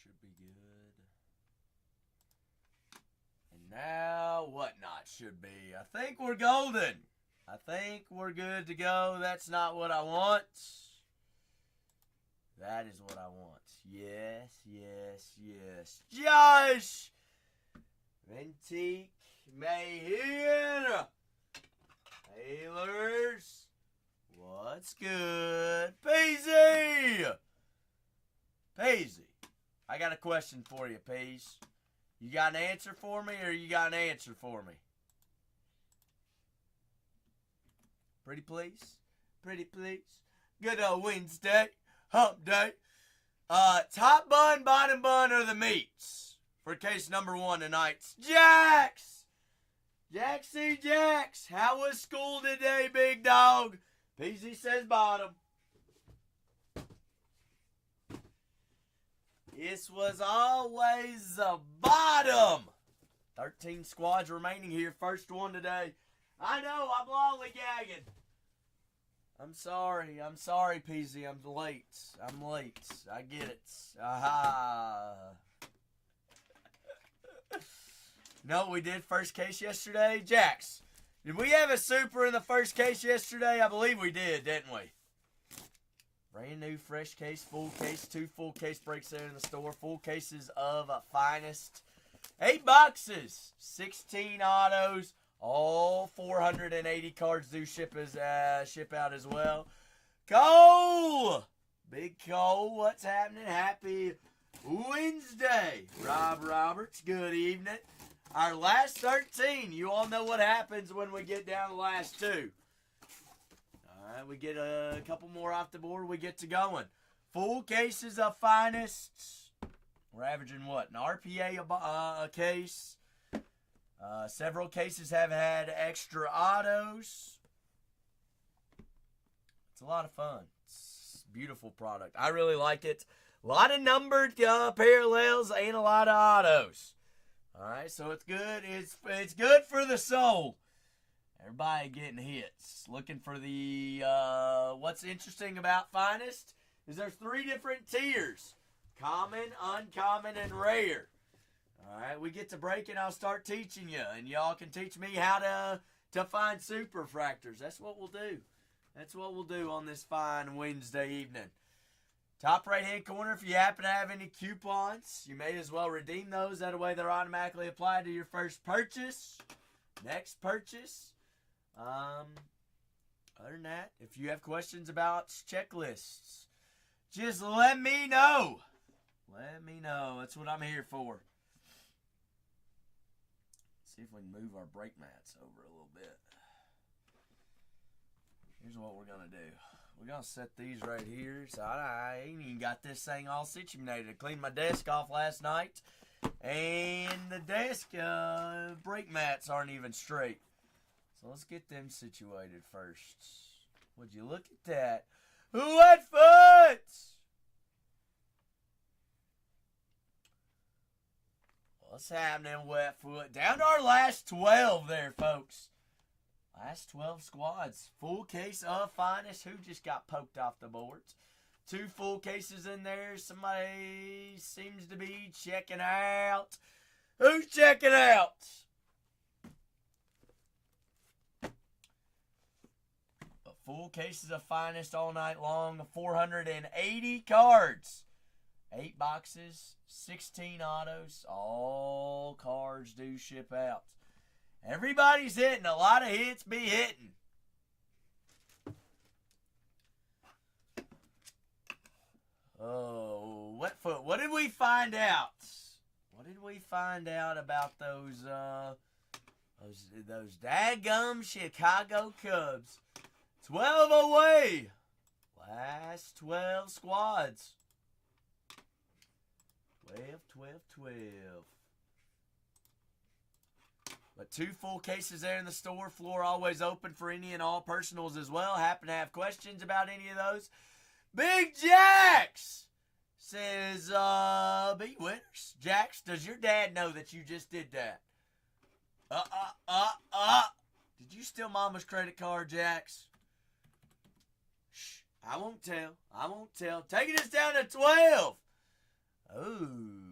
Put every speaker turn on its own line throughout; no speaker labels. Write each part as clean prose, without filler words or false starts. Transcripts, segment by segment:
should be good. And now, what not should be? I think we're golden. I think we're good to go. That's not what I want. That is what I want. Yes, yes, yes. Josh! Ventique, Mayhew, Taylors. What's good? Peasy! Peasy, I got a question for you, Peas. You got an answer for me, or you got an answer for me? Pretty please? Pretty please? Good old Wednesday. Hump day. Top bun, bottom bun, or the meats? For case number 1 tonight's Jax! Jaxie Jax! How was school today, big dog? Peasy says bottom. This was always the bottom. 13 squads remaining here. First one today. I know, I'm lollygagging. I'm sorry, Peasy. I'm late. I get it. Aha. No, we did first case yesterday. Jax, did we have a super in the first case yesterday? I believe we did, didn't we? Brand new, fresh case, full case, 2 full case breaks there in the store. Full cases of Finest. 8 boxes, 16 autos. All 480 cards do ship out as well. Cole! Big Cole, what's happening? Happy Wednesday. Rob Roberts, good evening. Our last 13. You all know what happens when we get down to the last 2. All right, we get a couple more off the board. We get to going. Full cases of Finest. We're averaging what? An RPA a case. Several cases have had extra autos. It's a lot of fun. It's a beautiful product. I really like it. A lot of numbered parallels and a lot of autos. All right, so it's good. It's good for the soul. Everybody getting hits. Looking for the what's interesting about Finest is there's 3 different tiers: common, uncommon, and rare. All right, we get to break and I'll start teaching you, and y'all can teach me how to find super fractors. That's what we'll do. That's what we'll do on this fine Wednesday evening. Top right-hand corner, if you happen to have any coupons, you may as well redeem those. That way they're automatically applied to your first purchase, next purchase. Other than that, if you have questions about checklists, just let me know. Let me know. That's what I'm here for. See if we can move our brake mats over a little bit. Here's what we're going to do. We're going to set these right here. So I ain't even got this thing all situated. I cleaned my desk off last night. And the desk brake mats aren't even straight. So let's get them situated first. Would you look at that? Wet foot! What's happening, Wetfoot? Down to our last 12 there, folks. Last 12 squads. Full case of Finest. Who just got poked off the boards? 2 full cases in there. Somebody seems to be checking out. Who's checking out? Full cases of Finest all night long. 480 cards. 8 boxes, 16 autos, all cards do ship out. Everybody's hitting. A lot of hits be hitting. Oh, Wetfoot, what did we find out? What did we find out about those daggum Chicago Cubs? 12 away. Last 12 squads. 12. But 2 full cases there in the store. Floor always open for any and all personals as well. Happen to have questions about any of those? Big Jax says, be winners. Jax, does your dad know that you just did that? Did you steal Mama's credit card, Jax? Shh, I won't tell. Taking us down to 12. Ooh.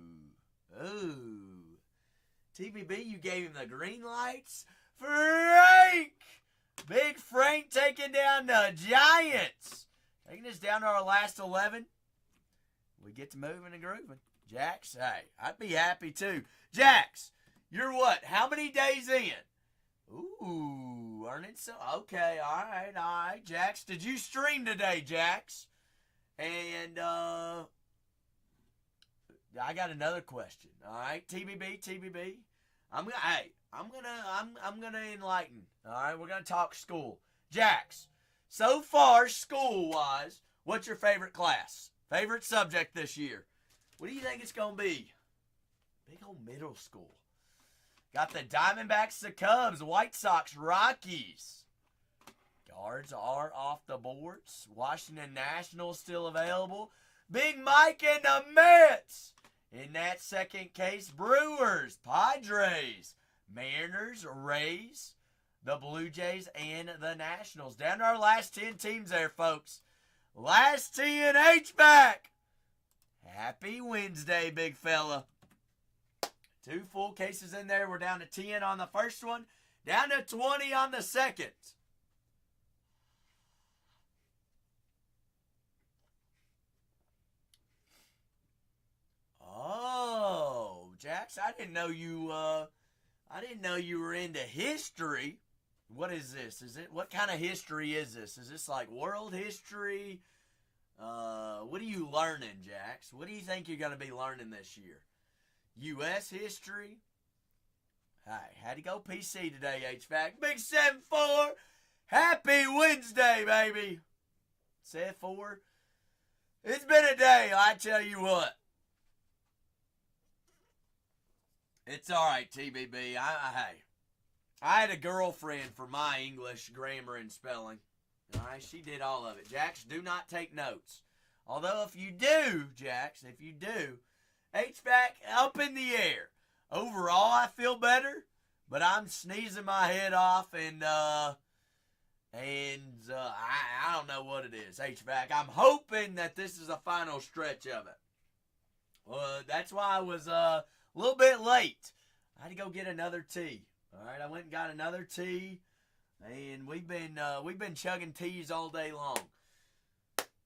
TBB, you gave him the green lights. Frank! Big Frank taking down the Giants. Taking us down to our last 11. We get to moving and grooving. Jax, hey, I'd be happy too. Jax, you're what? How many days in? Ooh, earning some. Okay, all right. Jax, did you stream today, Jax? And I got another question. All right, TBB. I'm gonna enlighten. All right, we're gonna talk school. Jax, so far school-wise, what's your favorite class? Favorite subject this year? What do you think it's gonna be? Big old middle school. Got the Diamondbacks, the Cubs, White Sox, Rockies. Guards are off the boards. Washington Nationals still available. Big Mike and the Mets. In that second case, Brewers, Padres, Mariners, Rays, the Blue Jays, and the Nationals. Down to our last 10 teams there, folks. Last 10 H-back. Happy Wednesday, big fella. 2 full cases in there. We're down to 10 on the first one. Down to 20 on the second. Oh, Jax, I didn't know you were into history. What is this? What kind of history is this? Is this like world history? What are you learning, Jax? What do you think you're going to be learning this year? U.S. history? Hey, had to go PC today, HVAC. Big 7-4. Happy Wednesday, baby. 7-4. It's been a day, I tell you what. It's all right, TBB. Hey, I had a girlfriend for my English grammar and spelling. All right, she did all of it. Jax, do not take notes. Although if you do, Jax, HVAC up in the air. Overall, I feel better, but I'm sneezing my head off, and I don't know what it is, HVAC. I'm hoping that this is a final stretch of it. That's why I was a little bit late. I had to go get another tea. All right, I went and got another tea, and we've been chugging teas all day long.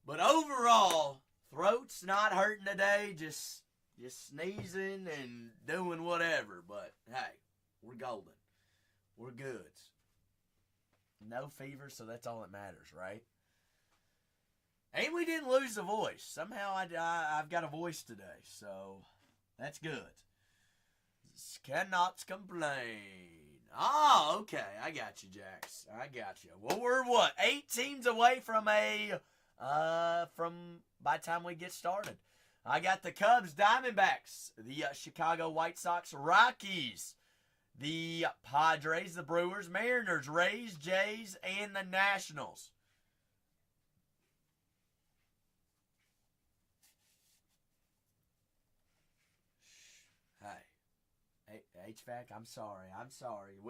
But overall, throat's not hurting today. Just sneezing and doing whatever. But hey, we're golden. We're good. No fever, so that's all that matters, right? And we didn't lose the voice. Somehow I've got a voice today, so that's good. Cannot complain. Oh, okay. I got you, Jax. I got you. Well, we're what? 8 teams away from by the time we get started. I got the Cubs, Diamondbacks, the Chicago White Sox, Rockies, the Padres, the Brewers, Mariners, Rays, Jays, and the Nationals. Hey, HVAC, I'm sorry.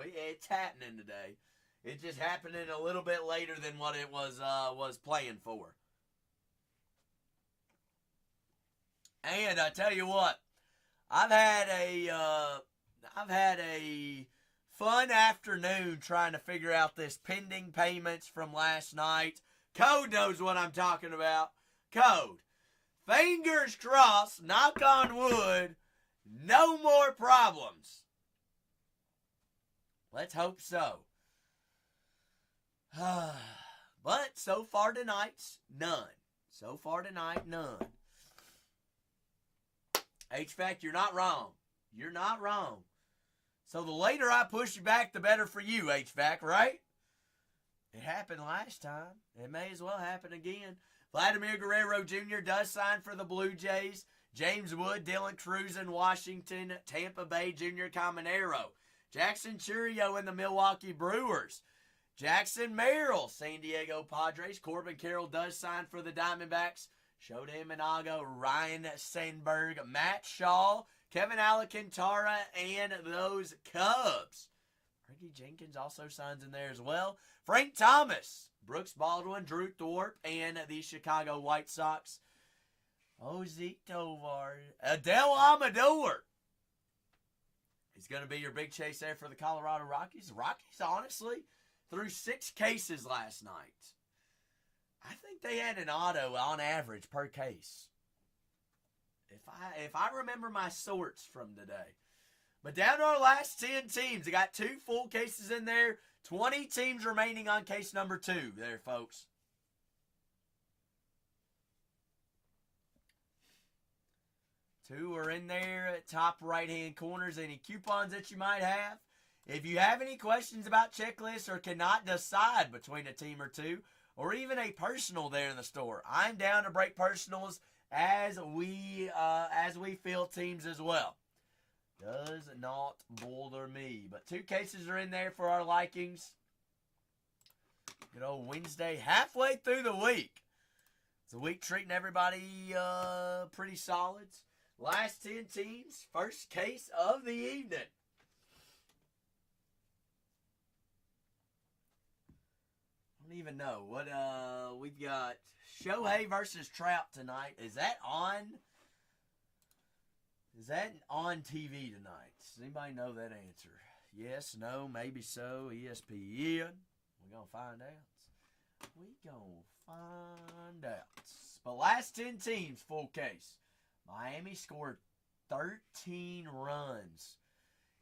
It's happening today. It's just happening a little bit later than what it was playing for. And I tell you what, I've had a fun afternoon trying to figure out this pending payments from last night. Code knows what I'm talking about. Code. Fingers crossed, knock on wood, no more problems. Let's hope so. But so far tonight, none. HVAC, you're not wrong. So the later I push you back, the better for you, HVAC, right? It happened last time. It may as well happen again. Vladimir Guerrero Jr. does sign for the Blue Jays. James Wood, Dylan Cruz in Washington, Tampa Bay Junior Caminero. Jackson Churio in the Milwaukee Brewers. Jackson Merrill, San Diego Padres. Corbin Carroll does sign for the Diamondbacks. Shota Imanaga, Ryan Sandberg, Matt Shaw, Kevin Alcantara, and those Cubs. Ricky Jenkins also signs in there as well. Frank Thomas, Brooks Baldwin, Drew Thorpe, and the Chicago White Sox. Oh, Zeke Tovar. Adele Amador. He's going to be your big chase there for the Colorado Rockies. The Rockies, honestly, threw 6 cases last night. I think they had an auto on average per case. If I remember my sorts from today. But down to our last 10 teams. I got 2 full cases in there. 20 teams remaining on case number 2 there, folks. Two are in there at top right-hand corners. Any coupons that you might have. If you have any questions about checklists or cannot decide between a team or two, or even a personal there in the store, I'm down to break personals as we fill teams as well. Does not bother me. But 2 cases are in there for our likings. Good old Wednesday, halfway through the week. It's a week treating everybody pretty solid. Last 10 teams, first case of the evening. I don't even know what we've got. Shohei versus Trout tonight. Is that on? Is that on TV tonight? Does anybody know that answer? Yes, no, maybe so. ESPN. We're gonna find out. But last 10 teams, full case. Miami scored 13 runs.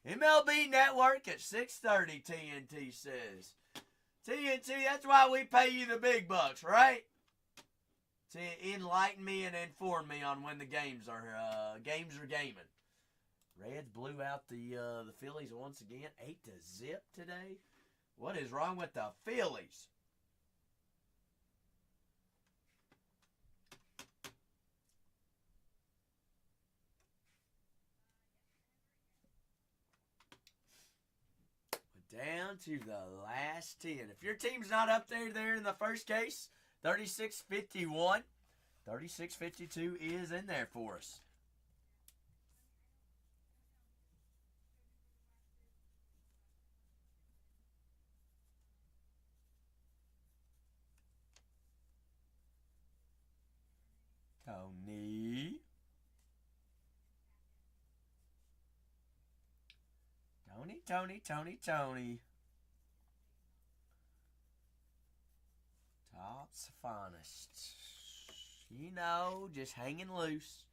MLB Network at 6:30, TNT says. TNT, that's why we pay you the big bucks, right? To enlighten me and inform me on when the games are gaming. Reds blew out the Phillies once again, 8-0 today. What is wrong with the Phillies? Down to the last 10. If your team's not up there in the first case, 36-51. 36-52 is in there for us. Tony. Top's finest. You know, just hanging loose.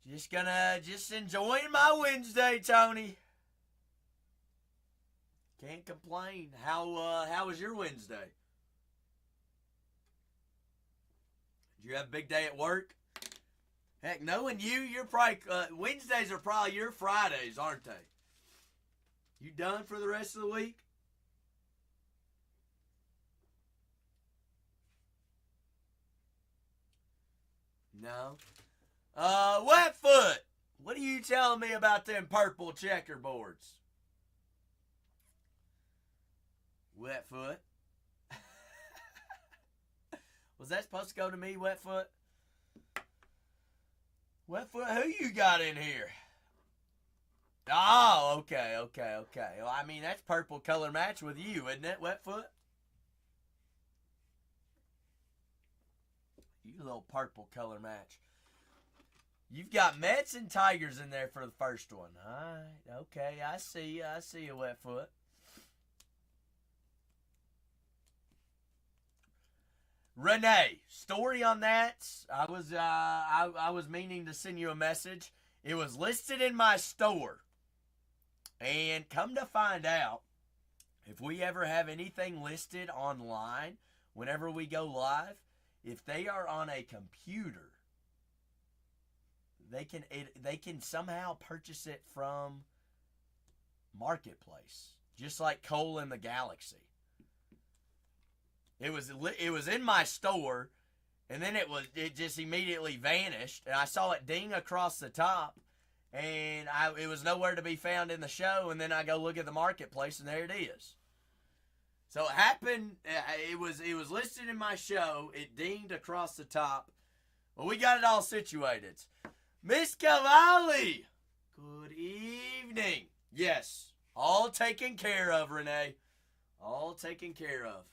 Just enjoying my Wednesday, Tony. Can't complain. How was your Wednesday? Did you have a big day at work? Heck, knowing you're probably Wednesdays are probably your Fridays, aren't they? You done for the rest of the week? No. Wetfoot, what are you telling me about them purple checkerboards? Wetfoot. Was that supposed to go to me, Wetfoot? Wetfoot, who you got in here? Oh, okay. Well, I mean, that's purple color match with you, isn't it, Wetfoot? You little purple color match. You've got Mets and Tigers in there for the first one. All right, okay, I see you, Wetfoot. Renee, story on that. I was meaning to send you a message. It was listed in my store. And come to find out, if we ever have anything listed online, whenever we go live, if they are on a computer, they can somehow purchase it from Marketplace, just like Cole in the Galaxy. It was in my store, and then it just immediately vanished, and I saw it ding across the top, and it was nowhere to be found in the show, and then I go look at the Marketplace, and there it is. So it happened. It was listed in my show. It dinged across the top. Well, we got it all situated. Miss Cavalli, good evening. Yes, all taken care of, Renee. All taken care of.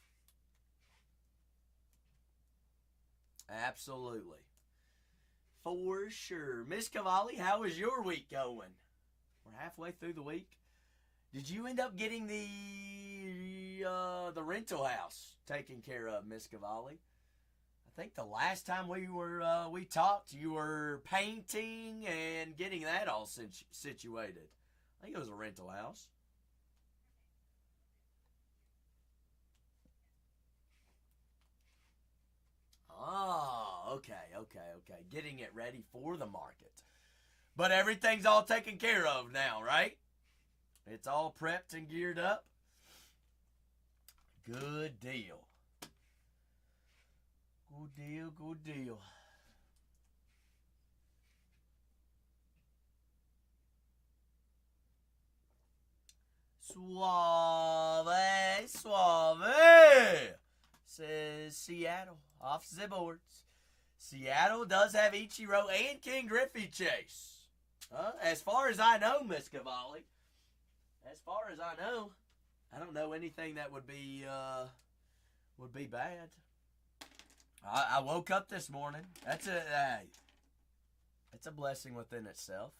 Absolutely. For sure. Miss Cavalli, how is your week going? We're halfway through the week. Did you end up getting the rental house taken care of, Miss Cavalli? I think the last time we talked, you were painting and getting that all situated. I think it was a rental house. Oh, okay. Getting it ready for the market. But everything's all taken care of now, right? It's all prepped and geared up. Good deal. Good deal. Suave, says Seattle. Off the boards. Seattle does have Ichiro and King Griffey Chase. As far as I know, Miss Cavalli. As far as I know, I don't know anything that would be bad. I woke up this morning. That's a blessing within itself.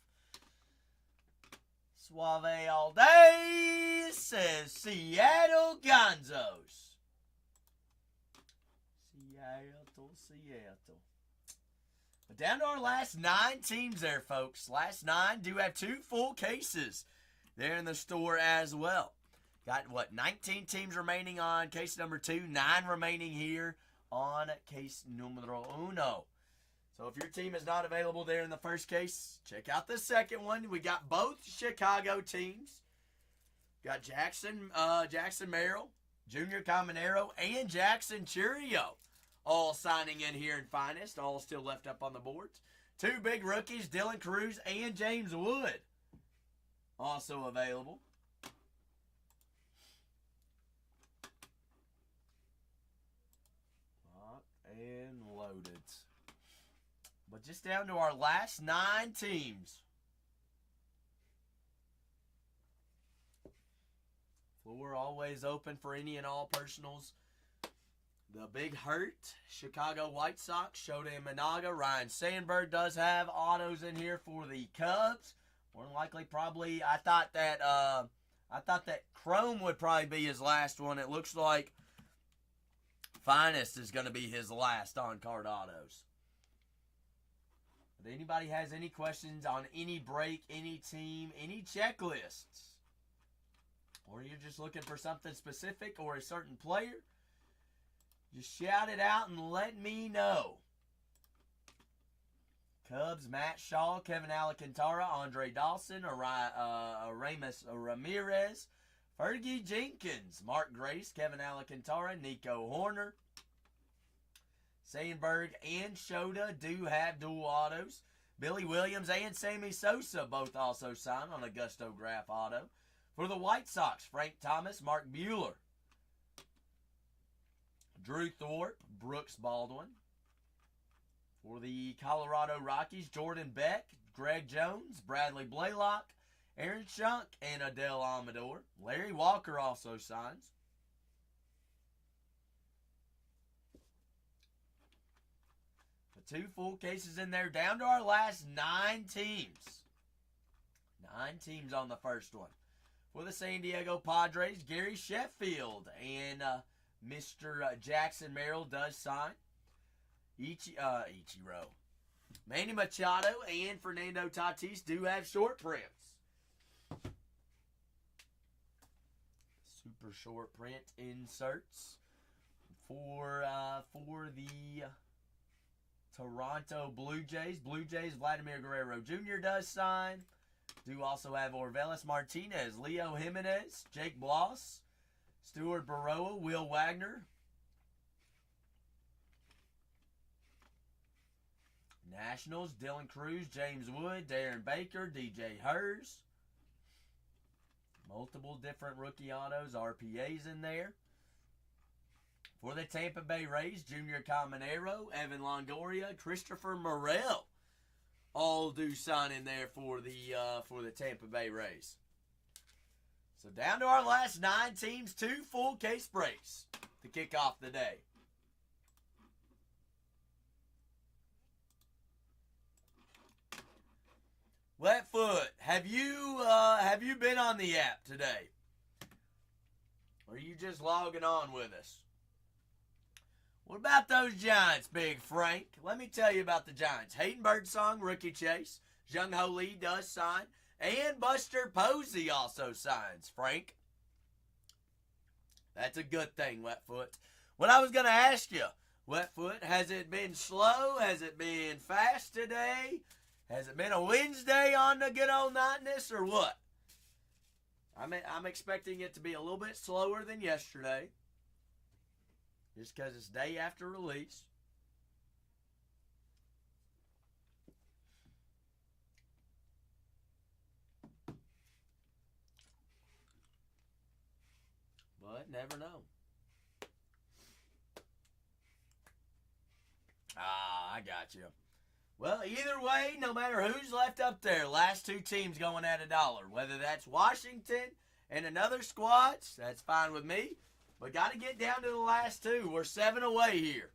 Suave all day, says Seattle Gonzos. Seattle. But down to our last 9 teams there, folks. Last 9 do have 2 full cases there in the store as well. Got, 19 teams remaining on case number 2, 9 remaining here on case numero 1. So if your team is not available there in the first case, check out the second one. We got both Chicago teams. Got Jackson Merrill, Junior Caminero, and Jackson Churio all signing in here in Finest, all still left up on the boards. 2 big rookies, Dylan Cruz and James Wood, also available. Locked and loaded. But just down to our last 9 teams. Floor always open for any and all personals. The Big Hurt, Chicago White Sox, Shota Imanaga, Ryan Sandberg does have autos in here for the Cubs. More than likely, probably, I thought that Chrome would probably be his last one. It looks like Finest is going to be his last on-card autos. If anybody has any questions on any break, any team, any checklists, or you're just looking for something specific or a certain player, just shout it out and let me know. Cubs, Matt Shaw, Kevin Alcantara, Andre Dawson, Aramis Ramirez, Fergie Jenkins, Mark Grace, Kevin Alcantara, Nico Horner. Sandberg and Shota do have dual autos. Billy Williams and Sammy Sosa both also signed on a Gusto Graph auto. For the White Sox, Frank Thomas, Mark Buehler, Drew Thorpe, Brooks Baldwin. For the Colorado Rockies, Jordan Beck, Greg Jones, Bradley Blaylock, Aaron Schunk, and Adele Amador. Larry Walker also signs. The 2 full cases in there, down to our last 9 teams. 9 teams on the first one. For the San Diego Padres, Gary Sheffield and Mr. Jackson Merrill does sign. Ichiro. Manny Machado and Fernando Tatis do have short prints. Super short print inserts for the Toronto Blue Jays. Blue Jays, Vladimir Guerrero Jr. does sign. Do also have Orvelis Martinez, Leo Jimenez, Jake Bloss, Stuart Baroa, Will Wagner. Nationals, Dylan Cruz, James Wood, Darren Baker, DJ Hers. Multiple different rookie autos, RPAs in there. For the Tampa Bay Rays, Junior Caminero, Evan Longoria, Christopher Morel. All do sign in there for the Tampa Bay Rays. So down to our last 9 teams, 2 full case breaks to kick off the day. Wetfoot, have you been on the app today? Or are you just logging on with us? What about those Giants, Big Frank? Let me tell you about the Giants. Hayden Birdsong, rookie chase. Jung Ho Lee does sign. And Buster Posey also signs, Frank. That's a good thing, Wetfoot. What I was going to ask you, Wetfoot, has it been slow? Has it been fast today? Has it been a Wednesday on the good old nightness or what? I'm expecting it to be a little bit slower than yesterday. Just because it's day after release. But never know. I got you. Well, either way, no matter who's left up there, last two teams going at $1. Whether that's Washington and another squads, that's fine with me. But got to get down to the last two. We're 7 away here.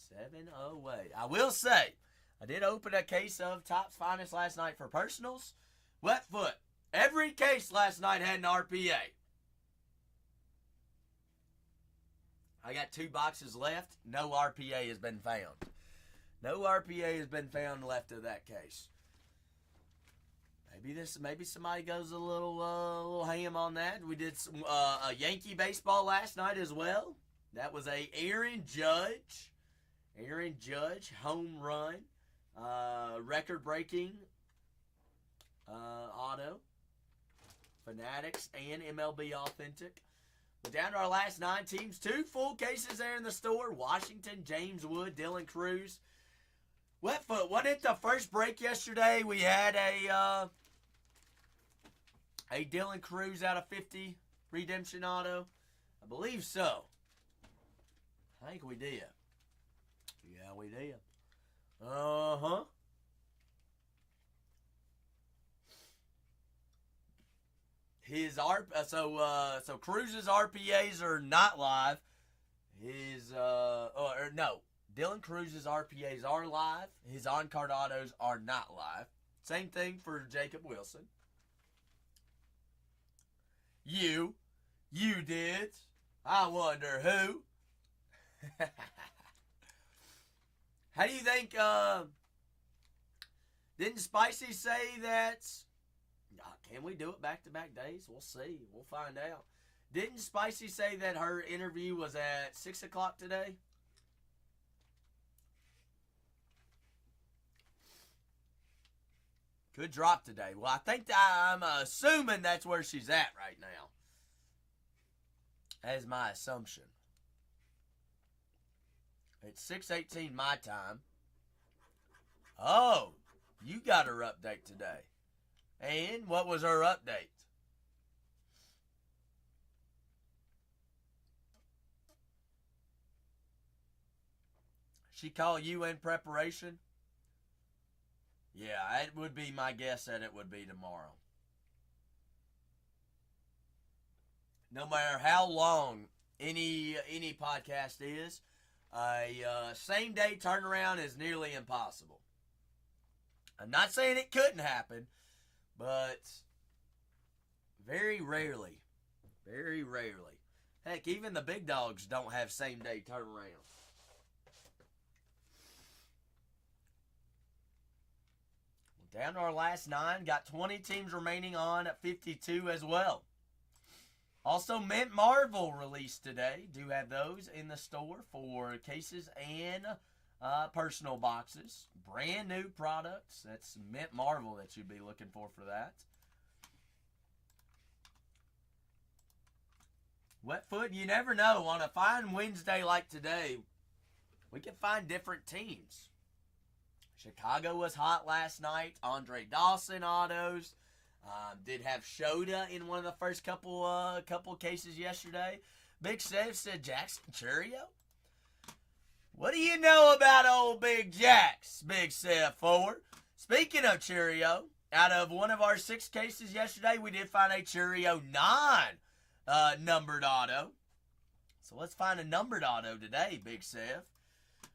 7 away. I will say, I did open a case of Topps Finest last night for personals. Wetfoot, every case last night had an RPA. I got 2 boxes left. No RPA has been found. No RPA has been found left of that case. Maybe somebody goes a little ham on that. We did some a Yankee baseball last night as well. That was a Aaron Judge home run, record-breaking auto, Fanatics and MLB Authentic. But down to our last 9 teams, 2 full cases there in the store. Washington, James Wood, Dylan Cruz. Wetfoot, wasn't it the first break yesterday? We had a Dylan Cruz out of 50 redemption auto. I believe so. I think we did. Yeah, we did. Uh-huh. So Cruz's RPAs are not live. Dylan Cruz's RPAs are live. His on-card autos are not live. Same thing for Jacob Wilson. You did. I wonder who. How do you think, didn't Spicy say that, can we do it back-to-back days? We'll see. We'll find out. Didn't Spicy say that her interview was at 6 o'clock today? Could drop today. Well, I think I'm assuming that's where she's at right now. That is my assumption. It's 6:18 my time. Oh, you got her update today. And what was her update? She called you in preparation? Yeah, it would be my guess that it would be tomorrow. No matter how long any podcast is, a same day turnaround is nearly impossible. I'm not saying it couldn't happen, but very rarely. Heck, even the big dogs don't have same day turnaround. Down to our last 9. Got 20 teams remaining on at 52 as well. Also, Mint Marvel released today. Do have those in the store for cases and personal boxes. Brand new products. That's Mint Marvel that you'd be looking for that. Wetfoot, you never know. On a fine Wednesday like today, we can find different teams. Chicago was hot last night. Andre Dawson autos. Did have Shota in one of the first couple cases yesterday. Big Sev said Jackson Churio. What do you know about old Big Jax, Big Sev Forward? Speaking of Churio, out of one of our 6 cases yesterday, we did find a Churio 9 numbered auto. So let's find a numbered auto today, Big Sev.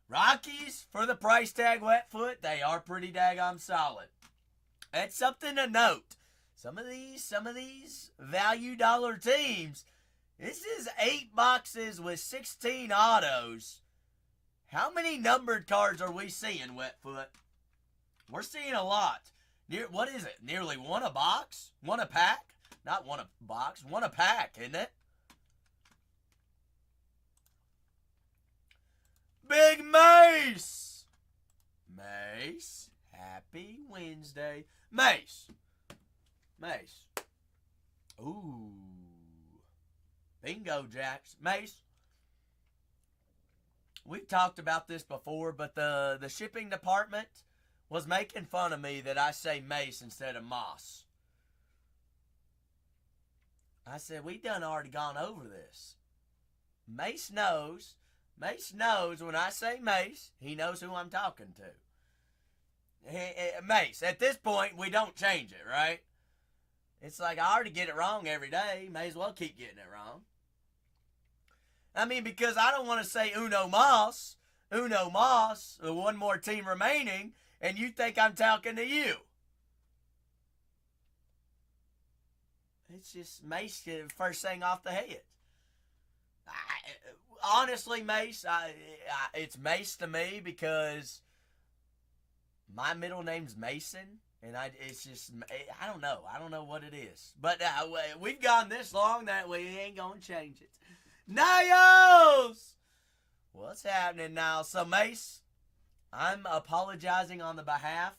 Rockies, for the price tag, Wetfoot, they are pretty daggone solid. That's something to note. Some of these value dollar teams, this is 8 boxes with 16 autos. How many numbered cards are we seeing, Wetfoot? We're seeing a lot. What is it? Nearly one a box? One a pack? Not one a box, one a pack, isn't it? Big Mace! Mace, happy Wednesday. Mace. Ooh. Bingo, Jacks. Mace. We've talked about this before, but the shipping department was making fun of me that I say Mace instead of Moss. I said, we done already gone over this. Mace knows when I say Mace, he knows who I'm talking to. Mace, at this point, we don't change it, right? It's like I already get it wrong every day. May as well keep getting it wrong. I mean, because I don't want to say Uno Moss, one more team remaining, and you think I'm talking to you. It's just Mace, first thing off the head. Honestly, Mace, it's Mace to me because my middle name's Mason, and it's just, I don't know. I don't know what it is. But we've gone this long that we ain't going to change it. Niles! What's happening, Niles? So, Mace, I'm apologizing on the behalf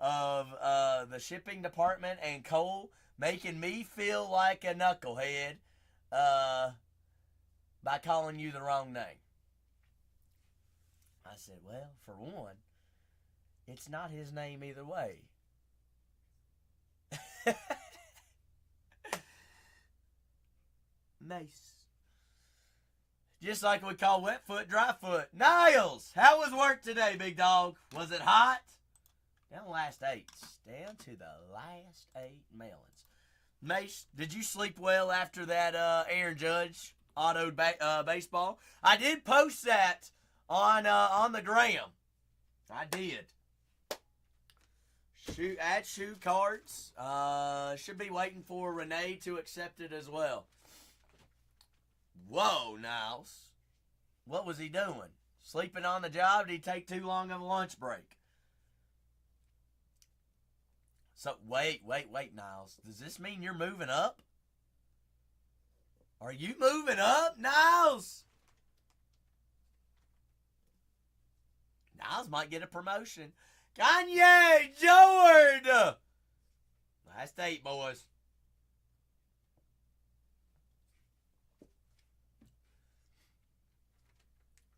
of the shipping department and Cole making me feel like a knucklehead by calling you the wrong name. I said, well, for one, it's not his name either way. Mace. Just like we call Wetfoot Dryfoot. Niles, how was work today, big dog? Was it hot? Down to the last 8. Down to the last 8 melons. Mace, did you sleep well after that Aaron Judge autoed baseball? I did post that on the gram. I did. Shoe cards. Should be waiting for Renee to accept it as well. Whoa, Niles. What was he doing? Sleeping on the job? Did he take too long of a lunch break? So, wait, Niles. Does this mean you're moving up? Are you moving up, Niles? Niles might get a promotion. Kanye Jord! Last 8, boys.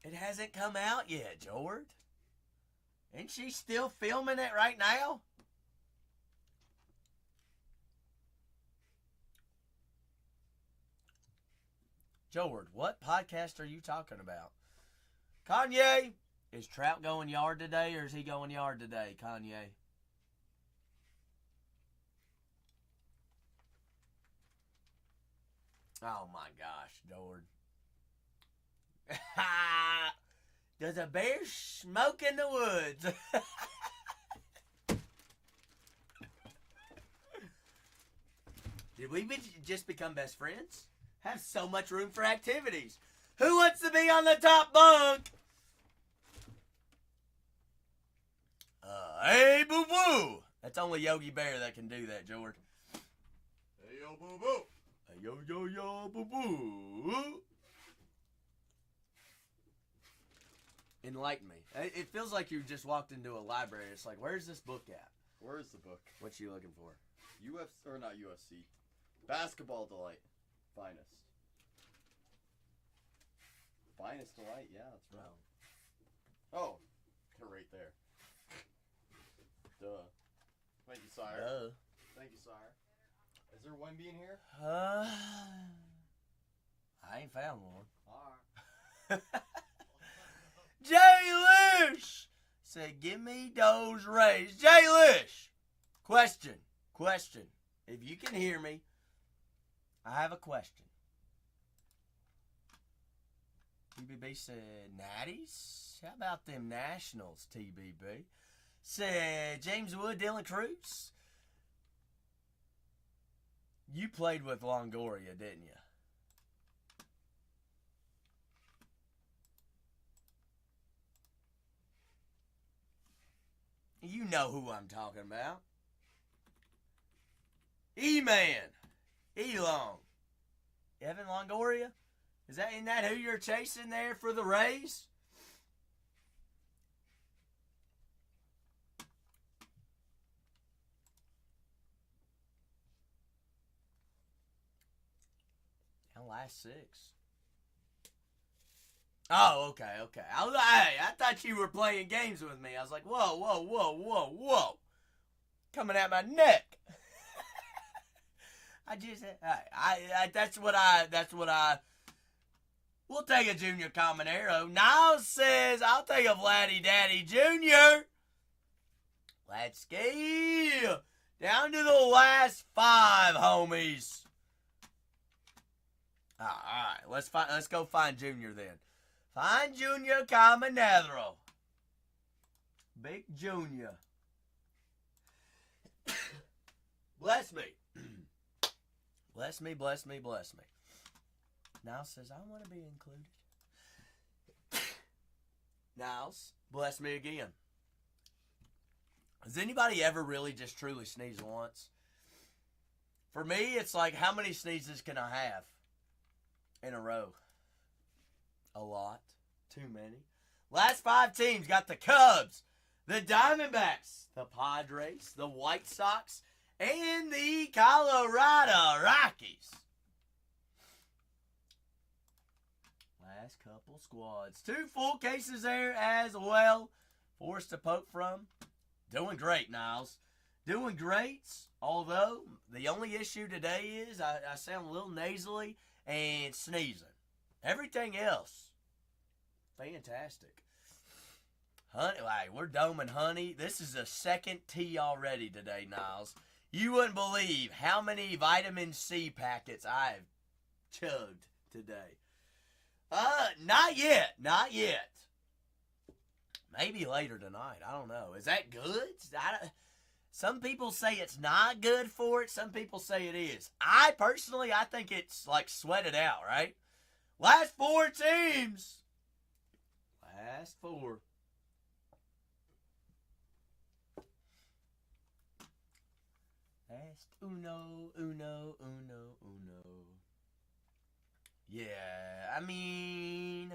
It hasn't come out yet, Jord. Ain't she still filming it right now? Jord, what podcast are you talking about? Kanye, is Trout going yard today or is he going yard today, Kanye? Oh my gosh, Jord. Does a bear smoke in the woods? Did we just become best friends? Have so much room for activities. Who wants to be on the top bunk? Hey, boo-boo. That's only Yogi Bear that can do that, George. Hey, yo, boo-boo. Hey, yo, boo-boo. Enlighten me. It feels like you just walked into a library. It's like, where's this book at?
Where's the book?
What you looking for?
UFC, or not UFC. Basketball Delight. Finest. Finest Delight? Yeah, that's right. Oh, they're right there. Duh. Thank you, sire.
Duh.
Thank you, sire. Is there one being here?
I ain't found one.
Alright.
Jay Lish said, give me those Rays. Jay Lish, question. If you can hear me, I have a question. TBB said, Natties? How about them Nationals, TBB? Said James Wood, Dylan Cruz. You played with Longoria, didn't you? You know who I'm talking about. E-Man. E-Long. Evan Longoria? Isn't that who you're chasing there for the Rays? Now last 6. Oh, okay. I thought you were playing games with me. I was like, whoa. Coming at my neck. That's what I, we'll take a Junior Caminero. Niles says, I'll take a Vladdy Daddy Jr. Let's go. Down to the last 5, homies. All right, let's go find Junior then. Find Junior Caminero. Big Junior. Bless me. Bless me. Niles says, I want to be included. Niles, bless me again. Has anybody ever really just truly sneezed once? For me, it's like, how many sneezes can I have in a row? A lot. Too many. Last 5 teams got the Cubs, the Diamondbacks, the Padres, the White Sox, and the Colorado Rockies. Last couple squads. 2 full cases there as well. Forced to poke from. Doing great, Niles. Doing great. Although, the only issue today is I sound a little nasally and sneezing. Everything else, fantastic. Honey, like, we're doming honey. This is the 2nd tea already today, Niles. You wouldn't believe how many vitamin C packets I've chugged today. Not yet. Maybe later tonight. I don't know. Is that good? Some people say it's not good for it. Some people say it is. I think it's like sweat it out, right? Last 4 teams. Last 4. Last uno. Yeah, I mean,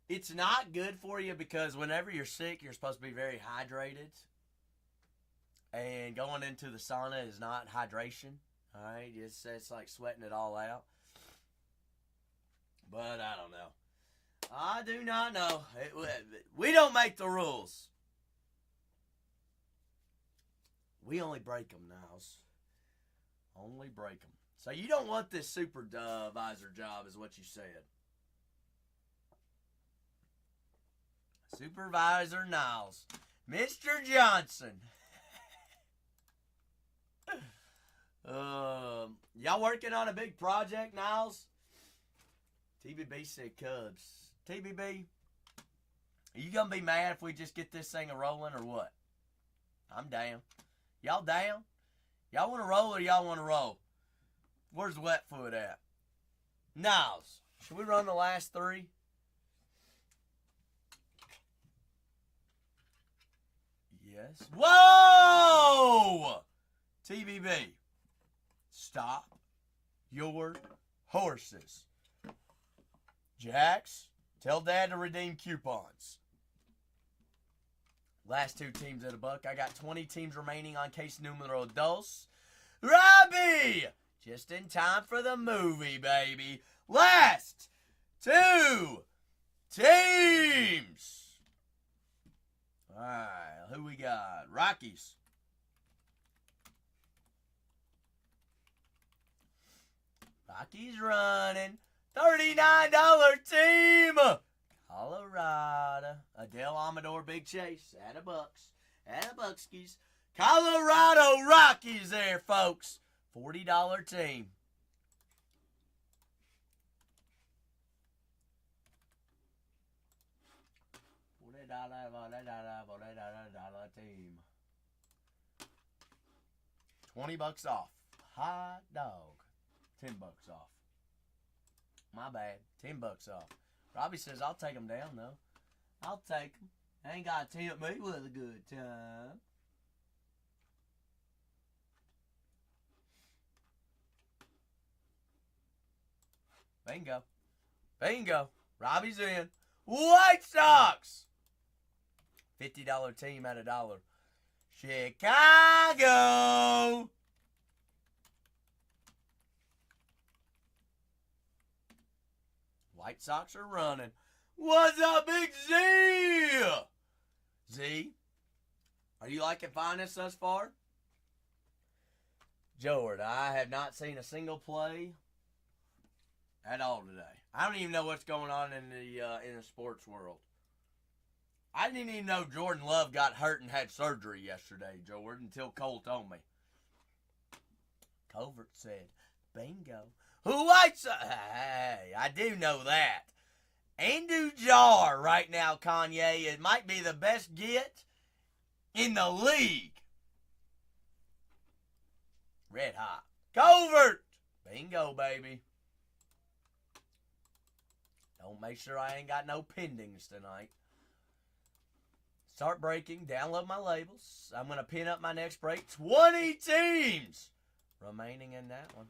it's not good for you because whenever you're sick, you're supposed to be very hydrated. And going into the sauna is not hydration. All right, it's like sweating it all out. But I don't know. I do not know. We don't make the rules. We only break them, Niles. Only break them. So you don't want this supervisor job is what you said. Supervisor Niles. Mr. Johnson. Y'all working on a big project, Niles? TBB said Cubs. TBB, are you going to be mad if we just get this thing a-rolling or what? I'm down. Y'all down? Y'all want to roll or y'all want to roll? Where's Wetfoot at? Niles, should we run the last 3? Yes. Whoa! TBB, stop your horses. Jax, tell Dad to redeem coupons. Last 2 teams at $1. I got 20 teams remaining on case numero dos. Robbie! Just in time for the movie, baby. Last 2 teams. All right, who we got? Rockies. Rockies running. $39 team. Colorado. Adele Amador, Big Chase. At $1. At $1. Colorado Rockies there, folks. $40 team. $40 team. $20 off. hot dog. $10 off. My bad. $10 off. Robbie says, I'll take them down, though. I'll take them. Ain't got to tempt me with a good time. Bingo. Bingo. Robbie's in. White Sox. $50 team at $1. Chicago. White Sox are running. What's up, Big Z? Z, are you liking finest thus far? Jordan, I have not seen a single play at all today. I don't even know what's going on in the sports world. I didn't even know Jordan Love got hurt and had surgery yesterday, Jordan, until Cole told me. Covert said, bingo. Who likes Hey, I do know that. Andu Jar right now, Kanye, it might be the best get in the league. Red hot. Covert. Bingo, baby. Don't make sure I ain't got no pendings tonight. Start breaking. Download my labels. I'm going to pin up my next break. 20 teams remaining in that one.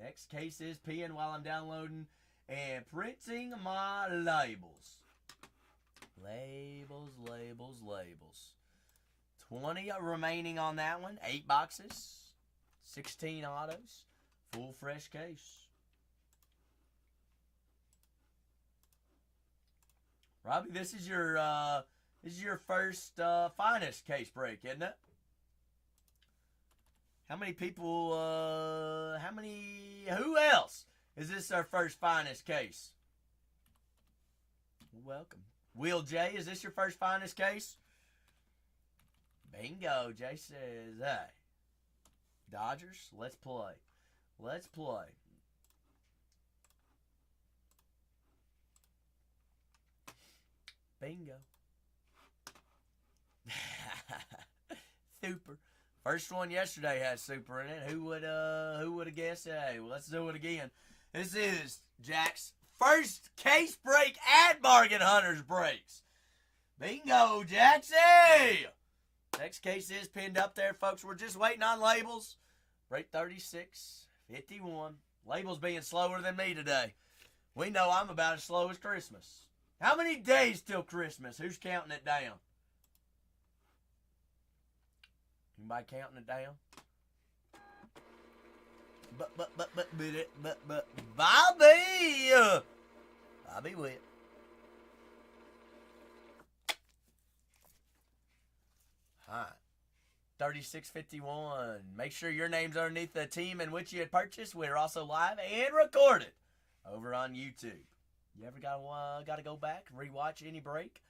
Next case is peeing while I'm downloading and printing my labels. Labels, labels, labels. 20 remaining on that one. 8 boxes. 16 autos. Full fresh case. Robbie, this is your first finest case break, isn't it? How many people, who else is this our first finest case? Welcome. Will J, is this your first finest case? Bingo, Jay says, hey. Dodgers, let's play. Let's play. Bingo. Super. First one yesterday had super in it. Who would have guessed? Hey, well, let's do it again. This is Jack's first case break at Bargain Hunters Breaks. Bingo, Jaxie! Next case is pinned up there, folks. We're just waiting on labels. Break 36, 51. Labels being slower than me today. We know I'm about as slow as Christmas. How many days till Christmas? Who's counting it down? Anybody counting it down? But Bobby! Bobby Witt. Hi. 3651. Make sure your name's underneath the team in which you had purchased. We're also live and recorded over on YouTube. You ever got to go back, rewatch any break?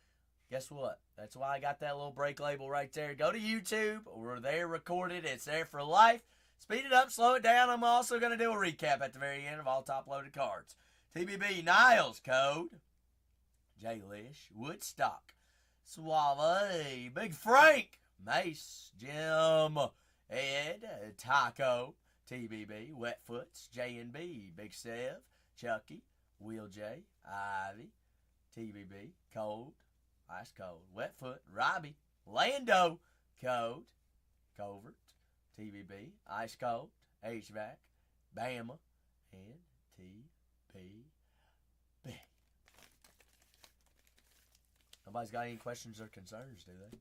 Guess what? That's why I got that little break label right there. Go to YouTube. We're there recorded. It's there for life. Speed it up, slow it down. I'm also going to do a recap at the very end of all top-loaded cards. TBB, Niles, code. J. Lish, Woodstock, Suave, Big Frank, Mace, Jim, Ed, Taco, TBB, Wetfoots, J&B, Big Sev, Chucky, Wheel J, Ivy, TBB, Cold, Ice Cold, Wetfoot, Robbie, Lando, Code, Covert, TBB, Ice Cold, HVAC, Bama, and TBB. Nobody's got any questions or concerns, do they?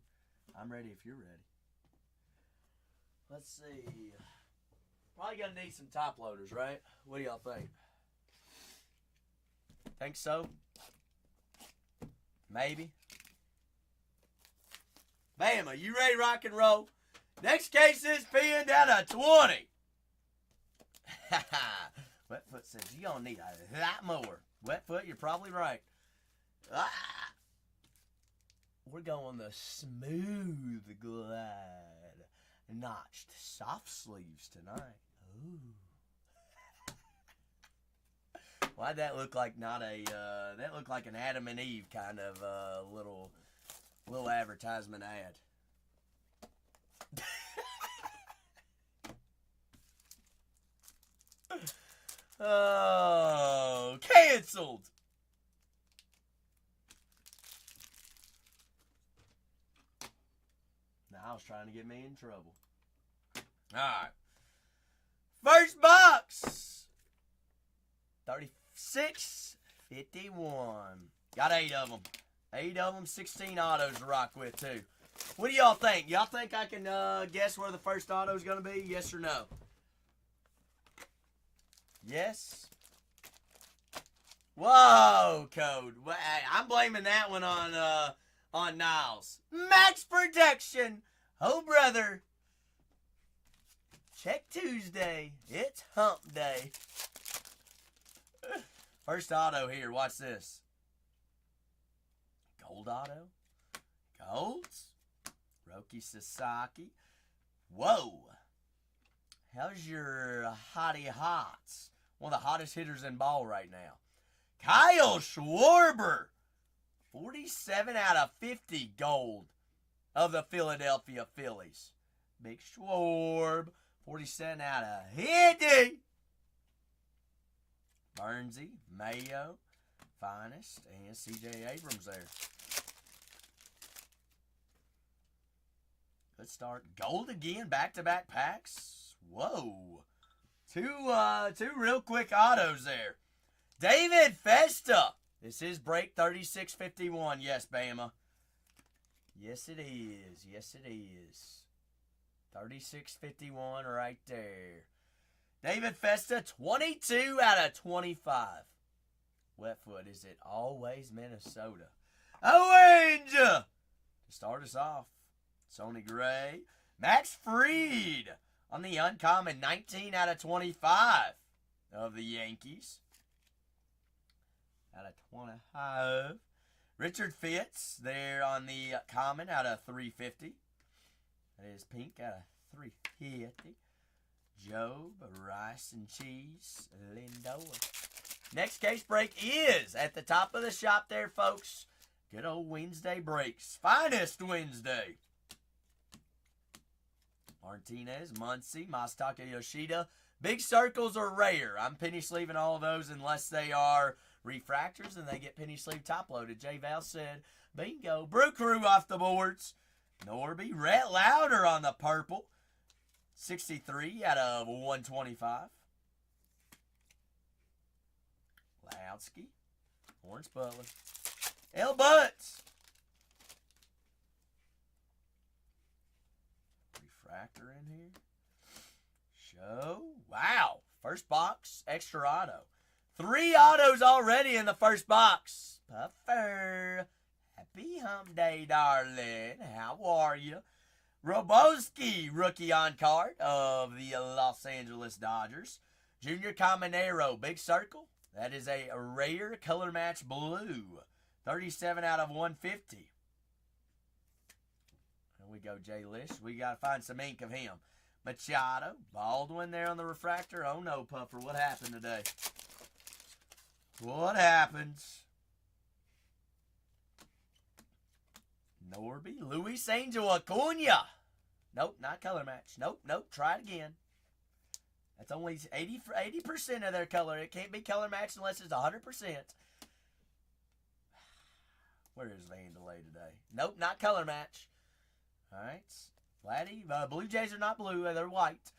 I'm ready if you're ready. Let's see. Probably gonna need some top loaders, right? What do y'all think? Think so? Maybe. Bama, you ready to rock and roll? Next case is peeing down to 20. Wetfoot says you're gonna need a lot more. Wetfoot, you're probably right. We're going the smooth glide, notched soft sleeves tonight. Ooh. Why'd that look like not a? That looked like an Adam and Eve kind of little advertisement ad. Oh, canceled. Now I was trying to get me in trouble. All right. First box. 36.51. Got 8 of them. 8 of them, 16 autos to rock with, too. What do y'all think? Y'all think I can guess where the first auto is going to be? Yes or no? Yes? Whoa, Code. I'm blaming that one on Niles. Max Protection. Oh, brother. Check Tuesday. It's hump day. First auto here. Watch this. Gold auto. Golds. Roki Sasaki. Whoa. How's your hottie hots? One of the hottest hitters in ball right now. Kyle Schwarber. 47 out of 50 gold of the Philadelphia Phillies. Big Schwarb. 47 out of 50. Burnsy, Mayo, Finest, and C.J. Abrams there. Good start. Gold again, back-to-back packs. Whoa. Two real quick autos there. David Festa. This is break 36.51. Yes, Bama. Yes, it is. Yes, it is. 36.51 right there. David Festa, 22 out of 25. Wetfoot, is it always Minnesota? Orange! To start us off, Sonny Gray. Max Fried on the uncommon, 19 out of 25 of the Yankees. Out of 25. Richard Fitz there on the common out of 350. That is pink out of 350. Job, Rice and Cheese, Lindor. Next case break is at the top of the shop there, folks. Good old Wednesday breaks. Finest Wednesday. Martinez, Muncy, Masataka Yoshida. Big circles are rare. I'm penny sleeving all of those unless they are refractors and they get penny sleeve top loaded. J Val said, bingo. Brew Crew off the boards. Norby, Rhett Louder on the purple. 63 out of 125. Lowski, Lawrence Butler. L. Butts. Refractor in here. Show. Wow. First box, extra auto. 3 autos already in the first box. Puffer. Happy hump day, darling. How are you? Roboski, rookie on card of the Los Angeles Dodgers. Junior Caminero, big circle. That is a rare color match blue. 37 out of 150. There we go, Jay Lish. We got to find some ink of him. Machado, Baldwin there on the refractor. Oh no, Puffer, what happened today? What happens? Norby, Luis Angel Acuna. Nope, not color match. Nope, try it again. That's only 80% of their color. It can't be color match unless it's 100%. Where is Vandalay today? Nope, not color match. All right. Vladdy, Blue Jays are not blue. They're white.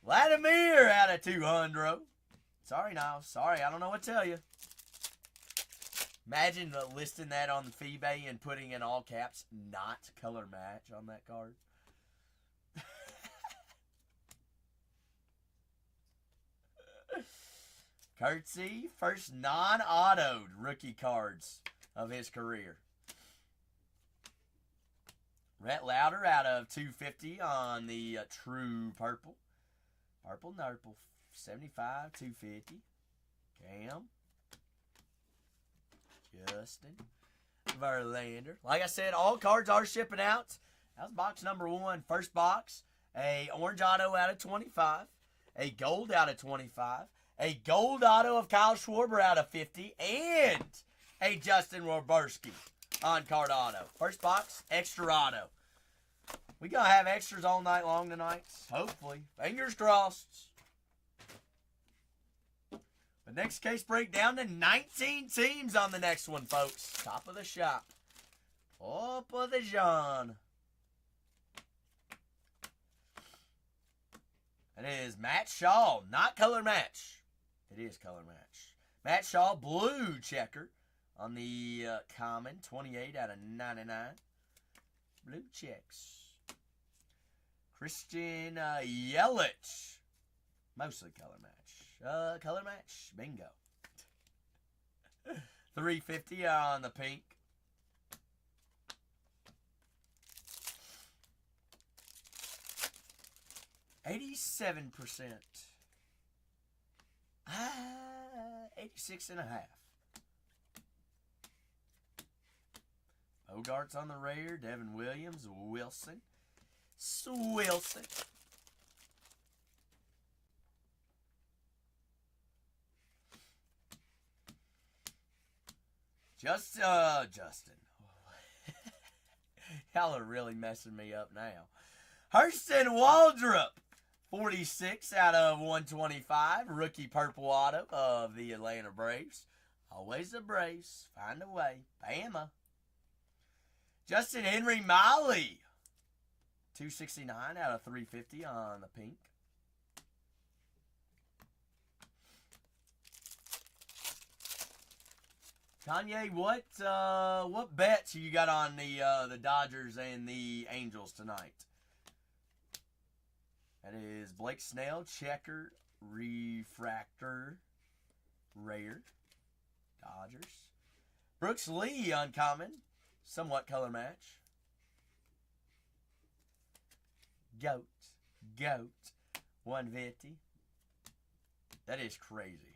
Vladimir out of 200. Sorry, Niles. Sorry, I don't know what to tell you. Imagine listing that on eBay and putting in all caps, not color match on that card. Curtsy, first non-autoed rookie cards of his career. Rhett Louder out of 250 on the true purple. Purple Nurple, 75, 250. Cam. Justin Verlander. Like I said, all cards are shipping out. That was box number 1. First box, a orange auto out of 25. A gold out of 25. A gold auto of Kyle Schwarber out of 50. And a Justin Roberski on card auto. First box, extra auto. We going to have extras all night long tonight. Hopefully. Fingers crossed. The next case break down to 19 teams on the next one, folks. Top of the shop. Top of the John. It is Matt Shaw, not color match. It is color match. Matt Shaw, blue checker on the common, 28 out of 99. Blue checks. Christian Yelich, mostly color match. Color match, bingo. 350 on the pink. $87. 86.5. Bogart's on the rare. Devin Williams. Wilson. Swilson. Justin. Y'all are really messing me up now. Hurston Waldrop. 46 out of 125. Rookie purple auto of the Atlanta Braves. Always the Braves. Find a way. Bama. Justin Henry Miley. 269 out of 350 on the pink. Kanye, what bets you got on the Dodgers and the Angels tonight? That is Blake Snell, checker, refractor, rare, Dodgers. Brooks Lee, uncommon, somewhat color match. Goat, 150. That is crazy.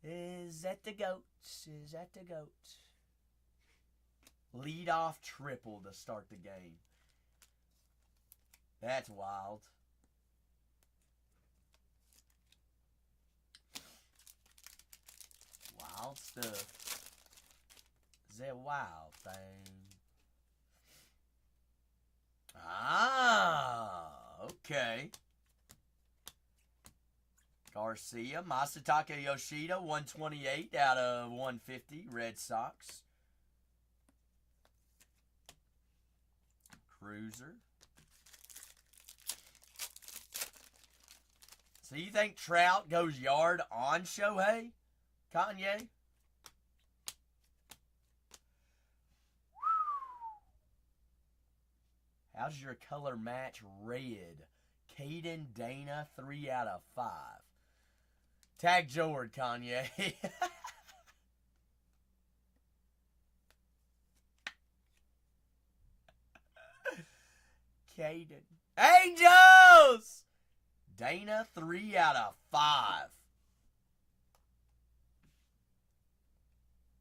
Is that the goat? Is that the goat? Lead off triple to start the game. That's wild. Wild stuff. Is that wild thing? Ah, okay. Garcia, Masataka Yoshida, 128 out of 150, Red Sox. Cruiser. So you think Trout goes yard on Shohei? Kanye? How's your color match red? Caden Dana, 3 out of 5. Tag Jord, Kanye. Caden. Angels! Dana, 3 out of 5.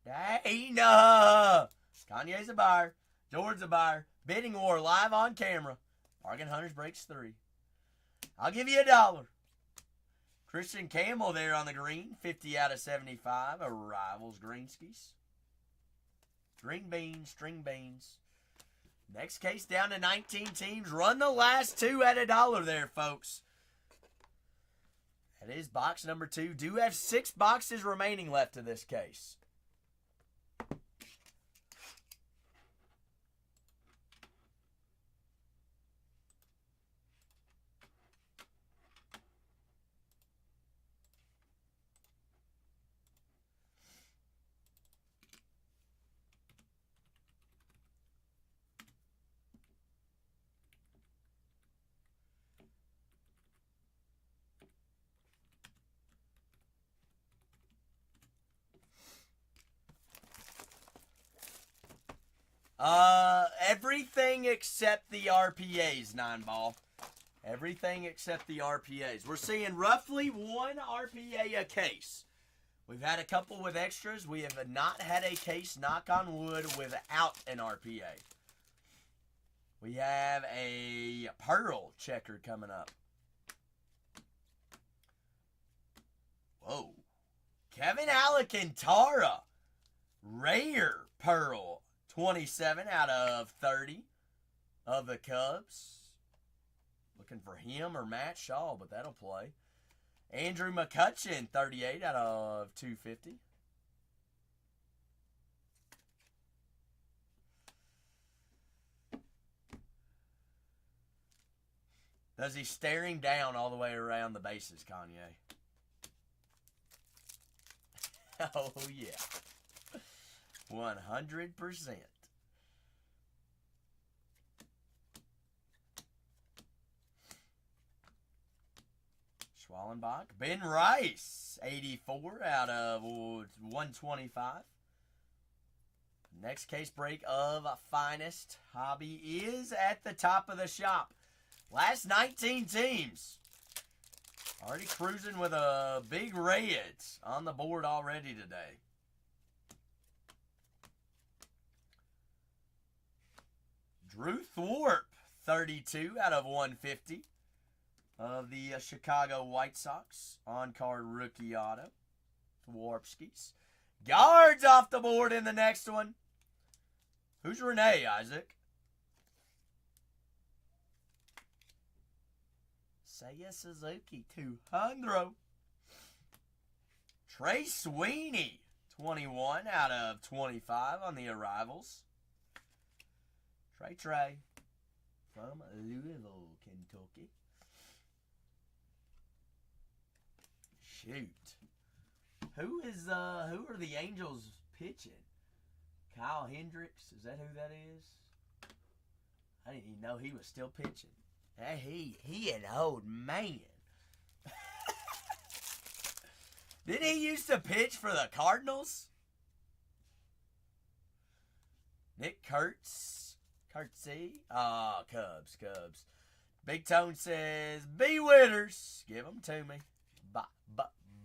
Dana! Kanye's a buyer. Jord's a buyer. Bidding war live on camera. Bargain Hunters breaks 3. I'll give you $1. Christian Campbell there on the green. 50 out of 75. Arrivals Greenskis. Green beans, string beans. Next case down to 19 teams. Run the last 2 at $1 there, folks. That is box number 2. Do have 6 boxes remaining left of this case. Everything except the RPAs, 9-ball. Everything except the RPAs. We're seeing roughly 1 RPA a case. We've had a couple with extras. We have not had a case, knock on wood, without an RPA. We have a Pearl checker coming up. Whoa. Kevin Alcantara. Rare Pearl. 27 out of 30 of the Cubs. Looking for him or Matt Shaw, but that'll play. Andrew McCutcheon, 38 out of 250. Does he staring down all the way around the bases, Kanye? Oh, yeah. 100%. Schwallenbach. Ben Rice, 84 out of 125. Next case break of Finest Hobby is at the top of the shop. Last 19 teams. Already cruising with a big Reds on the board already today. Drew Thorpe, 32 out of 150 of the Chicago White Sox. On-card rookie auto. Thwarpskis. Guards off the board in the next one. Who's Renee, Isaac? Seiya Suzuki, 200. Trey Sweeney, 21 out of 25 on the arrivals. Trey from Louisville, Kentucky. Shoot. Who are the Angels pitching? Kyle Hendricks, is that who that is? I didn't even know he was still pitching. Hey, he an old man. Didn't he used to pitch for the Cardinals? Nick Kurtz. Kurtzy. Ah, Cubs. Big Tone says, B Witters. Give them to me.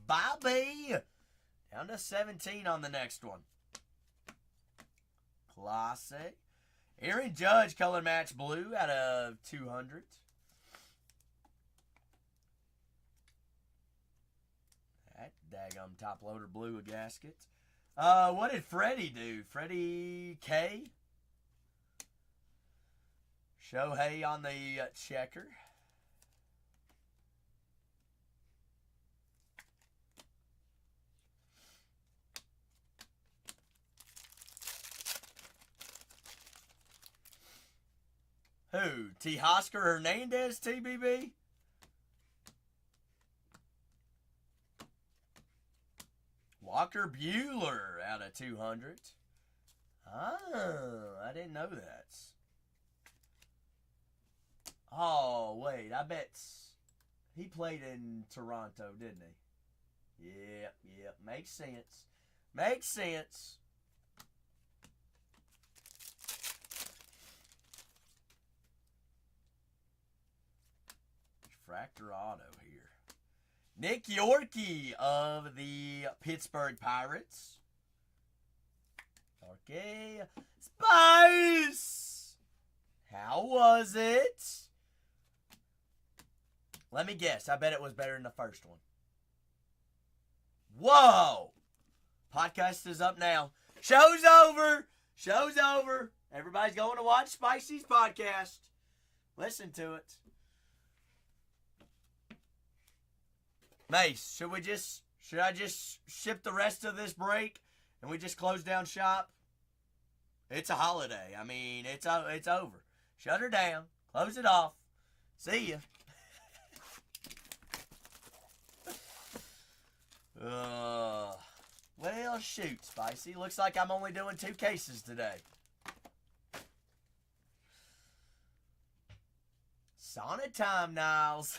Bobby. Down to 17 on the next one. Classic. Aaron Judge, color match blue out of 200. That daggum top loader blew a gasket. What did Freddie do? Freddie K. Shohei on the checker. Who? Teoscar Hernandez, TBB? Walker Buehler out of 200. Oh, I didn't know that. Oh, wait, I bet he played in Toronto, didn't he? Yep, makes sense. Fractor auto here. Nick Yorkie of the Pittsburgh Pirates. Okay. Spice! How was it? Let me guess. I bet it was better than the first one. Whoa! Podcast is up now. Show's over. Everybody's going to watch Spicy's podcast. Listen to it. Mace, should I just ship the rest of this break and we just close down shop? It's a holiday. I mean, it's over. Shut her down. Close it off. See ya. Well, shoot, Spicy. Looks like I'm only doing 2 cases today. Sauna time, Niles.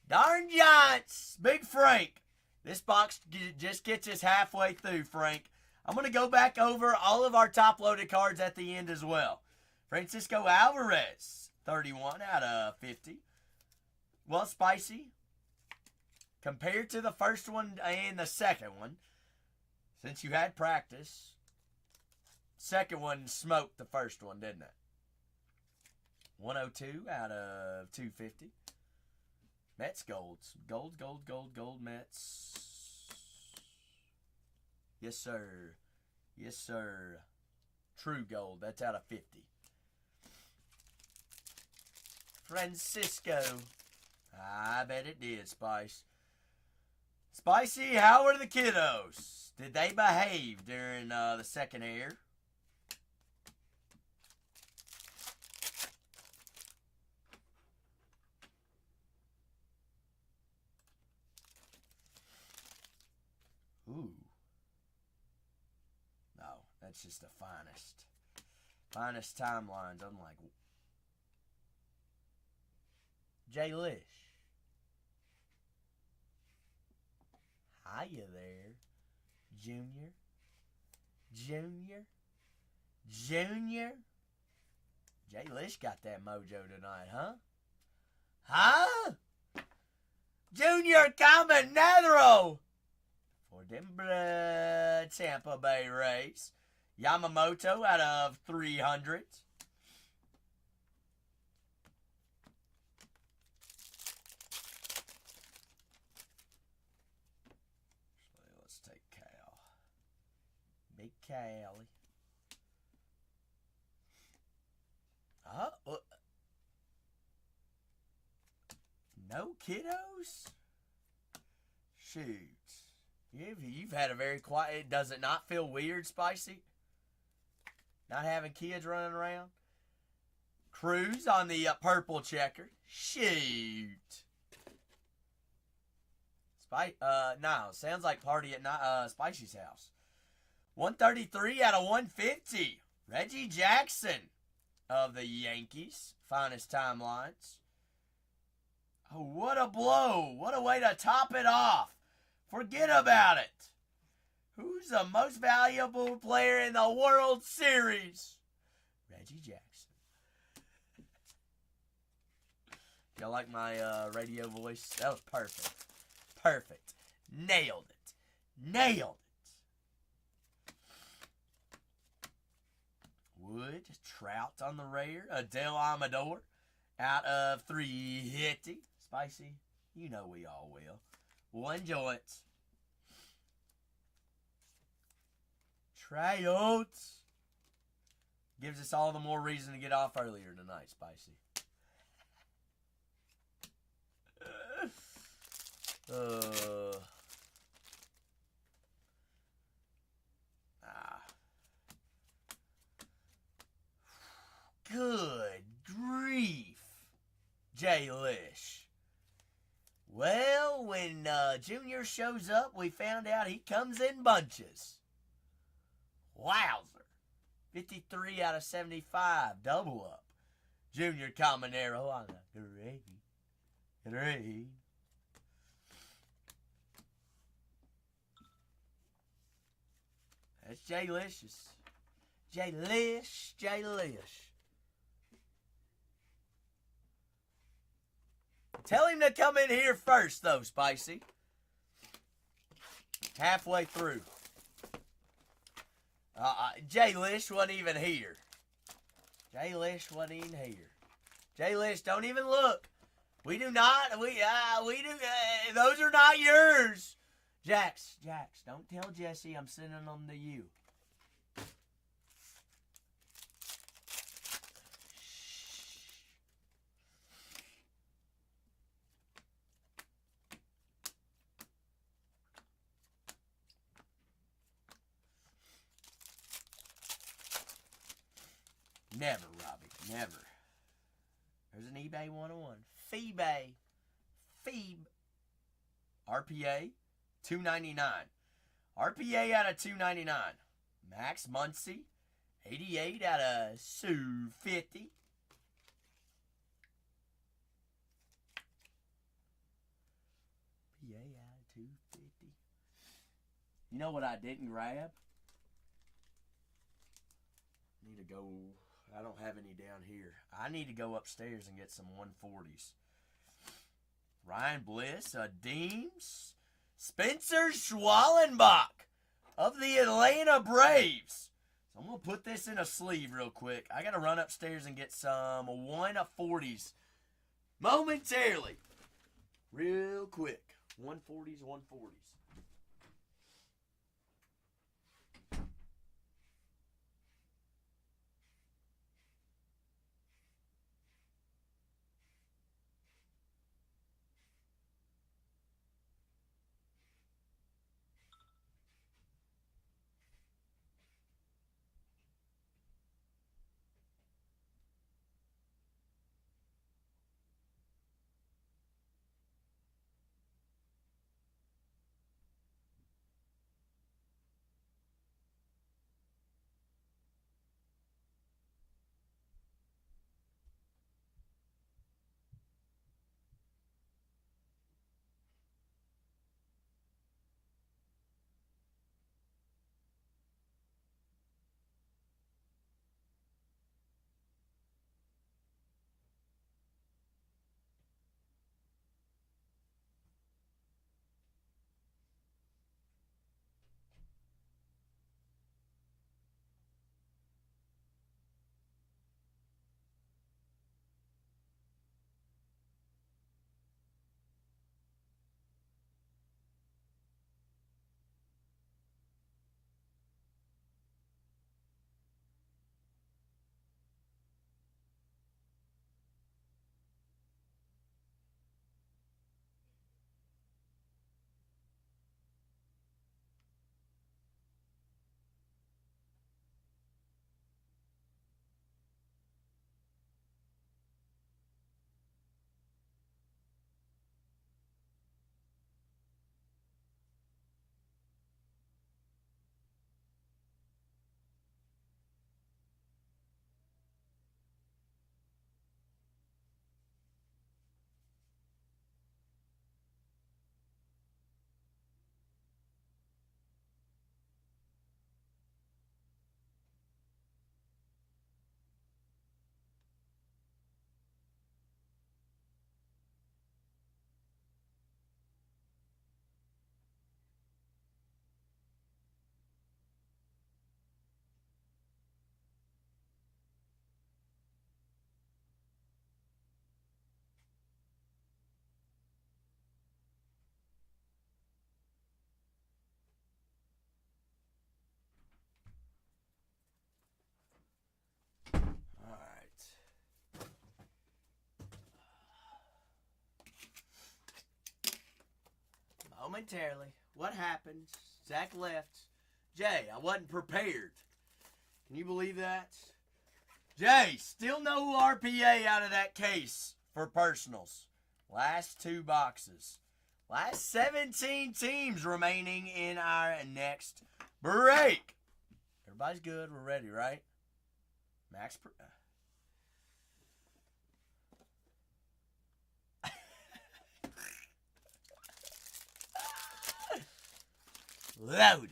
Darn Giants. Big Frank. This box just gets us halfway through, Frank. I'm going to go back over all of our top-loaded cards at the end as well. Francisco Alvarez, 31 out of 50. Well, Spicy, compared to the first one and the second one, since you had practice, second one smoked the first one, didn't it? 102 out of 250. Mets golds. Gold Mets. Yes, sir. True gold. That's out of 50. Francisco. I bet it did, Spice. Spicy, how were the kiddos? Did they behave during the second air? Ooh. No, that's just the finest. Finest timelines, unlike Jay Lish. Hiya there, Junior. Junior. Jay Lish got that mojo tonight, huh? Huh? Junior Caminero for them Tampa Bay Rays. Yamamoto out of 300. Let's take Cal. Big Cali. No kiddos? Shoot. You've had a very quiet... Does it not feel weird, Spicy? Not having kids running around? Cruz on the purple checker. Shoot. No, sounds like party at Spicy's house. 133 out of 150. Reggie Jackson of the Yankees. Finest timelines. Oh, what a blow. What a way to top it off. Forget about it. Who's the most valuable player in the World Series? Reggie Jackson. Y'all like my radio voice? That was perfect. Perfect. Nailed it. Wood, Trout on the rare. Adele Amador out of 350. Spicy, you know we all will. One joint. Tryouts. Gives us all the more reason to get off earlier tonight, Spicy. Good grief, Jay Lish. Well, when Junior shows up, we found out he comes in bunches. Wowzer. 53 out of 75. Double up. Junior Caminero on the grade. That's Jay Lish's. Jay Lish. Tell him to come in here first, though, Spicy. Halfway through. Jay Lish wasn't even here. Jay Lish, don't even look. We do not. Those are not yours. Jax, don't tell Jesse I'm sending them to you. Never, Robbie. Never. There's an eBay 101. Phoebe. RPA, $2.99. RPA out of $2.99. Max Muncy, 88 out of $2.50. RPA out of $2.50. You know what I didn't grab? Need to go... I don't have any down here. I need to go upstairs and get some 140s. Ryan Bliss, Deems. Spencer Schwallenbach of the Atlanta Braves. So I'm going to put this in a sleeve real quick. I got to run upstairs and get some 140s momentarily. Real quick. 140s. momentarily. What happened? Zach left. Jay, I wasn't prepared. Can you believe that? Jay, still no RPA out of that case for personals. Last 2 boxes. Last 17 teams remaining in our next break. Everybody's good. We're ready, right? Max. Loaded.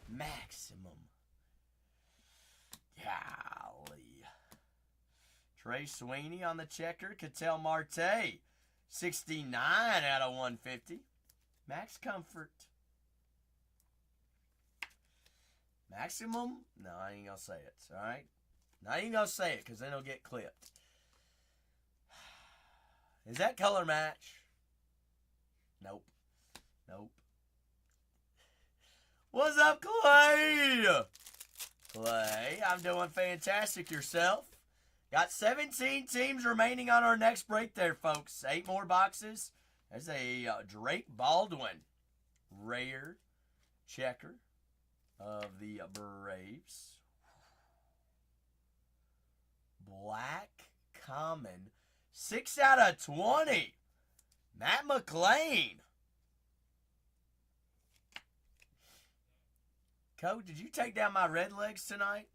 Maximum. Golly. Trey Sweeney on the checker. Cattell Marte. 69 out of 150. Max Comfort. Maximum? No, I ain't gonna say it. Alright? Not even gonna say it because then it'll get clipped. Is that color match? Nope. Nope. What's up, Clay? Clay, I'm doing fantastic. Yourself? Got 17 teams remaining on our next break there, folks. 8 more boxes. There's a Drake Baldwin. Rare checker of the Braves. Black Common. 6 out of 20. Matt McLean. Coach, did you take down my Red Legs tonight?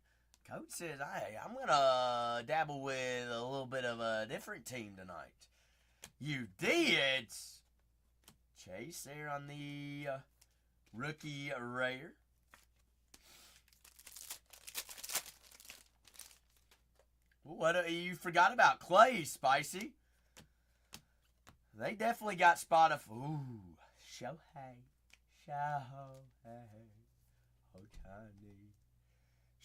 Coach says, hey, I'm going to dabble with a little bit of a different team tonight. You did? Chase there on the rookie rare. What you forgot about Clay, Spicy. They definitely got spot of. Ooh, Shohei. Otani.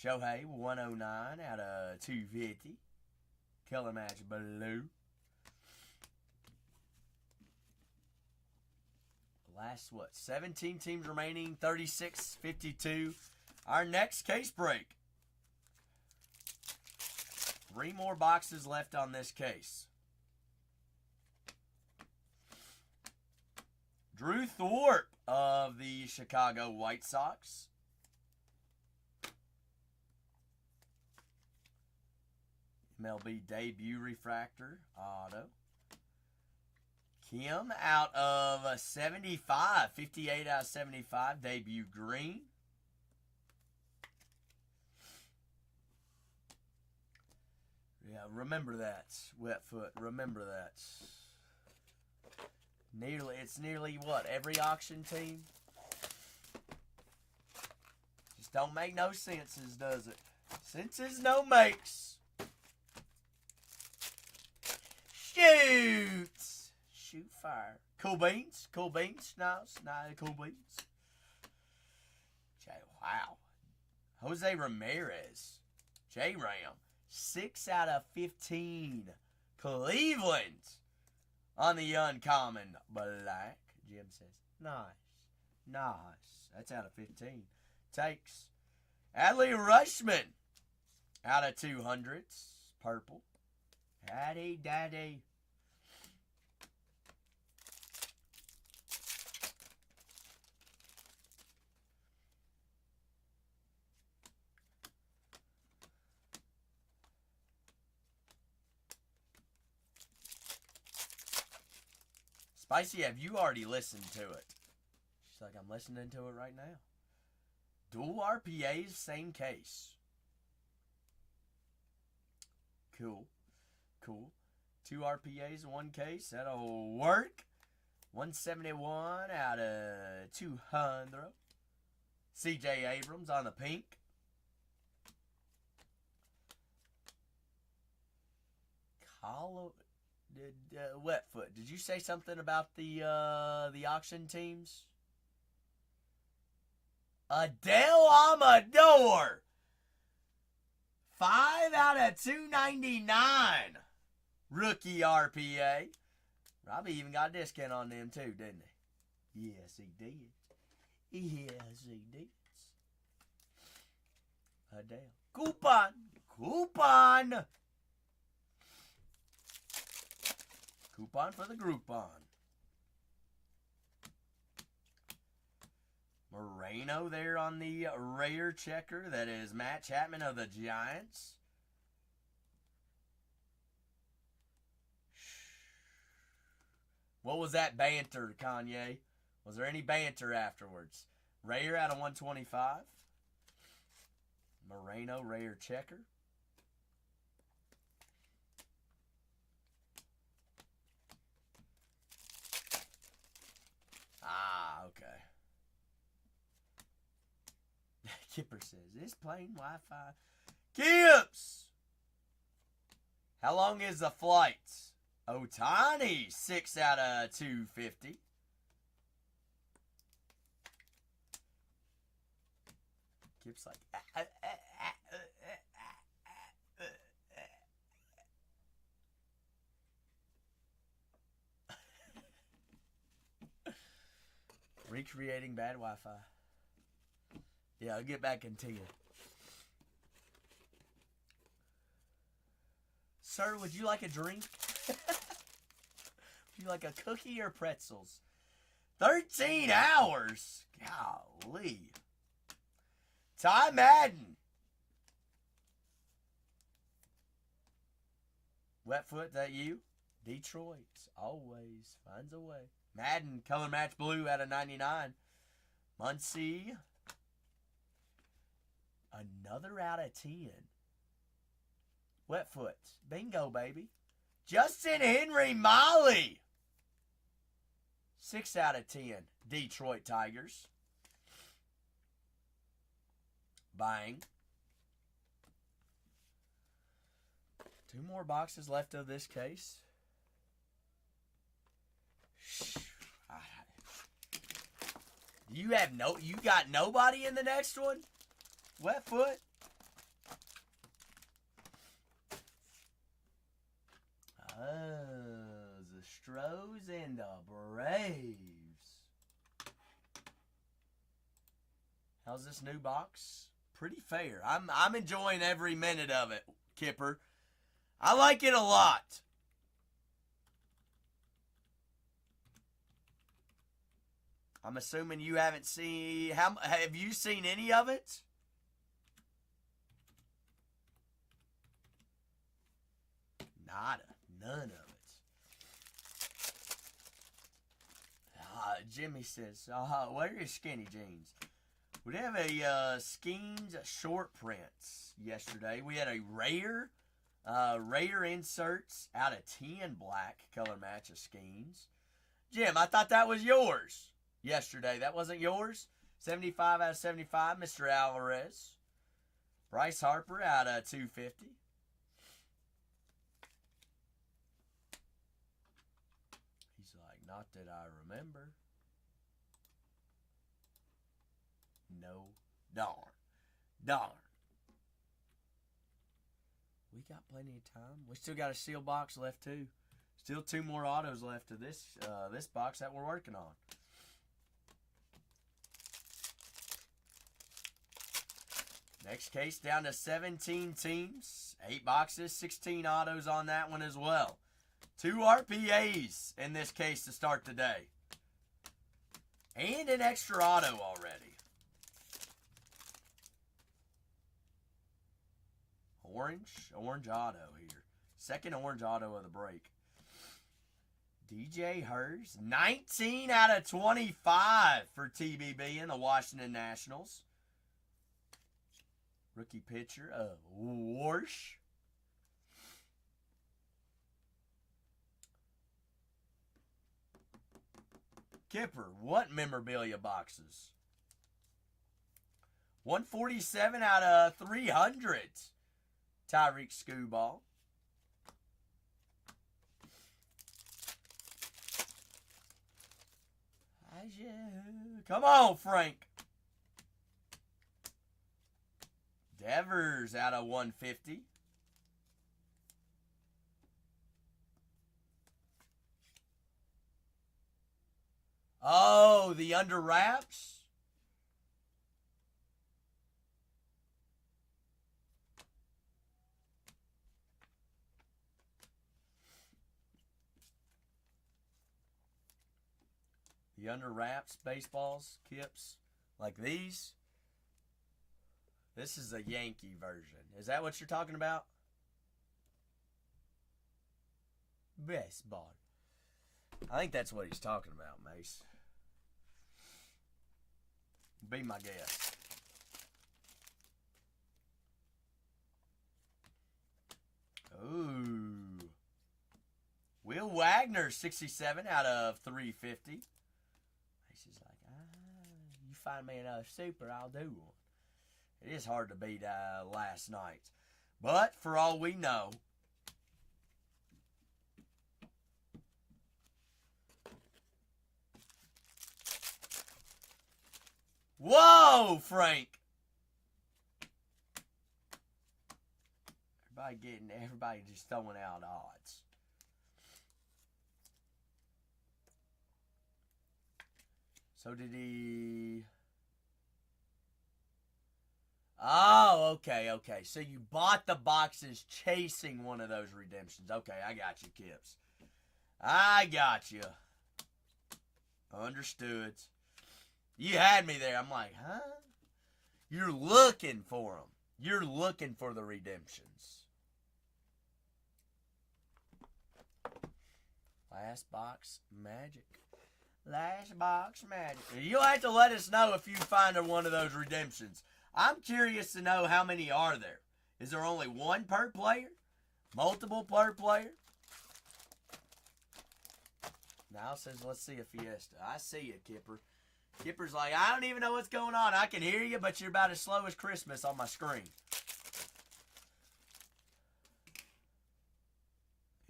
Shohei, 109 out of 250. Color match blue. Last, 17 teams remaining, 36-52. Our next case break. 3 more boxes left on this case. Drew Thorpe of the Chicago White Sox. MLB debut refractor auto. Kim out of 75. 58 out of 75. Debut green. Yeah, remember that. Wetfoot. Remember that. It's nearly what? Every auction team? Just don't make no senses, does it? Senses no makes. Shoot! Shoot fire. Cool beans. Cool beans. Nice. Cool beans. Wow. Jose Ramirez. J-Ram. 6 out of 15. Cleveland on the uncommon black. Jim says, nice. That's out of 15. Takes Adley Rushman out of 200s. Purple. Daddy. Spicy, have you already listened to it? She's like, I'm listening to it right now. Dual RPAs, same case. Cool. 2 RPAs, 1 case. That'll work. 171 out of 200. CJ Abrams on the pink. Wetfoot, did you say something about the auction teams? Adele Amador. 5 out of 299. Rookie RPA. Robbie even got a discount on them too, didn't he? Yes, he did. Adele. Coupon. Coupon for the Groupon. Moreno there on the rare checker. That is Matt Chapman of the Giants. What was that banter, Kanye? Was there any banter afterwards? Rare out of 125. Moreno, rare checker. Ah, okay. Kipper says, this plain Wi-Fi. Kips! How long is the flight? Otani, 6 out of 250. Kip's like, recreating bad Wi-Fi. Yeah, I'll get back into you. Sir, would you like a drink? Would you like a cookie or pretzels? 13 hours? Golly. Ty Madden. Wetfoot, that you? Detroit always finds a way. Madden, color match blue out of 99. Muncie. Another out of 10. Wetfoot. Bingo, baby. Justin Henry Molly. 6 out of 10. Detroit Tigers. Bang. 2 more boxes left of this case. You got nobody in the next one? Wetfoot? Oh, the Stros and the Braves. How's this new box? Pretty fair. I'm enjoying every minute of it, Kipper. I like it a lot. I'm assuming you haven't seen... Have you seen any of it? Nada. None of it. Jimmy says, where are your skinny jeans? We did have a Skeens short prints yesterday. We had a rare inserts out of 10 black color match of Skeens. Jim, I thought that was yours yesterday. That wasn't yours? 75 out of 75, Mr. Alvarez. Bryce Harper out of 250. He's like, not that I remember. No. Darn. We got plenty of time. We still got a seal box left too. Still 2 more autos left of this box that we're working on. Next case down to 17 teams. 8 boxes, 16 autos on that one as well. 2 RPAs in this case to start the day. And an extra auto already. Orange auto here. Second orange auto of the break. DJ Hurst, 19 out of 25 for TBB in the Washington Nationals. Rookie pitcher of Warsh. Kipper, what memorabilia boxes? 147 out of 300. Tyreek Skubal. Come on, Frank. Devers out of 150. Oh, the under wraps? The under wraps baseballs, Kips. Like these. This is a Yankee version. Is that what you're talking about? Baseball. I think that's what he's talking about, Mace. Be my guess. Ooh. Will Wagner, 67 out of 350. Mace is like, you find me another super, I'll do one. It is hard to beat last night. But for all we know, whoa, Frank. Everybody just throwing out odds. So did he... Oh, okay. So you bought the boxes chasing one of those redemptions. Okay, I got you, Kips. I got you. Understood. You had me there. I'm like, huh? You're looking for them. You're looking for the redemptions. Last box magic. Last box magic. You'll have to let us know if you find one of those redemptions. I'm curious to know how many are there. Is there only one per player? Multiple per player? Now says, let's see a Fiesta. I see you, Kipper. Kipper's like, I don't even know what's going on. I can hear you, but you're about as slow as Christmas on my screen.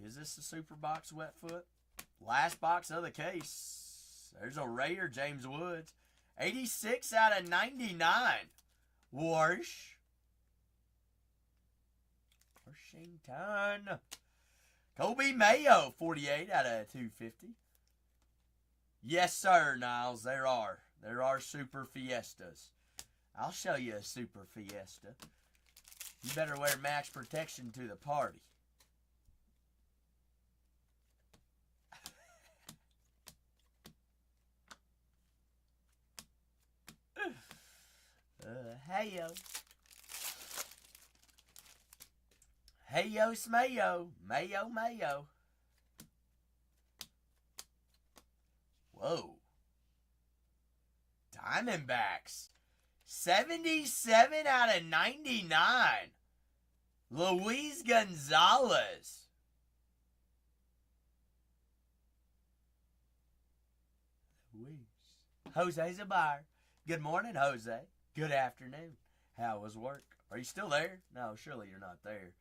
Is this the super box wet foot? Last box of the case. There's a Rayer, James Woods. 86 out of 99. Washington. Kobe Mayo, 48 out of 250. Yes, sir, Niles. There are super Fiestas. I'll show you a super Fiesta. You better wear max protection to the party. Hey-yo. Hey-yo, smayo. Mayo, mayo. Whoa. Diamondbacks. 77 out of 99. Luis Gonzalez. Jose's a buyer. Good morning, Jose. Good afternoon. How was work? Are you still there? No, surely you're not there.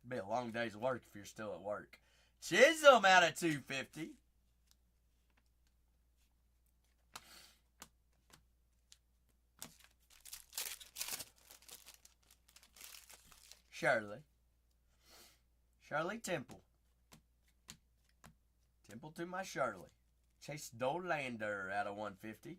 It'd be a long day's work if you're still at work. Chisholm out of 250. Shirley Temple. Temple to my Shirley. Chase Dolander out of 150.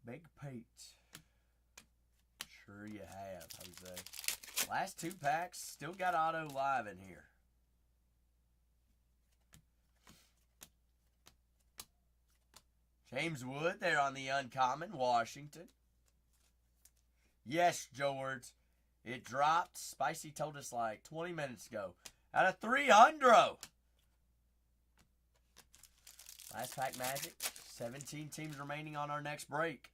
Big Pete. Sure you have, Jose. Last two packs. Still got auto live in here. James Wood there on the uncommon, Washington. Yes, George. It dropped. Spicy told us like 20 minutes ago. Out of 300. Last pack magic. 17 teams remaining on our next break.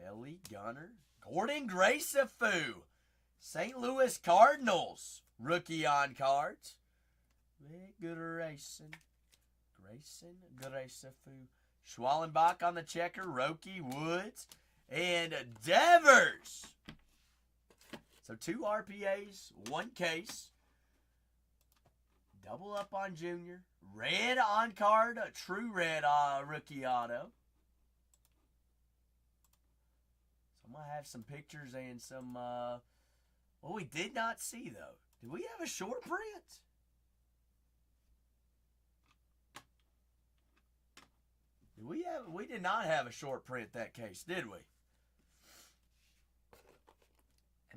Ellie Gunner. Gordon Gracefu. St. Louis Cardinals. Rookie on cards. Good racing. Gracefu. Schwallenbach on the checker. Roki, Woods, and Devers. So 2 RPAs, 1 case. Double up on Junior. Red on card. A true red rookie auto. So I'm going to have some pictures and some... well, we did not see, though. Did we have a short print? We did not have a short print that case, did we?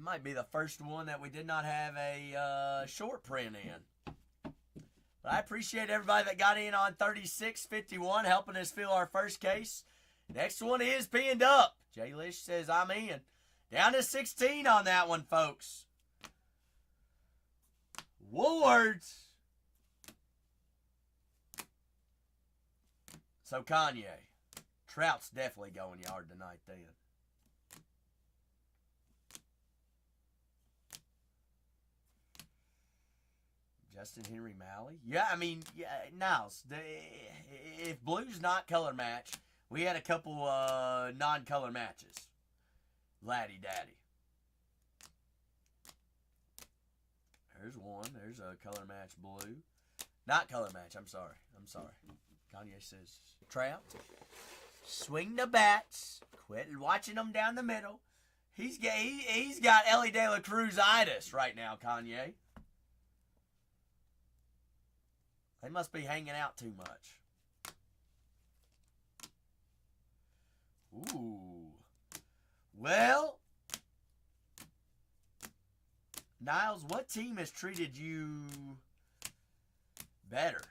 It might be the first one that we did not have a short print in. But I appreciate everybody that got in on 3651, helping us fill our first case. Next one is pinned up. Jay Lish says, I'm in. Down to 16 on that one, folks. Wards. So Kanye. Trout's definitely going yard tonight then. Justin Henry Malley? Yeah, I mean, yeah, Niles, if blue's not color match, we had a couple non-color matches. Laddie Daddy. There's one. There's a color match blue. Not color match, I'm sorry. Kanye says, Trout, swing the bats. Quit watching them down the middle. He's got Ellie De La Cruz-itis right now, Kanye. They must be hanging out too much. Ooh. Well, Niles, what team has treated you better?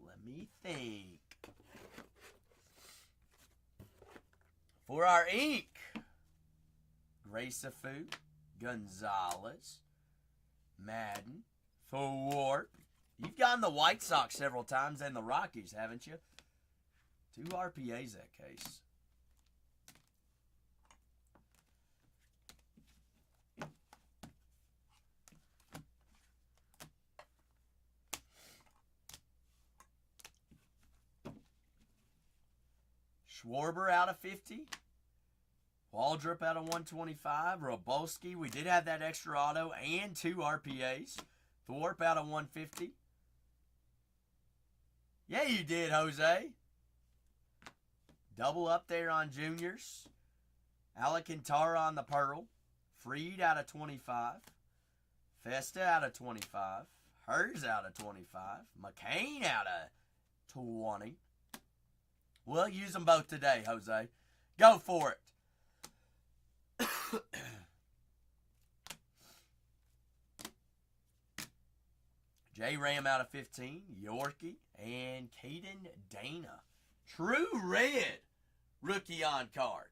Let me think. For our ink, Graceafu, Gonzalez, Madden, Thorpe. You've gotten the White Sox several times and the Rockies, haven't you? 2 RPAs that case. Schwarber out of 50. Waldrop out of 125. Robolski, we did have that extra auto and 2 RPAs. Thorpe out of 150. Yeah, you did, Jose. Double up there on juniors. Alcantara on the Pearl. Freed out of 25. Festa out of 25. Hers out of 25. McCain out of 20. We'll use them both today, Jose. Go for it. J Ram out of 15. Yorkie and Caden Dana. True red rookie on card.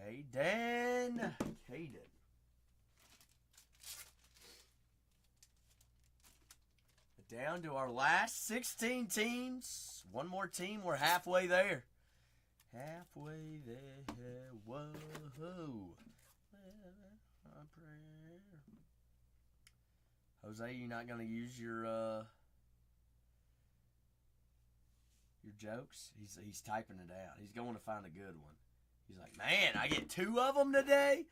Caden. Down to our last 16 teams. One more team. We're halfway there. Halfway there. Whoa. Jose, you not going to use your jokes? He's typing it out. He's going to find a good one. He's like, man, I get 2 of them today?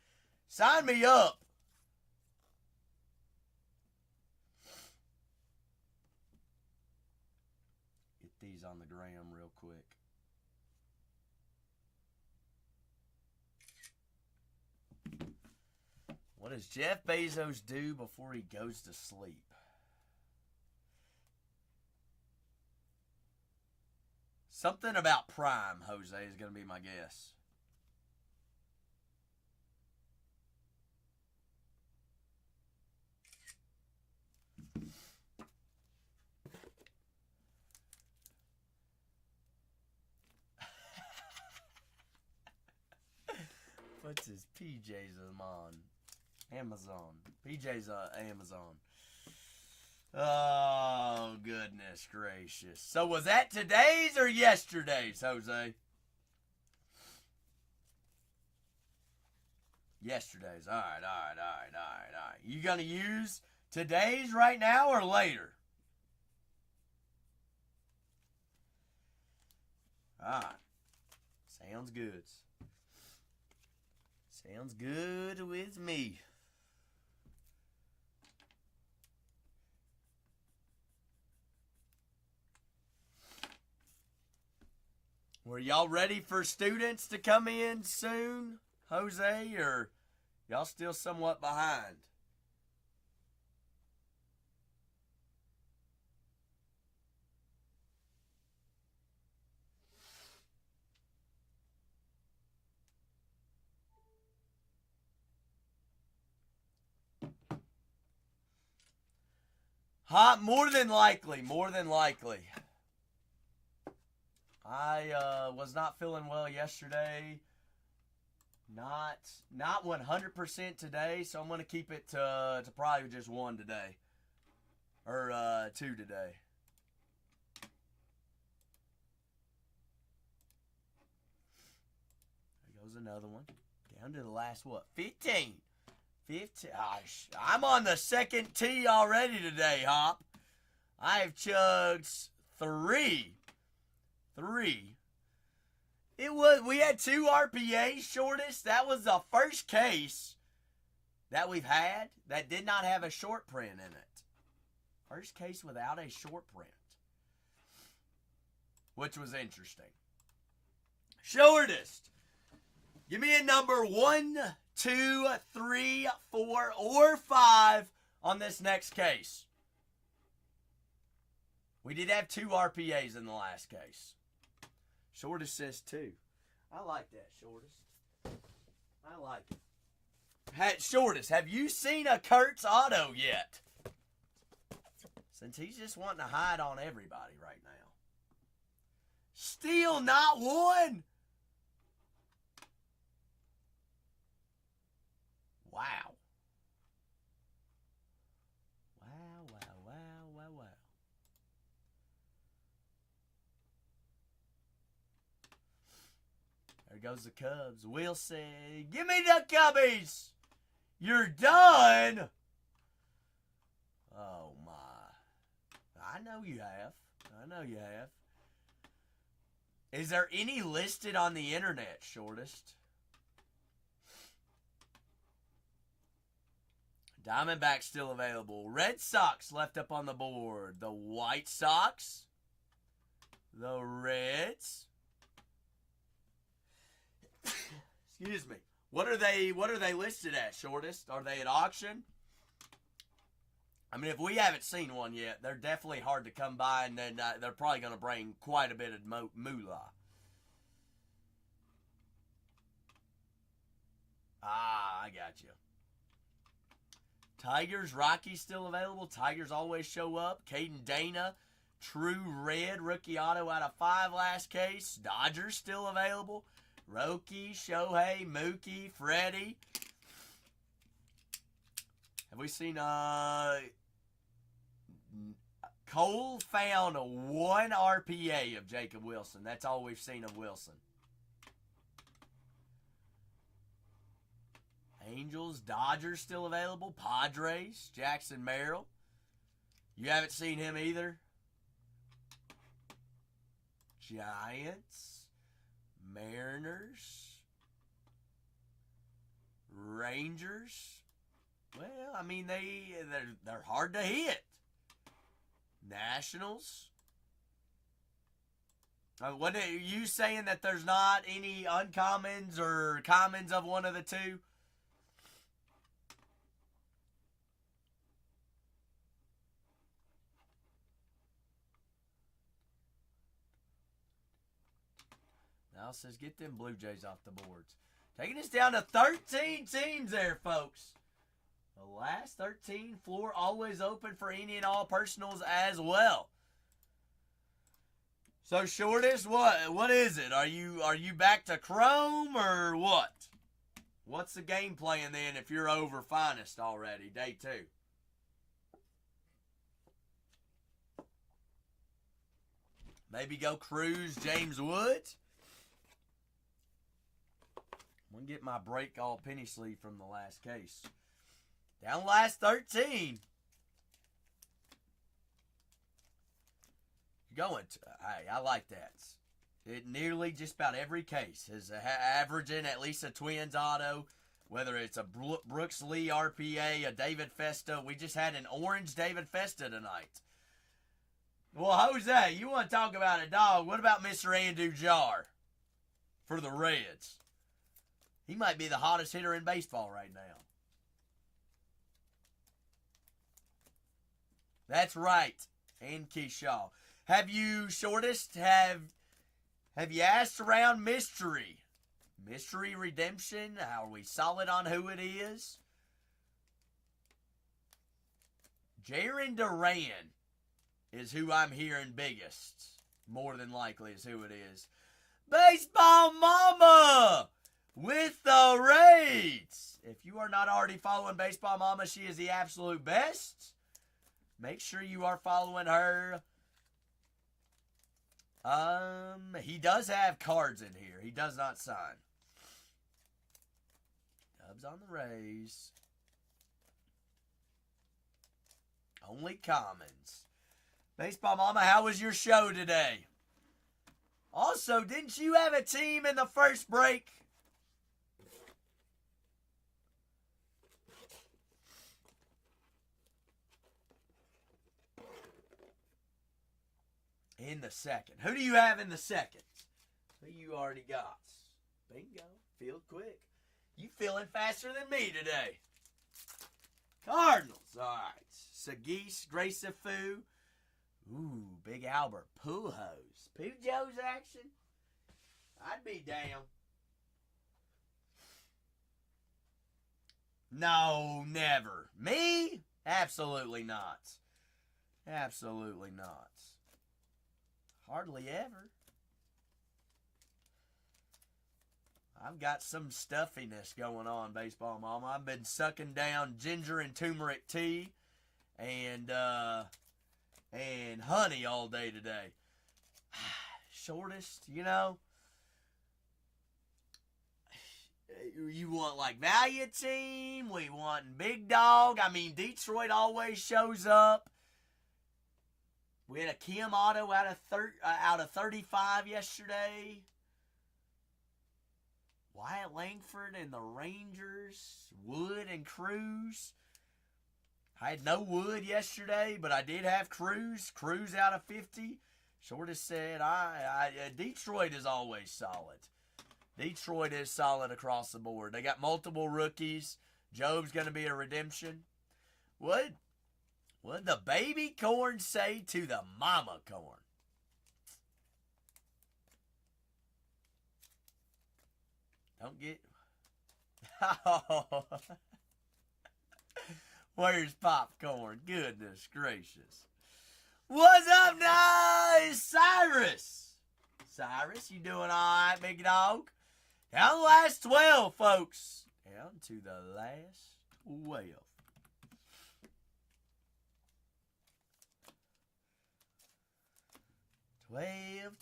Sign me up. Get these on the gram real quick. What does Jeff Bezos do before he goes to sleep? Something about Prime, Jose, is going to be my guess. What's his PJ's on? Amazon. PJ's Amazon. Oh, goodness gracious. So was that today's or yesterday's, Jose? Yesterday's. All right. You going to use today's right now or later? Alright. Sounds good. Sounds good with me. Were y'all ready for students to come in soon, Jose, or y'all still somewhat behind? More than likely. I was not feeling well yesterday. Not 100% today, so I'm going to keep it to probably just one today. Or two today. There goes another one. Down to the last, 15. 15. I'm on the second tee already today, Hop. I have chugged three. We had 2 RPAs shortest. That was the first case that we've had that did not have a short print in it. First case without a short print, which was interesting. Shortest. Give me a number 1, 2, 3, 4, or 5 on this next case. We did have 2 RPAs in the last case. Shortest says 2. I like that, Shortest. I like it. Shortest, have you seen a Kurtz auto yet? Since he's just wanting to hide on everybody right now. Still not one. Wow. Wow. There goes the Cubs. Wilson, give me the Cubbies. You're done. Oh, my. I know you have. Is there any listed on the internet, Shortest? Diamondbacks still available. Red Sox left up on the board. The White Sox. The Reds. Excuse me. What are they listed at, Shortest? Are they at auction? I mean, if we haven't seen one yet, they're definitely hard to come by, and then they're probably going to bring quite a bit of moolah. I got you. Tigers, Rockies still available. Tigers always show up. Caden Dana, True Red, rookie auto out of 5 last case. Dodgers still available. Roki, Shohei, Mookie, Freddie. Have we seen Cole found 1 RPA of Jacob Wilson. That's all we've seen of Wilson. Angels, Dodgers still available. Padres, Jackson Merrill. You haven't seen him either. Giants, Mariners, Rangers. Well, I mean, they're hard to hit. Nationals. What are you saying, that there's not any uncommons or commons of one of the two? Now says get them Blue Jays off the boards. Taking us down to 13 teams there, folks. The last 13, floor always open for any and all personals as well. So, Shortest, what is it? Are you back to Chrome or what? What's the game plan then if you're over Finest already, day 2? Maybe go cruise James Woods? I'm going to get my break all penny sleeve from the last case. Down last 13. Hey, I like that. It nearly just about every case is averaging at least a Twins auto, whether it's a Brooks Lee RPA, a David Festa. We just had an orange David Festa tonight. Well, Jose, you want to talk about a dog? What about Mr. Andrew Jar for the Reds? He might be the hottest hitter in baseball right now. That's right. And Keyshaw. Have you, Shortest, have you asked around Mystery? Mystery Redemption? Are we solid on who it is? Jaron Duran is who I'm hearing biggest. More than likely is who it is. Baseball Mama with the Raids. If you are not already following Baseball Mama, she is the absolute best. Make sure you are following her. He does have cards in here. He does not sign. Dubs on the Rays. Only commons. Baseball Mama, how was your show today? Also, didn't you have a team in the first break? In the second. Who do you have in the second? Who you already got? Bingo. Feel quick. You feeling faster than me today. Cardinals. All right. Sagis, Gracefu. Ooh, Big Albert. Pujols. Pujols action? I'd be down. No, never. Me? Absolutely not. Absolutely not. Hardly ever. I've got some stuffiness going on, Baseball Mama. I've been sucking down ginger and turmeric tea and honey all day today. Shortest, you know. You want like Value Team. We want Big Dog. I mean, Detroit always shows up. We had a Kim Auto out of 35 yesterday. Wyatt Langford and the Rangers. Wood and Cruz. I had no Wood yesterday, but I did have Cruz. Cruz out of 50. Shortest said, Detroit is always solid. Detroit is solid across the board. They got multiple rookies. Job's going to be a redemption. What would the baby corn say to the mama corn? Don't get... Where's popcorn? Goodness gracious. What's up, guys? Cyrus. Cyrus, you doing all right, big dog? Down to the last 12, folks. Down to the last 12.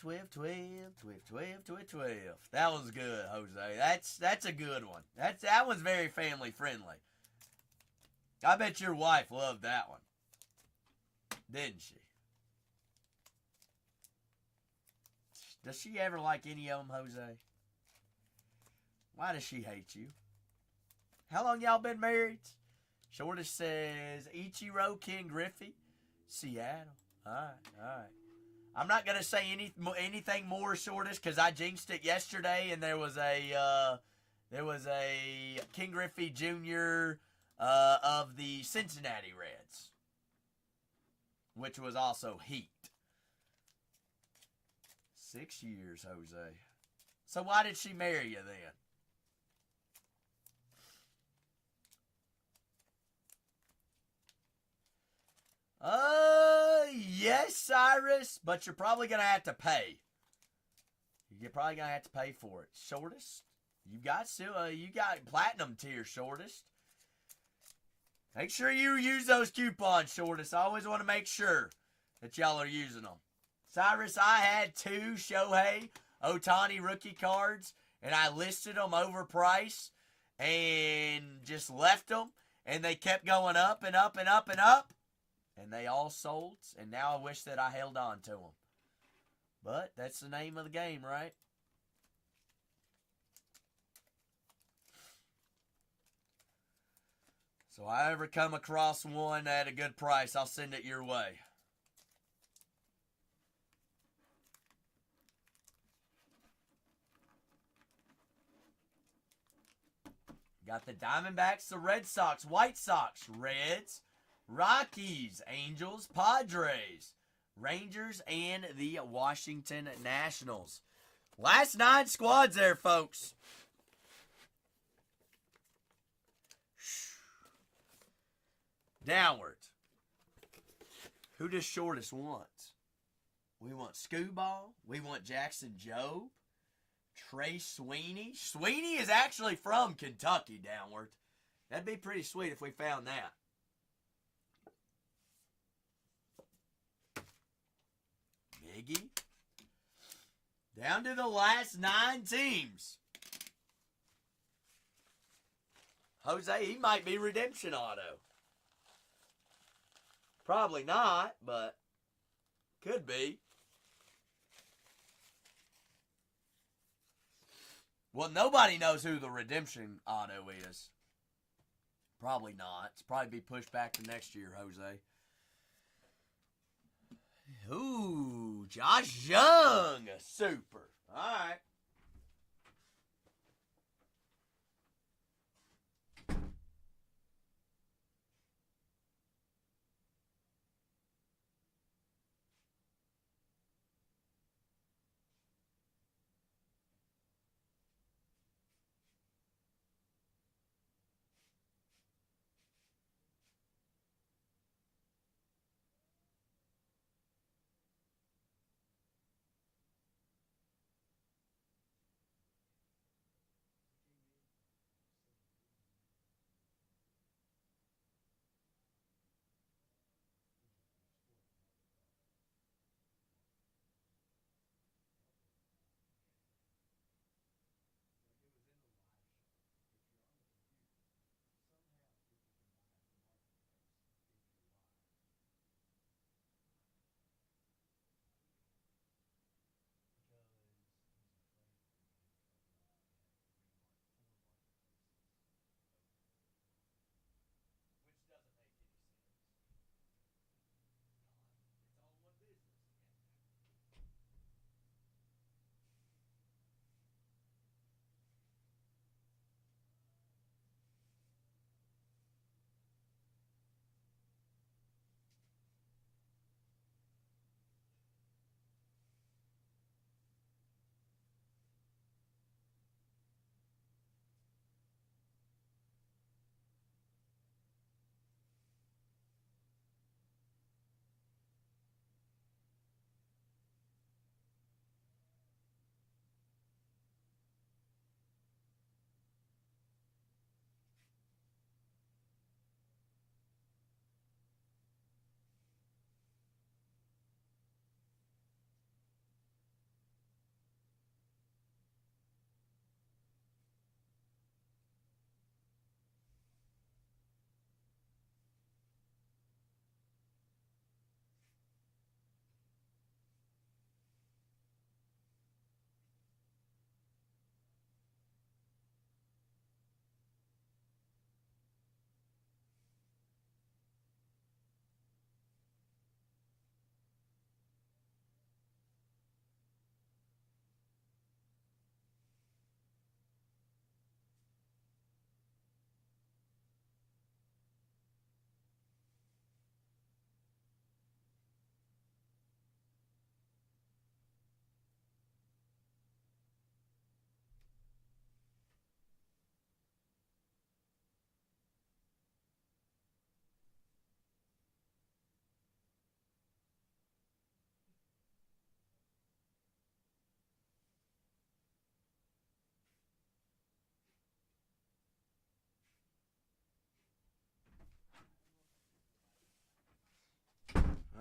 Twelve. That was good, Jose. That's a good one. That one's very family friendly. I bet your wife loved that one. Didn't she? Does she ever like any of them, Jose? Why does she hate you? How long y'all been married? Shortest says Ichiro, Ken Griffey, Seattle. All right. I'm not gonna say anything more, Shortest, because I jinxed it yesterday, and there was a Ken Griffey Jr. Of the Cincinnati Reds, which was also Heat. 6 years, Jose. So why did she marry you then? Yes, Cyrus, but you're probably going to have to pay. You're probably going to have to pay for it. Shortest, you got platinum tier, Shortest. Make sure you use those coupons, Shortest. I always want to make sure that y'all are using them. Cyrus, I had 2 Shohei Ohtani rookie cards, and I listed them overpriced and just left them, and they kept going up and up and up and up, and they all sold, and now I wish that I held on to them. But that's the name of the game, right? So if I ever come across one at a good price, I'll send it your way. Got the Diamondbacks, the Red Sox, White Sox, Reds, Rockies, Angels, Padres, Rangers, and the Washington Nationals. Last 9 squads there, folks. Downward. Who does Shortest want? We want Scooball. We want Jackson Jobe. Trey Sweeney. Sweeney is actually from Kentucky, Downward. That'd be pretty sweet if we found that. Miggy. Down to the last 9 teams. Jose, he might be redemption auto. Probably not, but could be. Well, nobody knows who the redemption auto is. Probably not. It's probably be pushed back to next year, Jose. Ooh, Josh Young. Super. All right.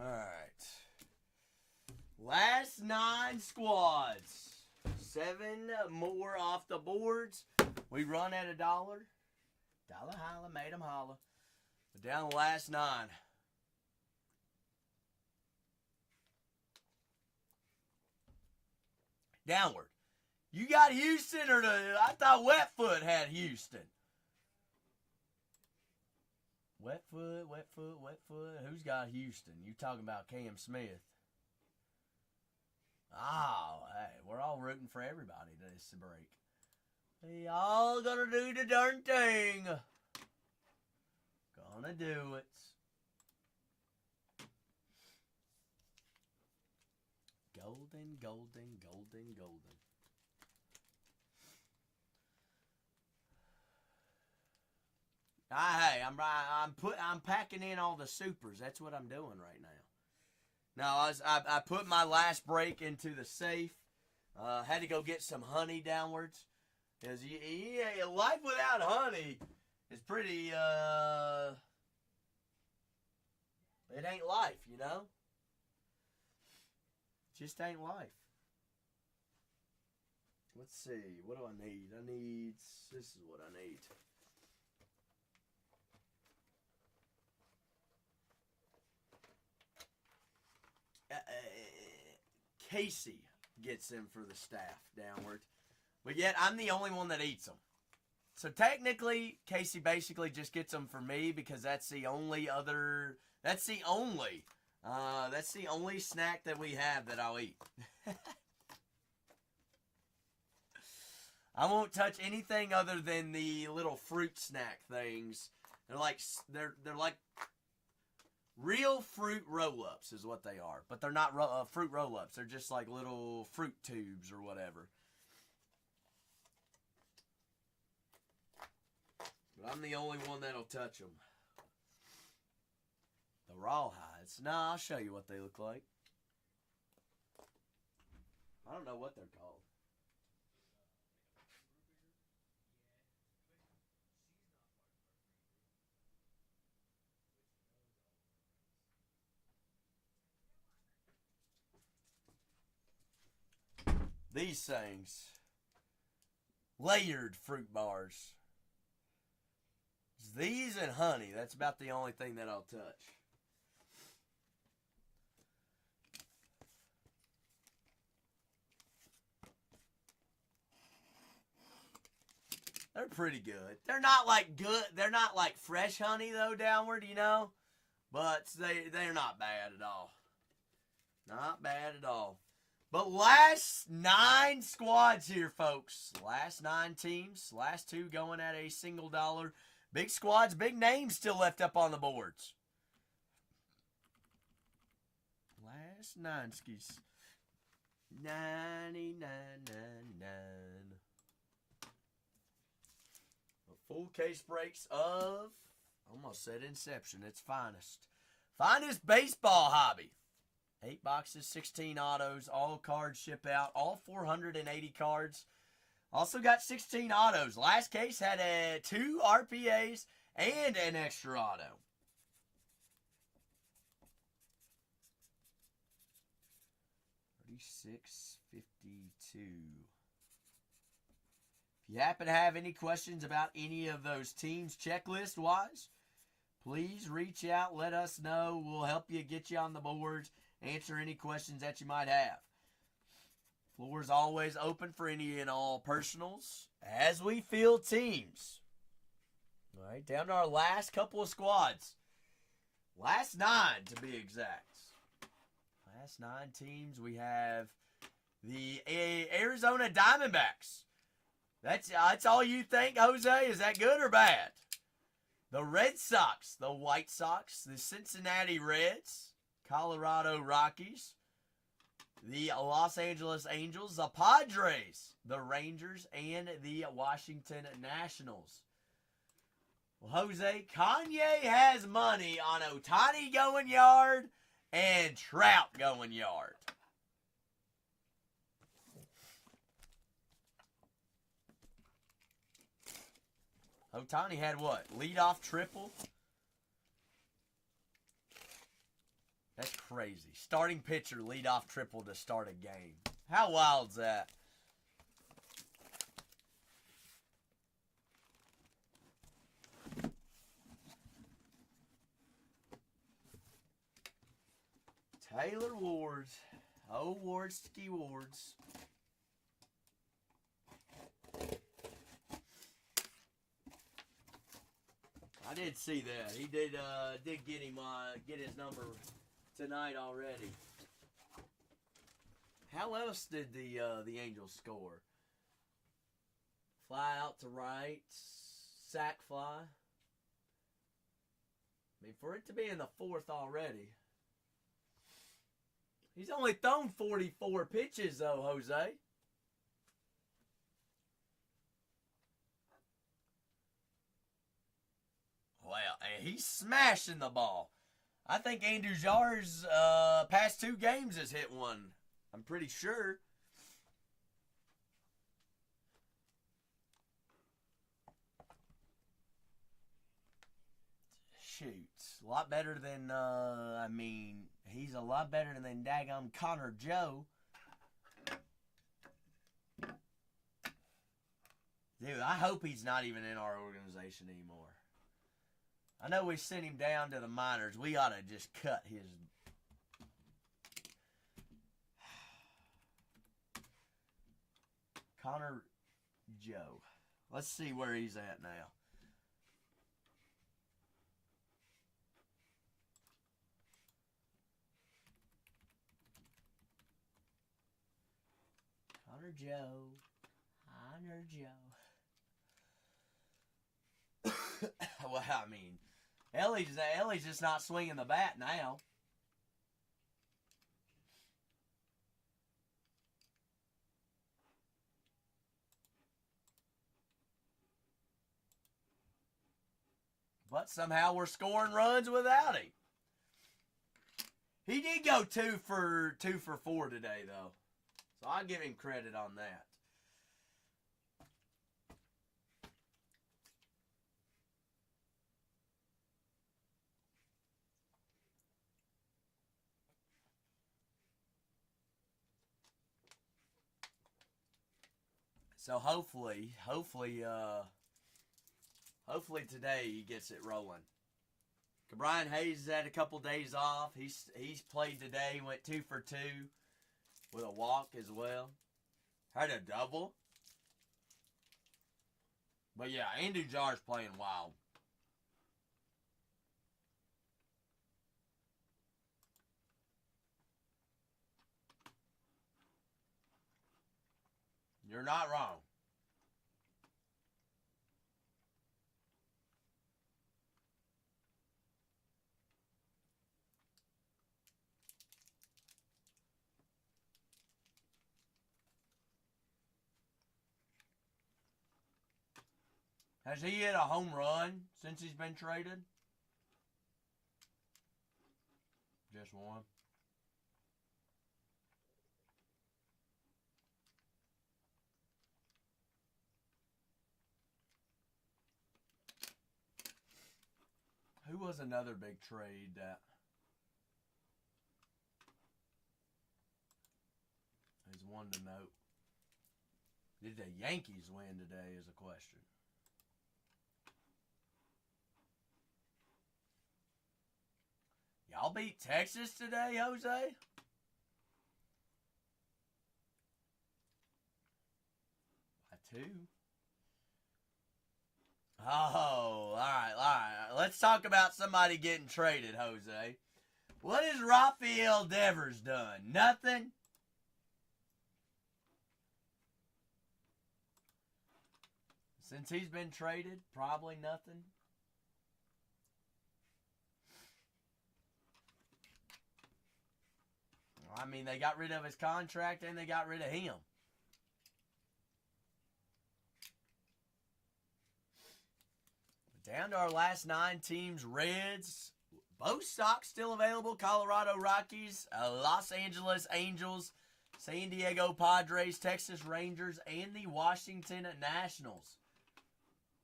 All right. Last 9 squads. 7 more off the boards. We run at $1. Dollar holla, made 'em holla. But down the last 9. Downward. You got Houston or I thought Wetfoot had Houston. Wetfoot. Who's got Houston? You talking about Cam Smith. Oh, hey, we're all rooting for everybody this break. They all gonna do the darn thing. Gonna do it. Golden. Hey, I'm packing in all the supers. That's what I'm doing right now. Now I put my last break into the safe. Had to go get some honey downwards, because life without honey is pretty. It ain't life, you know. Just ain't life. Let's see. What do I need? This is what I need. Casey gets them for the staff downward. But yet, I'm the only one that eats them. So technically, Casey basically just gets them for me, because that's the only snack that we have that I'll eat. I won't touch anything other than the little fruit snack things. They're like real fruit roll-ups is what they are. But they're not fruit roll-ups. They're just like little fruit tubes or whatever. But I'm the only one that'll touch them. The rawhides. No, I'll show you what they look like. I don't know what they're called. These things. Layered fruit bars. These and honey. That's about the only thing that I'll touch. They're pretty good. They're not like good. They're not like fresh honey though downward, you know. But they're not bad at all. Not bad at all. But last 9 squads here, folks. Last 9 teams. Last 2 going at a single $1. Big squads, big names still left up on the boards. Last 9 skis. 99.99. A full case breaks of, almost said Inception, its finest. Finest baseball hobby. 8 boxes, 16 autos, all cards ship out, all 480 cards. Also got 16 autos. Last case had 2 RPAs and an extra auto. $36.52. If you happen to have any questions about any of those teams checklist-wise, please reach out, let us know. We'll help you, get you on the boards, answer any questions that you might have. Floor is always open for any and all personals as we field teams. All right, down to our last couple of squads. Last 9 to be exact. Last 9 teams. We have the Arizona Diamondbacks. That's all you think, Jose? Is that good or bad? The Red Sox, the White Sox, the Cincinnati Reds, Colorado Rockies, the Los Angeles Angels, the Padres, the Rangers, and the Washington Nationals. Well, Jose, Kanye has money on Ohtani going yard and Trout going yard. Ohtani had what? Leadoff triple? That's crazy. Starting pitcher, leadoff triple to start a game. How wild's that? Taylor Wards. Oh, Wardski Wards. I did see that. He did get him get his number tonight already. How else did the Angels score? Fly out to right, sack fly. I mean, for it to be in the fourth already. He's only thrown 44 pitches, though, Jose. Well, and he's smashing the ball. I think Andujar's past 2 games has hit one. I'm pretty sure. Shoot. A lot better than, he's a lot better than daggum Connor Joe. Dude, I hope he's not even in our organization anymore. I know we sent him down to the minors. We ought to just cut his... Connor Joe. Let's see where he's at now. Connor Joe. Connor Joe. Well, I mean, Ellie's just not swinging the bat now. But somehow we're scoring runs without him. He did go 2 for 4 today, though. So I'll give him credit on that. So hopefully today he gets it rolling. Brian Hayes has had a couple days off. He's played today. Went 2 for 2 with a walk as well. Had a double. But yeah, Andujar's playing wild. You're not wrong. Has he hit a home run since he's been traded? Just one. Who was another big trade that is one to note? Did the Yankees win today is a question. Y'all beat Texas today, Jose? By 2. Oh, all right. Let's talk about somebody getting traded, Jose. What has Rafael Devers done? Nothing? Since he's been traded, probably nothing. I mean, they got rid of his contract and they got rid of him. Down to our last 9 teams. Reds, both stocks still available. Colorado Rockies, Los Angeles Angels, San Diego Padres, Texas Rangers, and the Washington Nationals.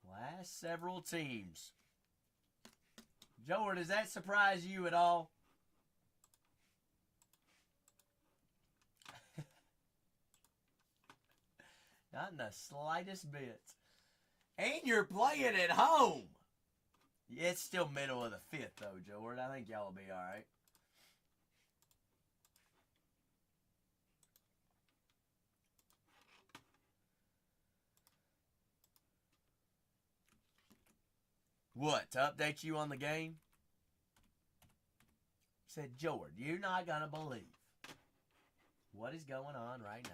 Last several teams. Joe, does that surprise you at all? Not in the slightest bit. And you're playing at home. Yeah, it's still middle of the 5th, though, Jordan. I think y'all will be all right. What, to update you on the game? He said, George, you're not going to believe what is going on right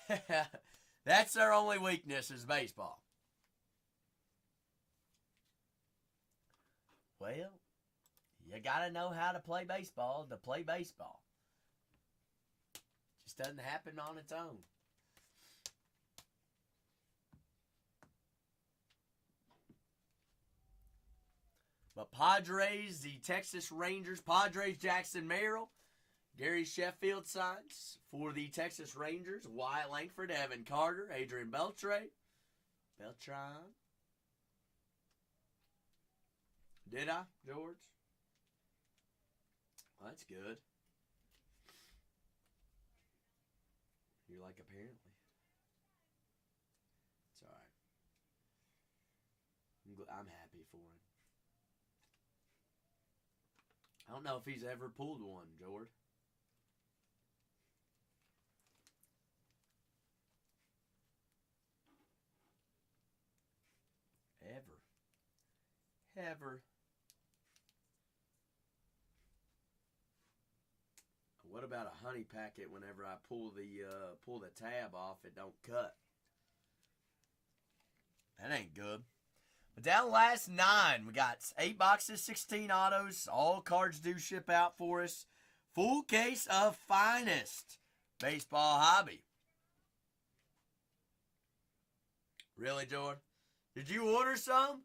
now. That's their only weakness is baseball. Well, you got to know how to play baseball to play baseball. Just doesn't happen on its own. But Padres, the Texas Rangers, Padres, Jackson Merrill, Gary Sheffield signs for the Texas Rangers, Wyatt Langford, Evan Carter, Adrian Beltre. Beltran. Did I, George? Well, that's good. You're like, apparently. It's all right. I'm happy for him. I don't know if he's ever pulled one, George. Ever. What about a honey packet whenever I pull the tab off, it don't cut? That ain't good. But down last 9, we got 8 boxes, 16 autos. All cards do ship out for us. Full case of finest baseball hobby. Really, Jordan? Did you order some?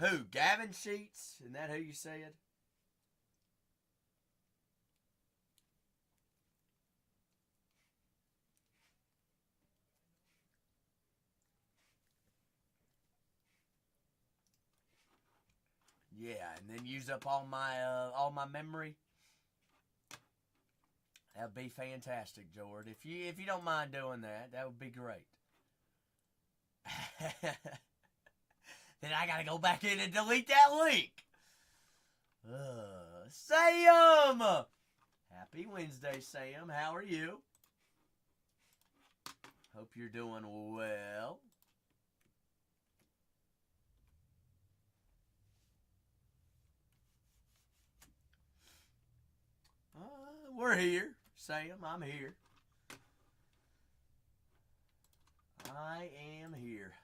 Who? Gavin Sheets? Isn't that who you said? Yeah, and then use up all my memory. That'd be fantastic, George. If you don't mind doing that, that would be great. Then I gotta go back in and delete that link. Sam! Happy Wednesday, Sam. How are you? Hope you're doing well. We're here, Sam. I'm here. I am here.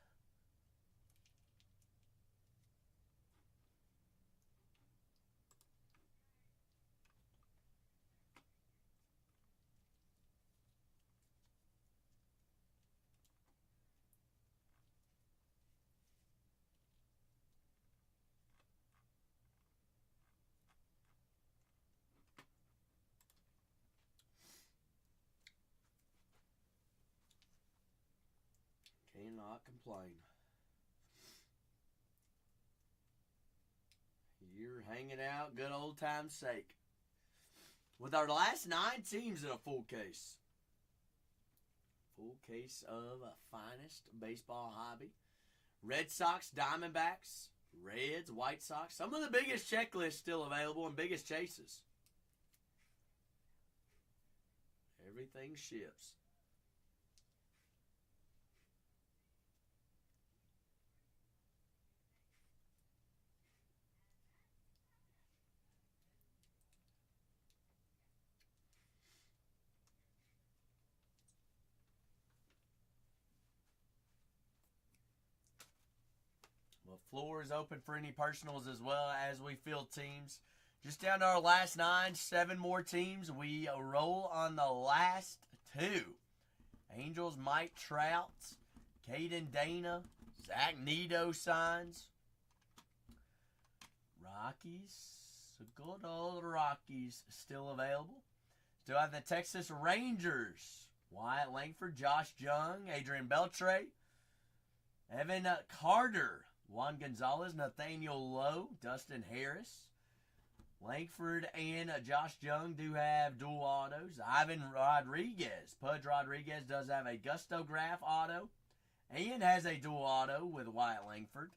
Cannot complain. You're hanging out, good old time's sake. With our last 9 teams in a full case. Full case of finest baseball hobby. Red Sox, Diamondbacks, Reds, White Sox. Some of the biggest checklists still available and biggest chases. Everything ships. Well, floor is open for any personals as well as we field teams. Just down to our last 9, 7 more teams. We roll on the last 2. Angels, Mike Trout, Caden Dana, Zach Nito signs. Rockies, the good old Rockies still available. Still have the Texas Rangers. Wyatt Langford, Josh Jung, Adrian Beltre, Evan Carter, Juan Gonzalez, Nathaniel Lowe, Dustin Harris. Langford and Josh Jung do have dual autos. Ivan Rodriguez, Pudge Rodriguez does have a Gustograph auto and has a dual auto with Wyatt Langford.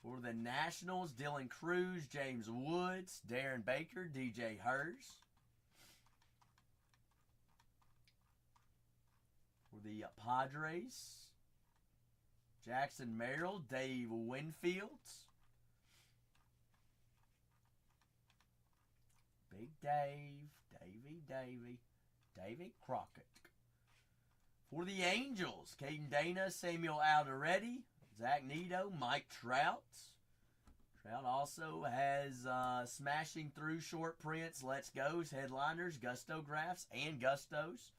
For the Nationals, Dylan Cruz, James Woods, Darren Baker, DJ Hers. For the Padres, Jackson Merrill, Dave Winfield. Big Dave, Davey Crockett. For the Angels, Caden Dana, Samuel Alderetti, Zach Nito, Mike Trout. Trout also has Smashing Through short prints, Let's Go's, headliners, Gusto graphs, and Gustos.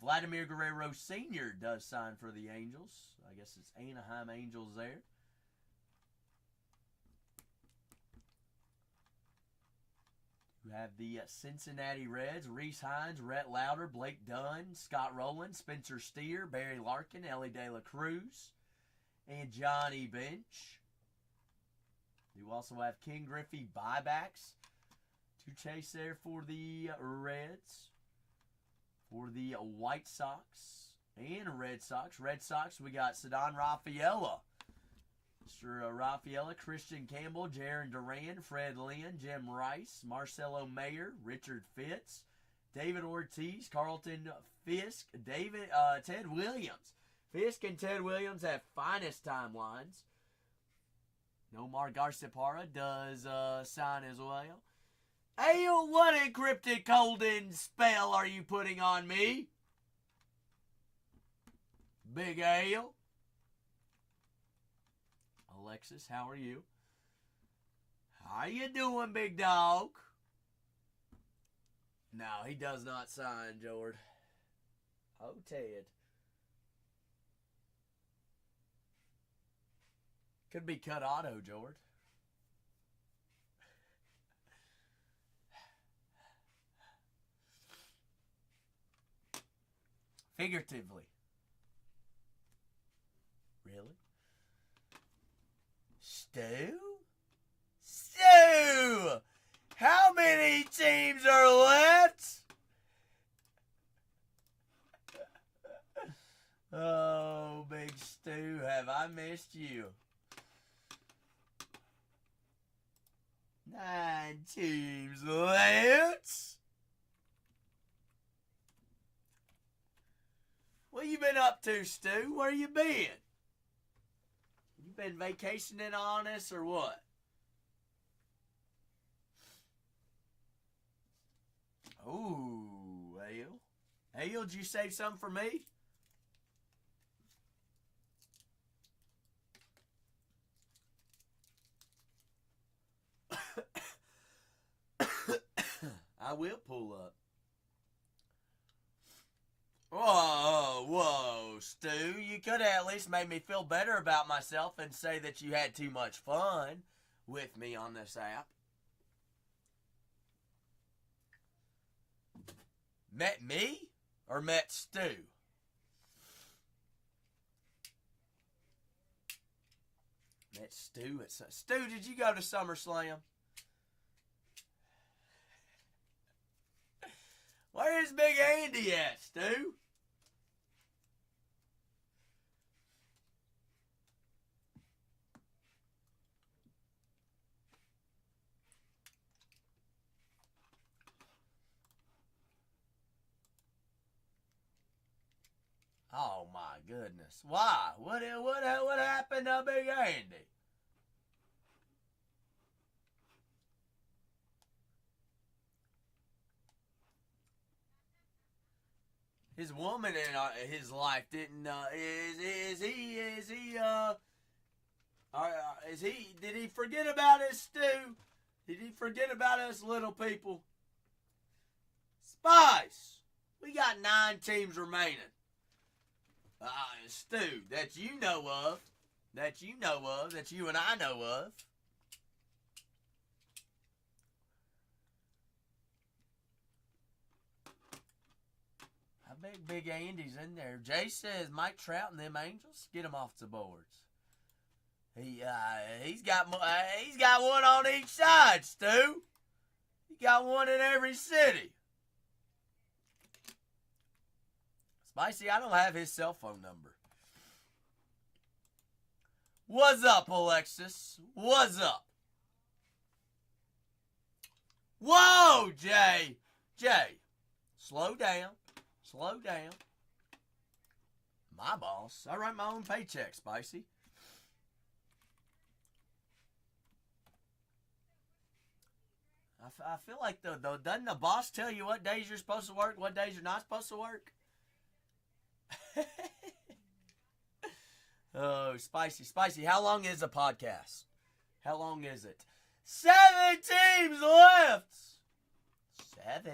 Vladimir Guerrero Sr. does sign for the Angels. I guess it's Anaheim Angels there. You have the Cincinnati Reds, Reese Hines, Rhett Lauder, Blake Dunn, Scott Rowland, Spencer Steer, Barry Larkin, Ellie De La Cruz, and Johnny Bench. You also have King Griffey buybacks to chase there for the Reds. For the White Sox and Red Sox, we got Cedon Rafaela. Mr. Rafaela, Christian Campbell, Jaron Duran, Fred Lynn, Jim Rice, Marcelo Mayer, Richard Fitz, David Ortiz, Carlton Fisk, Ted Williams. Fisk and Ted Williams have finest timelines. Nomar Garciparra does sign as well. Ale, what encrypted golden spell are you putting on me? Big Ale. Alexis, how are you? How you doing, big dog? No, he does not sign, Jord. Oh, Ted. Could be cut auto, Jord. Figuratively. Really? Stu? Stu! How many teams are left? Oh, big Stu, have I missed you? 9 teams left. What you been up to, Stu? Where you been? You been vacationing on us or what? Ooh, Ale. Ale, did you save something for me? I will pull up. Whoa, Stu. You could have at least made me feel better about myself and say that you had too much fun with me on this app. Met me or met Stu? Met Stu at Stu, did you go to SummerSlam? Where is Big Andy at, Stu? Oh my goodness! Why? What happened to Big Andy? His woman in his life didn't. Did he forget about us, Stu? Did he forget about us little people? Spice, we got 9 teams remaining. Stu, that you know of, that you and I know of. I bet Big Andy's in there. Jay says Mike Trout and them Angels, get him off the boards. He's got one on each side, Stu. He got one in every city. Spicy, I don't have his cell phone number. What's up, Alexis? What's up? Whoa, Jay. Jay, slow down. Slow down. My boss. I write my own paycheck, Spicy. I feel like doesn't the boss tell you what days you're supposed to work, what days you're not supposed to work? Oh, Spicy. How long is the podcast? How long is it? 7 teams left. 7.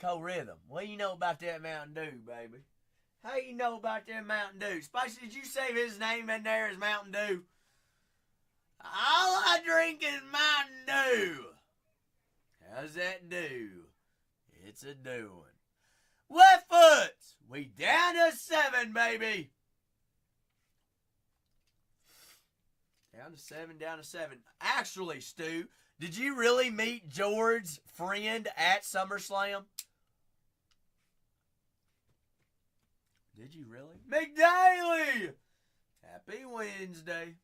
Co-rhythm. What do you know about that Mountain Dew, baby? How you know about that Mountain Dew? Spicy, did you save his name in there as Mountain Dew? All I drink is Mountain Dew. How's that do? It's a doing. Left foot. We down to 7, baby. Down to 7. Actually, Stu, did you really meet George's friend at SummerSlam? Did you really? McDaily! Happy Wednesday.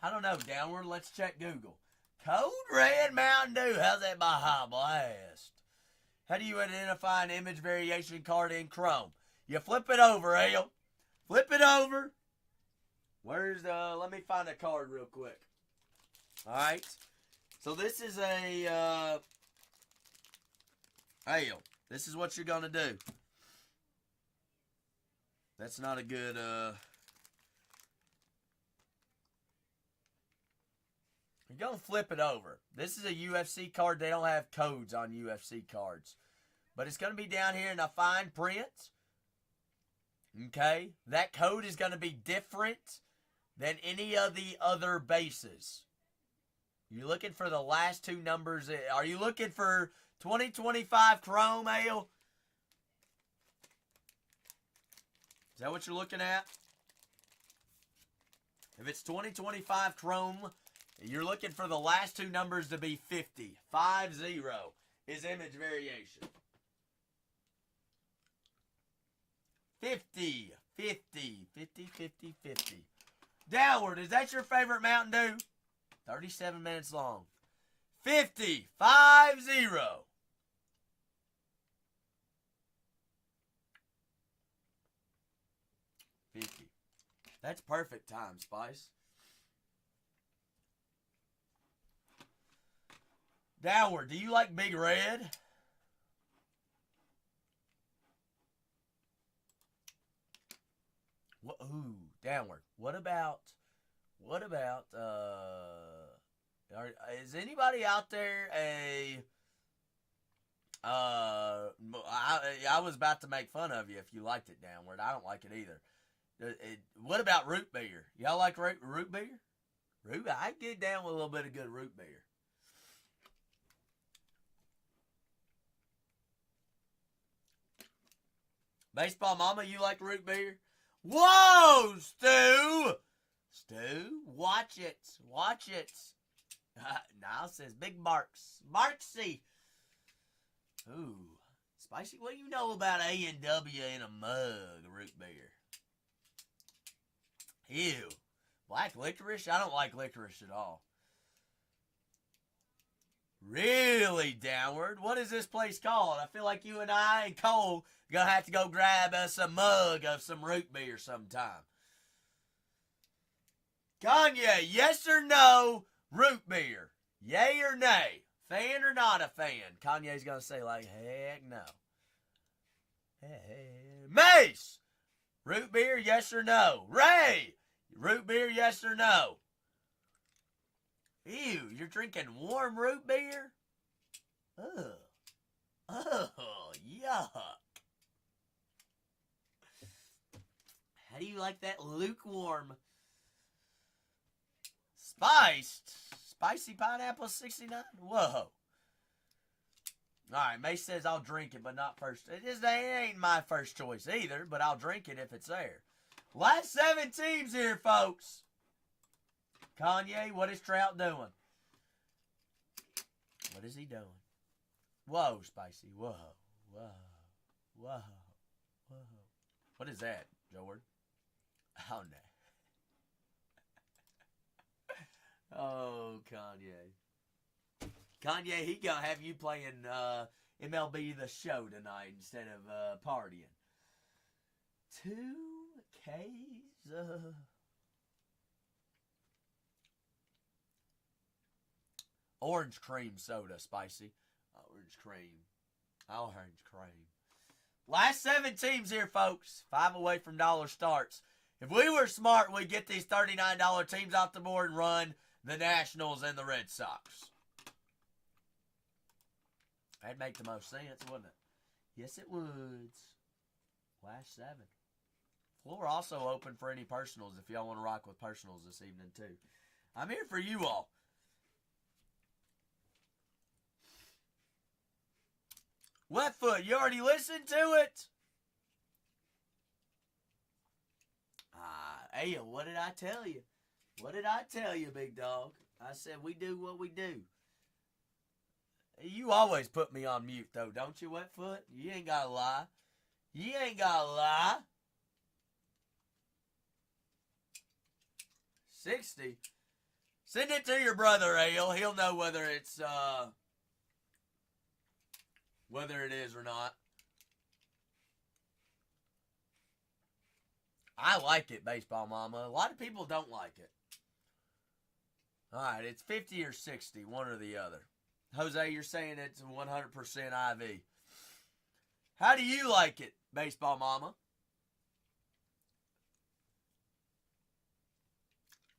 I don't know, Downward. Let's check Google. Code Red Mountain Dew. How's that Baja Blast? How do you identify an image variation card in Chrome? You flip it over, Ale. Flip it over. Where's let me find a card real quick. Alright. So this is a Ale. This is what you're gonna do. That's not a good You're going to flip it over. This is a UFC card. They don't have codes on UFC cards. But it's going to be down here in a fine print. Okay? That code is going to be different than any of the other bases. You're looking for the last 2 numbers. Are you looking for 2025 Chrome, Ale? Is that what you're looking at? If it's 2025 Chrome, you're looking for the last 2 numbers to be 50. 50 is image variation. 50. Downward, is that your favorite Mountain Dew? 37 minutes long. 50. 50. That's perfect time, Spice. Downward, do you like Big Red? Ooh, Downward. What about, is anybody out there I was about to make fun of you if you liked it, Downward. I don't like it either. What about root beer? Y'all like root beer? I get down with a little bit of good root beer. Baseball Mama, you like root beer? Whoa, Stu! Watch it. Now says Big Barks. Barksy. Ooh. Spicy, what do you know about A&W in a mug root beer? Ew. Black licorice? I don't like licorice at all. Really, Downward? What is this place called? I feel like you and I and Cole are going to have to go grab us a mug of some root beer sometime. Kanye, yes or no, root beer? Yay or nay? Fan or not a fan? Kanye's going to say like, heck no. Hey, Mace, root beer, yes or no? Ray, root beer, yes or no? Ew, you're drinking warm root beer? Ugh. Oh, yuck. How do you like that lukewarm? Spiced? Spicy pineapple 69? Whoa. Alright, Mace says I'll drink it, but not first. It ain't my first choice either, but I'll drink it if it's there. Last 7 teams here, folks. Kanye, what is Trout doing? What is he doing? Whoa, Spicy. Whoa. Whoa. Whoa. Whoa. What is that, Jordan? Oh, no. Oh, Kanye. Kanye, he gonna have you playing MLB The Show tonight instead of partying. 2Ks. Orange cream soda, Spicy. Orange cream. Orange cream. Last 7 teams here, folks. 5 away from dollar starts. If we were smart, we'd get these $39 teams off the board and run the Nationals and the Red Sox. That'd make the most sense, wouldn't it? Yes, it would. Last 7. Floor also open for any personals if y'all want to rock with personals this evening, too. I'm here for you all. Wetfoot, you already listened to it? Hey, what did I tell you? What did I tell you, big dog? I said we do what we do. You always put me on mute, though, don't you, Wetfoot? You ain't got to lie. You ain't got to lie. 60. Send it to your brother, Ale. He'll know whether it's, whether it is or not. I like it, Baseball Mama. A lot of people don't like it. All right, it's 50 or 60, one or the other. Jose, you're saying it's 100% IV. How do you like it, Baseball Mama?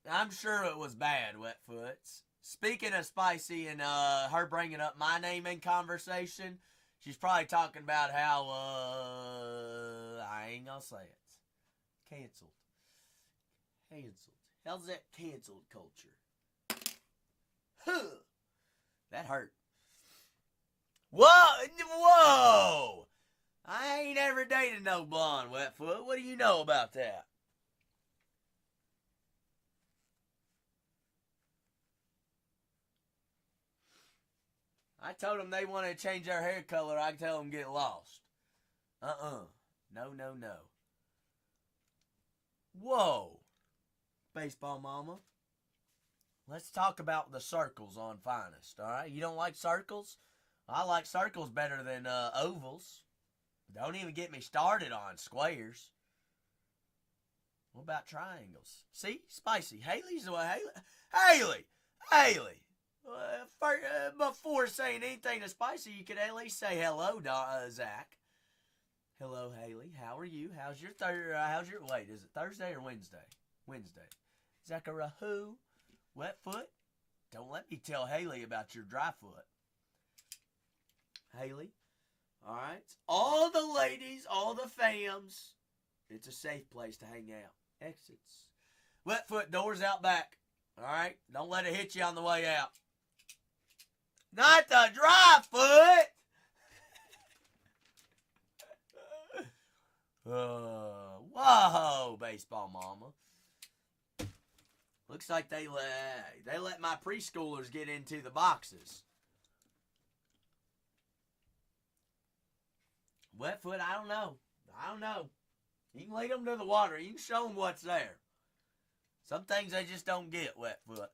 I'm sure it was bad, Wetfoots. Speaking of Spicy and her bringing up my name in conversation, she's probably talking about how, I ain't gonna say it. Canceled. Canceled. How's that canceled culture? Huh. That hurt. Whoa! Whoa! I ain't ever dated no blonde, Wetfoot. What do you know about that? I told them they want to change their hair color. I tell them get lost. No, no, no. Whoa. Baseball Mama. Let's talk about the circles on Finest, all right? You don't like circles? I like circles better than ovals. Don't even get me started on squares. What about triangles? See? Spicy. Haley's the way. Haley! Before saying anything to Spicy, you could at least say hello, Zach. Hello, Haley. How are you? How's your wait, is it Thursday or Wednesday? Wednesday. Zacharahu. Wetfoot. Don't let me tell Haley about your dry foot. Haley. All right. All the ladies, all the fams. It's a safe place to hang out. Exits. Wetfoot, doors out back. All right. Don't let it hit you on the way out. Not the dry foot. Whoa, Baseball Mama. Looks like they let my preschoolers get into the boxes. Wetfoot, I don't know. You can lead them to the water. You can show them what's there. Some things they just don't get, Wetfoot.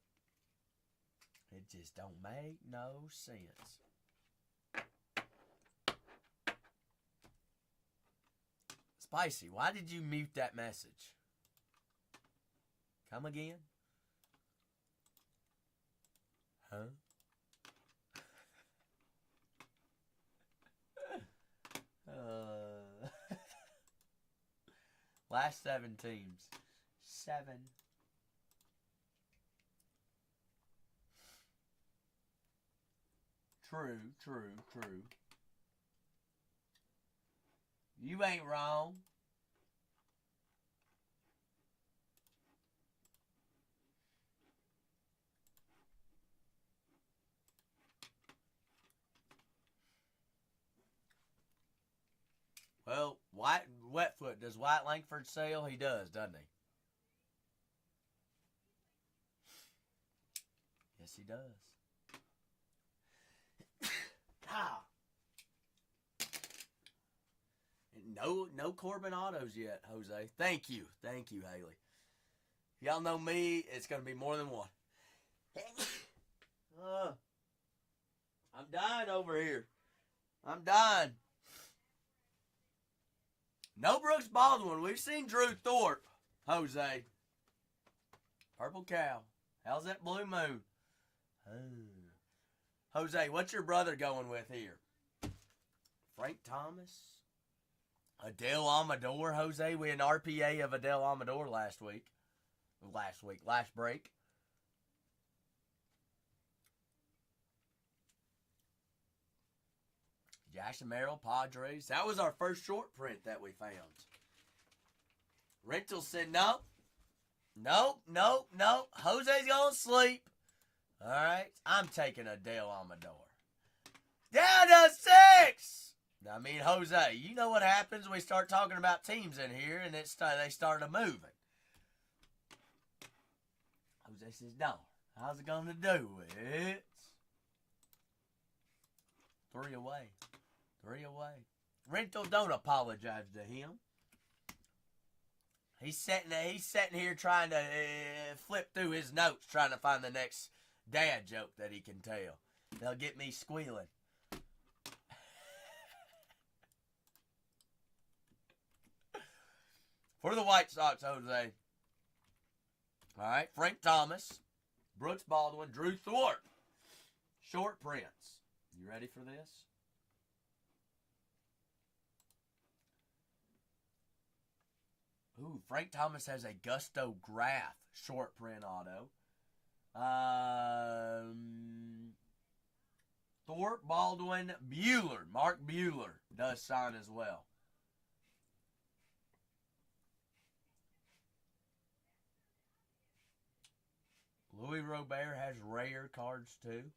It just don't make no sense. Spicy, why did you mute that message? Come again? Huh? Last 7 teams. 7. True. You ain't wrong. Well, Wetfoot, does White Langford sail? He does, doesn't he? Yes, he does. No Corbin autos yet, Jose. Thank you, Haley. Y'all know me. It's gonna be more than one. I'm dying over here. I'm dying. No Brooks Baldwin. We've seen Drew Thorpe, Jose. Purple Cow. How's that Blue Moon? Jose, what's your brother going with here? Frank Thomas? Adele Amador, Jose. We had an RPA of Adele Amador last break. Jackson Merrill, Padres. That was our first short print that we found. Rental said no. Nope. Jose's going to sleep. All right. I'm taking Adele Amador. Down to 6. I mean, Jose, you know what happens when we start talking about teams in here and they started moving. Jose says, no. How's it going to do? It's 3 away. 3 away. Rental, don't apologize to him. He's sitting here trying to flip through his notes, trying to find the next dad joke that he can tell. They'll get me squealing. For the White Sox, Jose. All right, Frank Thomas, Brooks Baldwin, Drew Thorpe. Short prints. You ready for this? Ooh, Frank Thomas has a Gusto Graf short print auto. Thorpe, Baldwin, Bueller. Mark Bueller does sign as well. Louis Robert has rare cards too.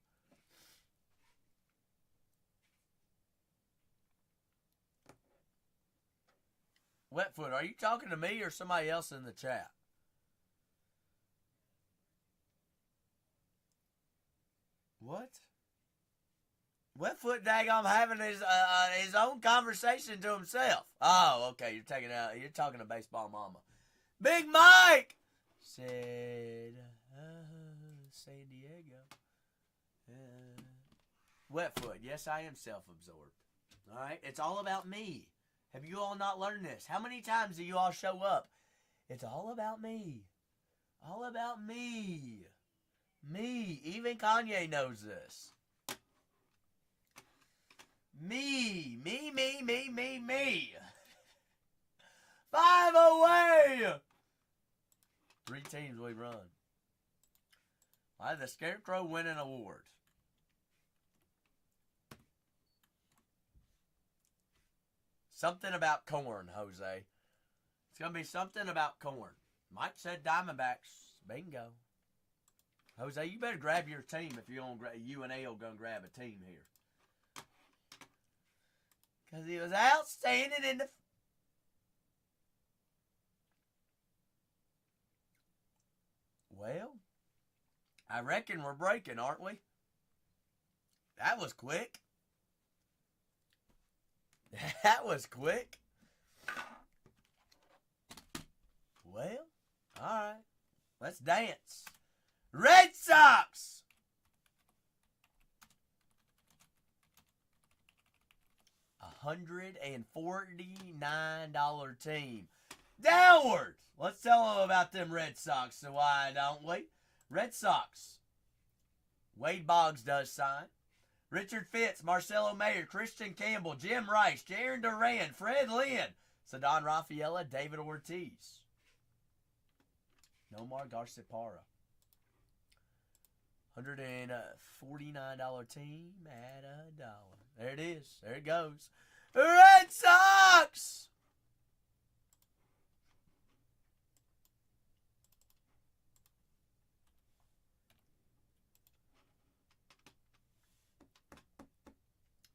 Wetfoot, are you talking to me or somebody else in the chat? What? Wetfoot daggum having his own conversation to himself. Oh, okay. You're talking to Baseball Mama. Big Mike said San Diego. Wetfoot, yes, I am self-absorbed. All right, it's all about me. Have you all not learned this? How many times do you all show up? It's all about me. All about me. Me. Even Kanye knows this. Me. 5 away. 3 teams we run. Why the Scarecrow win an award? Something about corn, Jose. It's going to be something about corn. Mike said Diamondbacks. Bingo. Jose, you better grab your team if you and L going to grab a team here. Because he was outstanding in the... Well, I reckon we're breaking, aren't we? That was quick. That was quick. Well, all right. Let's dance. Red Sox. $149 team. Downward. Let's tell them about them Red Sox, so why don't we? Red Sox. Wade Boggs does sign. Richard Fitz, Marcelo Mayer, Christian Campbell, Jim Rice, Jaron Duran, Fred Lynn, Ceddanne Rafaela, David Ortiz. Nomar Garciparra. $149 team at $1. There it is. There it goes. Red Sox!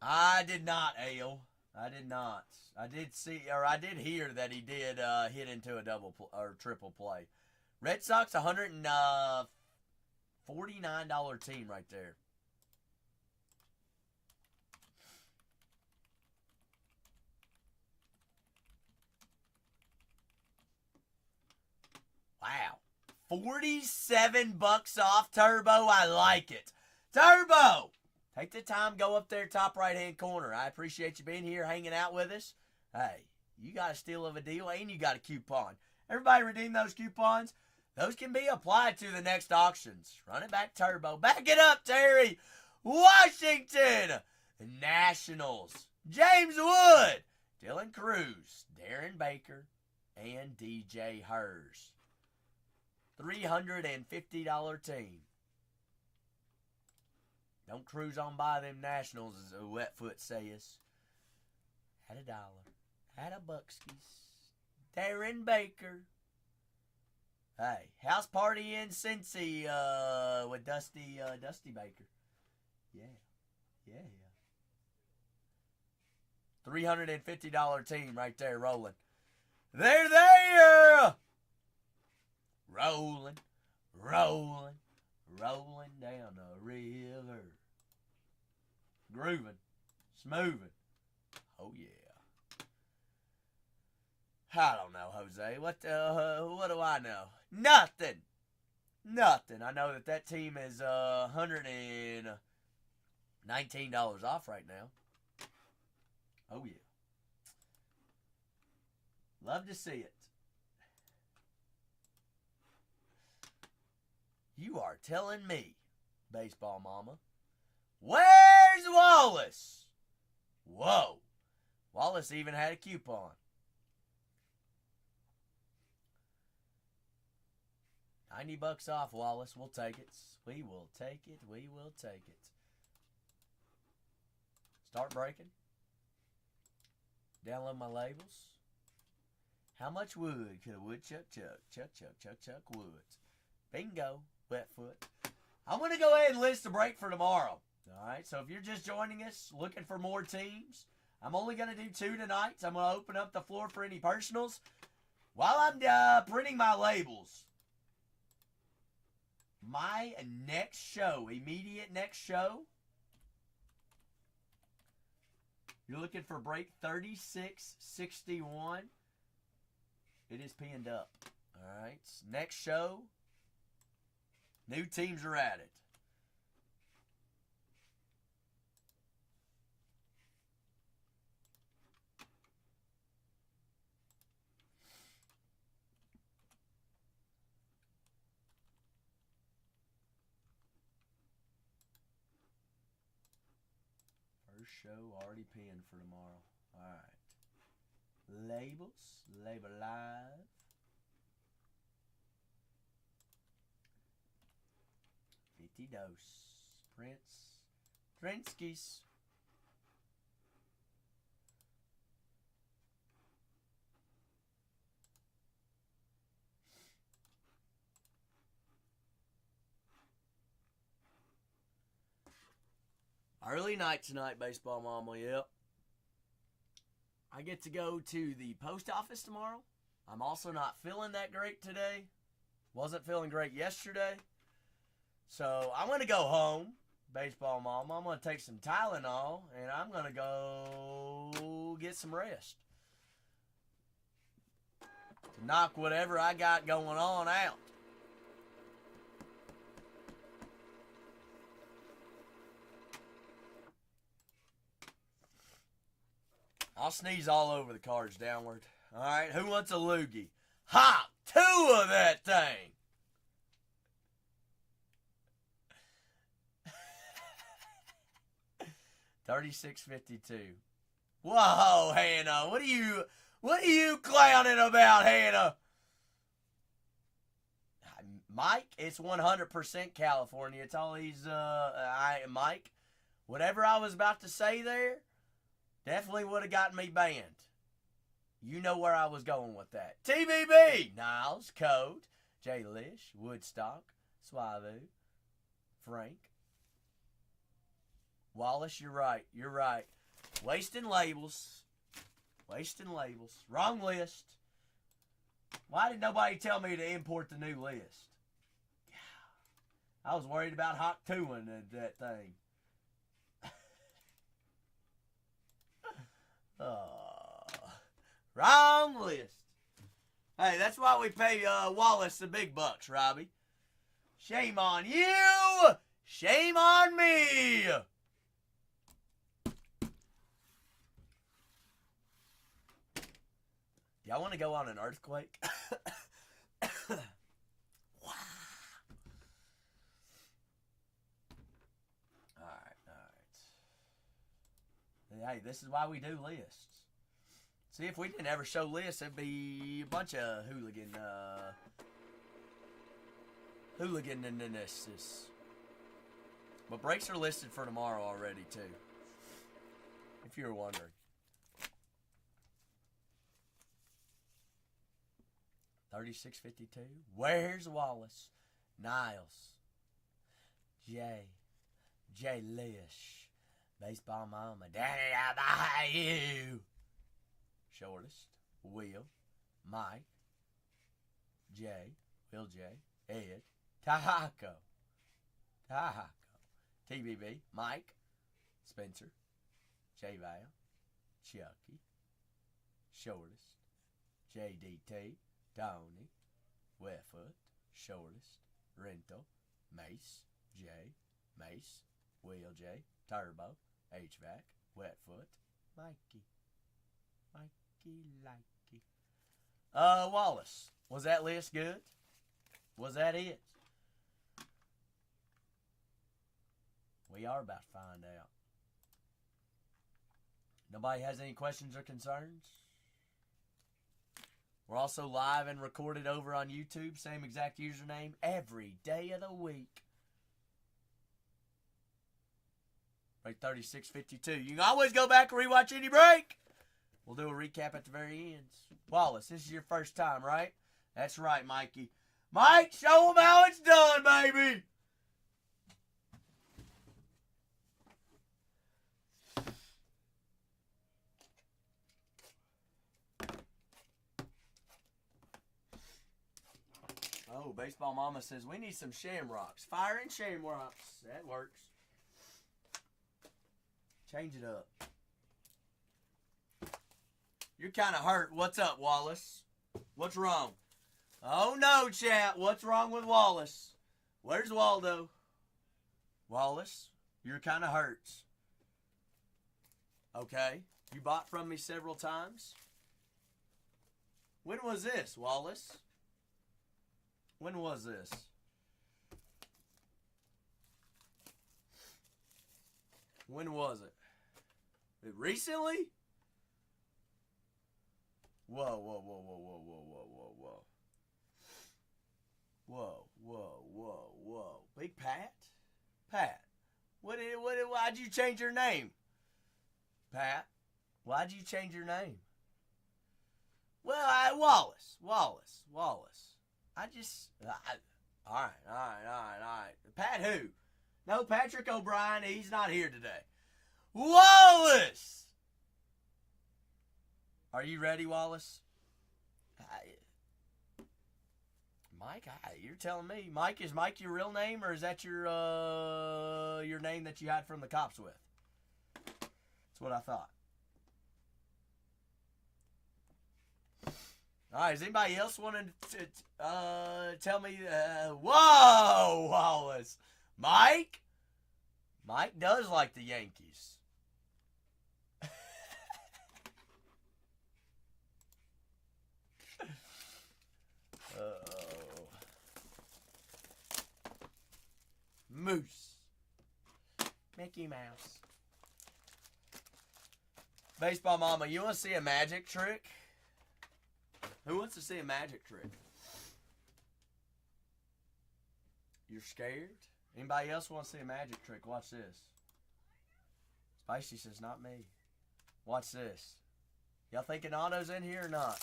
I did not, Ale. I did not. I did hear that he did hit into a double or triple play. Red Sox, $149 team right there. $47 off Turbo. I like it. Turbo! Take the time, go up there, top right-hand corner. I appreciate you being here, hanging out with us. Hey, you got a steal of a deal, and you got a coupon. Everybody redeem those coupons. Those can be applied to the next auctions. Run it back, Turbo. Back it up, Terry. Washington Nationals. James Wood, Dylan Cruz, Darren Baker, and DJ Hers. $350 team. Don't cruise on by them Nationals, as a Wetfoot says. At $1. At a Buckskis. Darren Baker. Hey, house party in Cincy with Dusty Baker. Yeah. $350 team right there rolling. They're there! Rolling down the river. Grooving, smoothing. Oh yeah. I don't know, Jose. What do I know? Nothing. I know that team is $119 off right now. Oh yeah. Love to see it. You are telling me, baseball mama. Where's Wallace? Whoa. Wallace even had a coupon. $90 off, Wallace. We'll take it. We will take it. Start breaking. Download my labels. How much wood could a woodchuck chuck? Chuck woods. Bingo. Wetfoot. I'm going to go ahead and list the break for tomorrow. All right, so if you're just joining us, looking for more teams, I'm only going to do 2 tonight. So I'm going to open up the floor for any personals. While I'm printing my labels, my next show, immediate next show, you're looking for break 3661. It is pinned up. All right, next show. New teams are added. First show already pinned for tomorrow. All right. Labels. Label live. Dos. Prince. Prinskis. Early night tonight, baseball mama, yep. I get to go to the post office tomorrow. I'm also not feeling that great today. Wasn't feeling great yesterday. So I'm going to go home, baseball mama. I'm going to take some Tylenol, and I'm going to go get some rest. Knock whatever I got going on out. I'll sneeze all over the cards downward. All right, who wants a loogie? Hop 2 of that thing. $36.52. Whoa, Hannah, what are you clowning about, Hannah? Mike, it's 100% California. It's all these, Mike, whatever I was about to say there, definitely would have gotten me banned. You know where I was going with that. TBB, Niles, Code, Jay Lish, Woodstock, Swavu, Frank. Wallace, you're right. Wasting labels. Wrong list. Why did nobody tell me to import the new list? I was worried about Hawk 2ing that thing. Wrong list. Hey, that's why we pay Wallace the big bucks, Robbie. Shame on you! Shame on me! Y'all want to go on an earthquake? Wow. Alright. Hey, this is why we do lists. See, if we didn't ever show lists, it'd be a bunch of hooligan in this. But breaks are listed for tomorrow already, too. If you were wondering. 3652. Where's Wallace? Niles. Jay Lish. Baseball Mama. Daddy, I buy you. Shortest. Will. Mike. Will J. Ed. Taco. TBB. Mike. Spencer. J Val. Chucky. Shortest. JDT. Tony. Wetfoot. Shortest. Rental. Mace. J. Mace. Will J. Turbo. HVAC. Wetfoot. Mikey. Wallace. Was that list good? Was that it? We are about to find out. Nobody has any questions or concerns? We're also live and recorded over on YouTube. Same exact username every day of the week. Break 3652. You can always go back and rewatch any break. We'll do a recap at the very end. Wallace, this is your first time, right? That's right, Mikey. Mike, show them how it's done, baby. Oh, Baseball Mama says we need some shamrocks. Fire and shamrocks. That works. Change it up. You're kind of hurt. What's up, Wallace? What's wrong? Oh, no, chat. What's wrong with Wallace? Where's Waldo? Wallace, you're kind of hurt. Okay. You bought from me several times. When was this, Wallace? When was this? When was it? Recently? Whoa. Big Pat? Pat, why'd you change your name? Pat, why'd you change your name? Well, Wallace. All right. Pat who? No, Patrick O'Brien, he's not here today. Wallace! Are you ready, Wallace? Mike, you're telling me. Mike, is Mike your real name, or is that your name that you hide from the cops with? That's what I thought. All right, is anybody else wanting to tell me? Whoa, Wallace. Mike does like the Yankees. Moose. Mickey Mouse. Baseball Mama, you want to see a magic trick? Who wants to see a magic trick? You're scared? Anybody else want to see a magic trick? Watch this. Spicy says, not me. Watch this. Y'all thinking Otto's in here or not?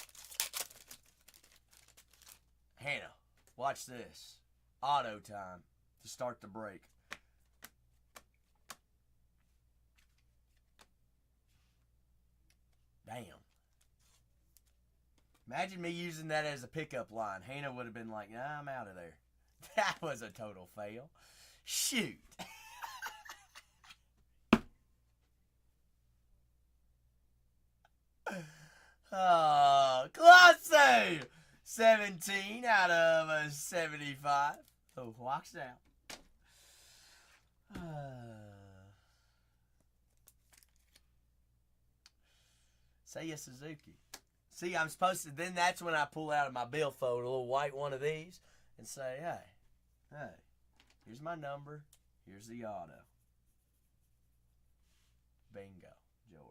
Hannah, watch this. Auto time to start the break. Damn. Imagine me using that as a pickup line. Hannah would have been like, nah, I'm out of there. That was a total fail. Shoot. Classe! 17 out of 75. Oh, walks out. Seiya Suzuki. See, I'm supposed to, then that's when I pull out of my billfold a little white one of these and say, hey, here's my number. Here's the auto. Bingo, George.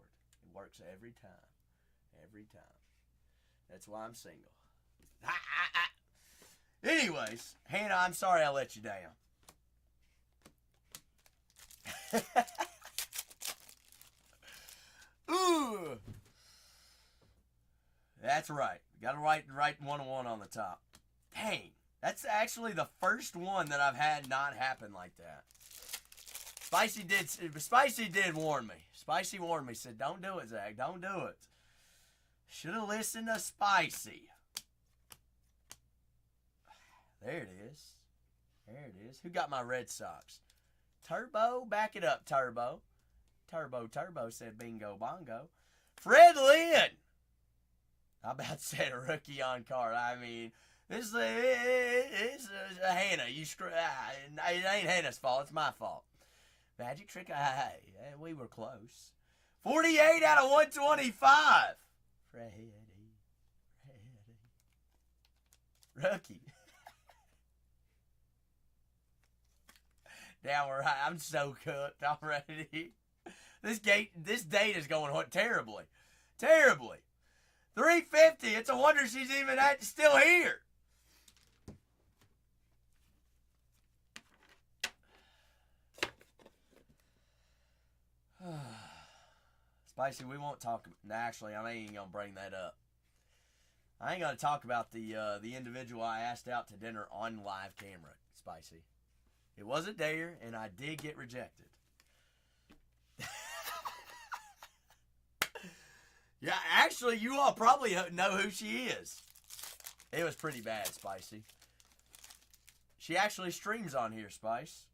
It works every time. Every time. That's why I'm single. Anyways, Hannah, I'm sorry I let you down. Ooh. That's right. Got to write 101 on the top. Dang. That's actually the first one that I've had not happen like that. Spicy did warn me. Spicy warned me. Said, don't do it, Zach. Don't do it. Should have listened to Spicy. There it is. There it is. Who got my Red Sox? Turbo? Back it up, Turbo. Turbo said bingo bongo. Fred Lynn. I about said a rookie on card. I mean, this is Hannah. You screw. It ain't Hannah's fault. It's my fault. Magic trick. Hey, we were close. 48 out of 125. Freddie. Rookie. Downward high. I'm so cooked already. This date is going terribly. Terribly. 350. It's a wonder she's even still here. Spicy, we won't talk. Actually, I ain't gonna bring that up. I ain't gonna talk about the individual I asked out to dinner on live camera. Spicy. It was a dare, and I did get rejected. Yeah, actually, you all probably know who she is. It was pretty bad, Spicy. She actually streams on here, Spice.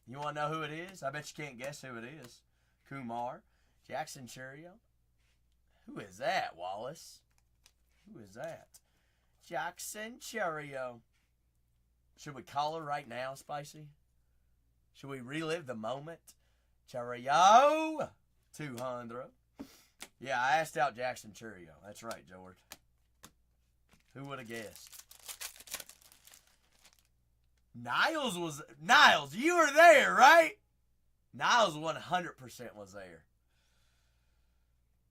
You want to know who it is? I bet you can't guess who it is. Kumar. Jackson Churio. Who is that, Wallace? Who is that? Jackson Churio. Should we call her right now, Spicy? Should we relive the moment? Churio. 200. Yeah, I asked out Jackson Churio. That's right, George. Who would have guessed? Niles, you were there, right? Niles 100% was there.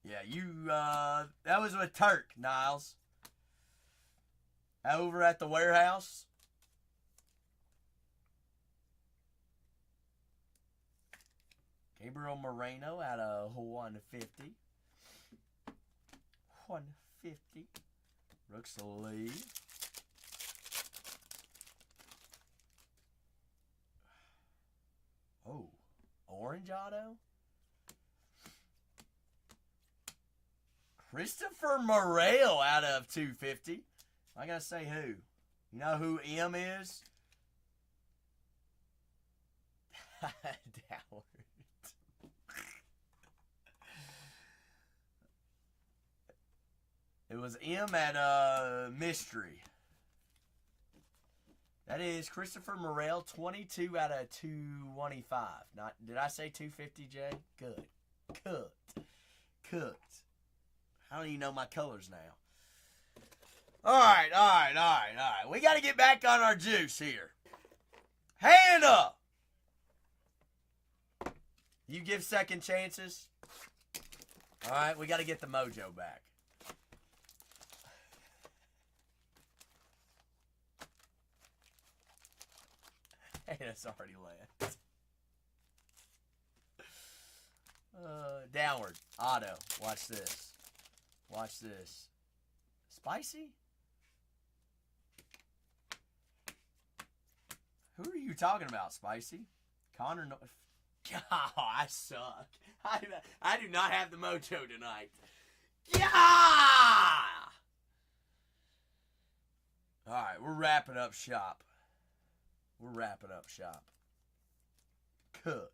Yeah, that was with Turk, Niles. Over at the warehouse. Gabriel Moreno out of 150. 150. Rooks Lee. Oh, orange auto? Christopher Morel out of 250. I gotta say who? You know who M is? Doward. It was M at Mystery. That is Christopher Morel, 22 out of 225. Not, did I say 250, Jay? Good. Cooked. I don't even know my colors now. All right. We got to get back on our juice here. Hannah! You give second chances? All right, we got to get the mojo back. Hannah's already left. Downward. Auto. Watch this. Spicy? Who are you talking about, Spicy? Connor no Oh, I suck. I do not have the mojo tonight. Yeah! Alright, we're wrapping up shop. Cooked.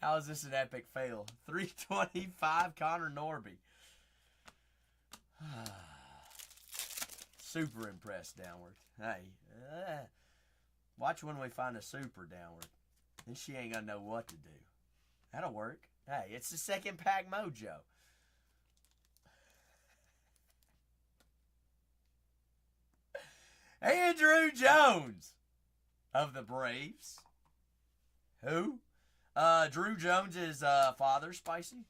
How is this an epic fail? 325 Connor Norby. Super impressed downward. Hey, watch when we find a super downward. Then she ain't gonna know what to do. That'll work. Hey, it's the second pack mojo. Andrew Jones of the Braves. Who? Drew Jones' father, Spicy.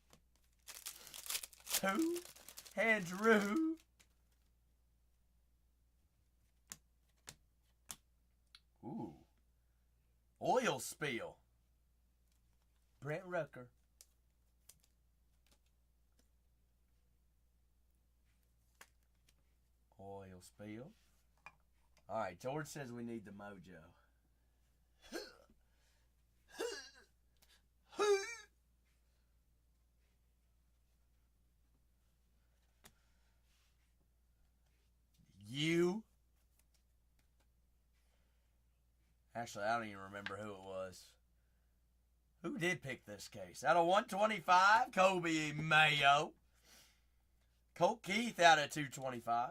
Who? Andrew. Ooh. Oil spill. Brent Rucker. Oil spill. Alright, George says we need the mojo. You. Actually, I don't even remember who it was. Who did pick this case? Out of 125, Kobe Mayo. Colt Keith out of 225.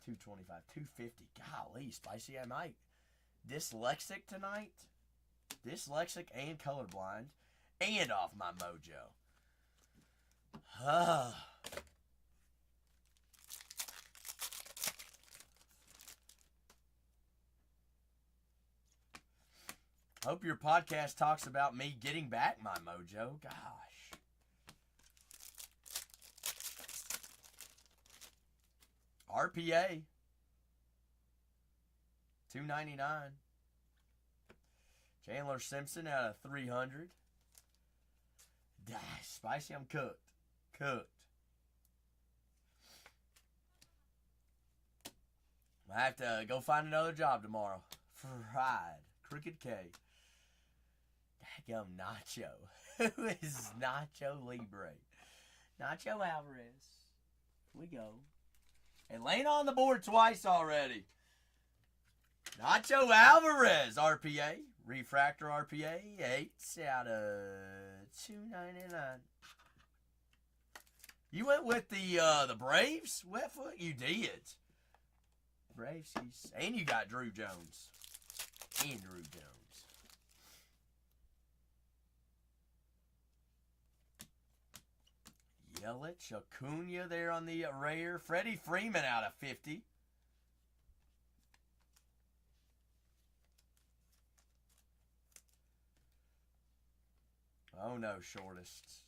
225, 250. Golly, Spicy, I might. Dyslexic tonight. Dyslexic and colorblind. And off my mojo. Hope your podcast talks about me getting back my mojo. Gosh. RPA. $2.99. Chandler Simpson out of 300. Spicy, I'm cooked. Cooked. I have to go find another job tomorrow. Fried. Crooked K. Daggum Nacho. Who is Nacho Libre? Nacho Alvarez. Here we go. And laying on the board twice already. Nacho Alvarez, RPA. Refractor RPA. 8 out of 299. You went with the Braves? Wetfoot? You did. Braves. And you got Drew Jones. Andrew Jones. Yelich, Acuna there on the rare. Freddie Freeman out of 50. Oh no, shortest.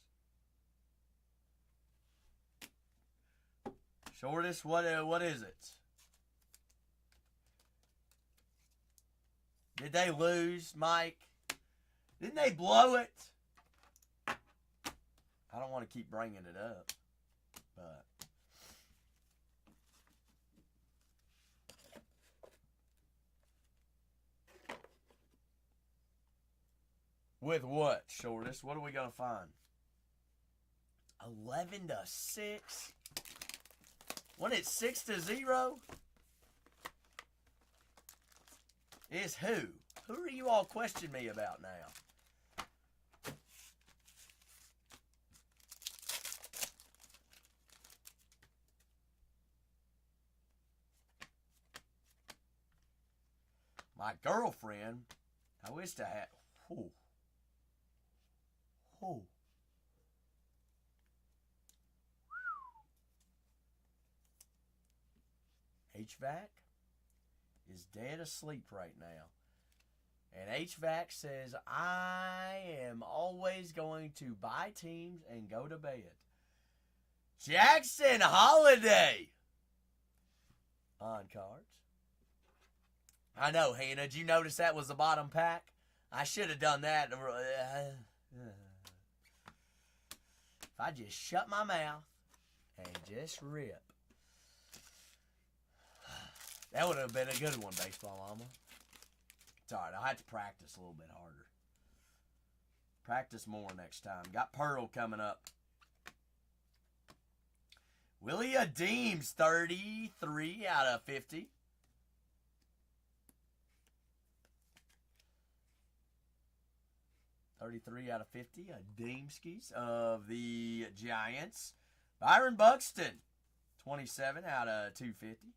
Shortest, what is it? Did they lose, Mike? Didn't they blow it? I don't want to keep bringing it up, but with what, shortest? What are we gonna find? 11-6. When it's 6-0. Is who? Who are you all questioning me about now? My girlfriend. I wish I had. Whew. Whew. HVAC is dead asleep right now. And HVAC says, I am always going to buy teams and go to bed. Jackson Holiday on cards. I know, Hannah. Did you notice that was the bottom pack? I should have done that. If I just shut my mouth and just rip. That would have been a good one, Baseball Mama. It's all right. I'll have to practice a little bit harder. Practice more next time. Got Pearl coming up. Willie Deems, 33 out of 50. $33 out of 50. Deemskis of the Giants. Byron Buxton, 27 out of 250.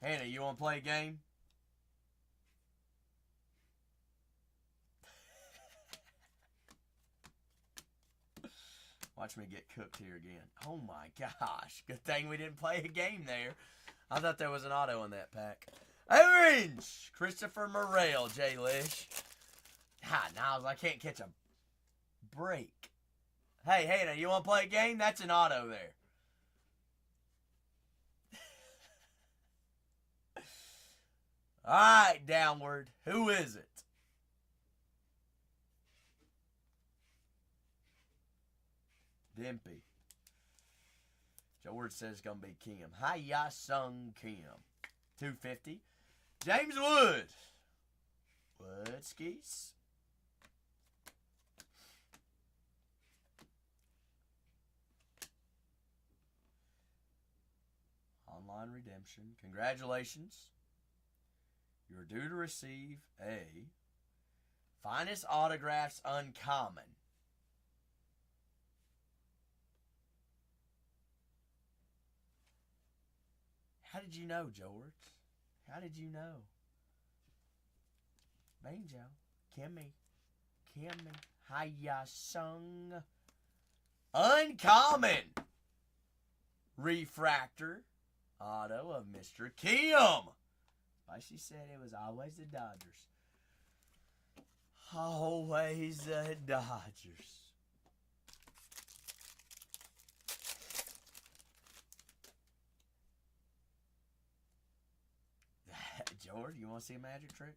Hannah, you want to play a game? Watch me get cooked here again. Oh my gosh. Good thing we didn't play a game there. I thought there was an auto in that pack. Orange! Christopher Morel, Jay Lish. God, Niles, I can't catch a break. Hey, Hannah, you want to play a game? That's an auto there. Alright, downward. Who is it? Dimpy. Joe Word says it's going to be Kim. Hi-ya Sung Kim. 250. James Wood. Woodskis. Online redemption. Congratulations. You're due to receive a Finest Autographs Uncommon. How did you know, George? How did you know? Banjo. Kimmy. Hiya Sung. Uncommon. Refractor. Auto of Mr. Kim. Spicy said it was always the Dodgers. Always the Dodgers. George, you want to see a magic trick?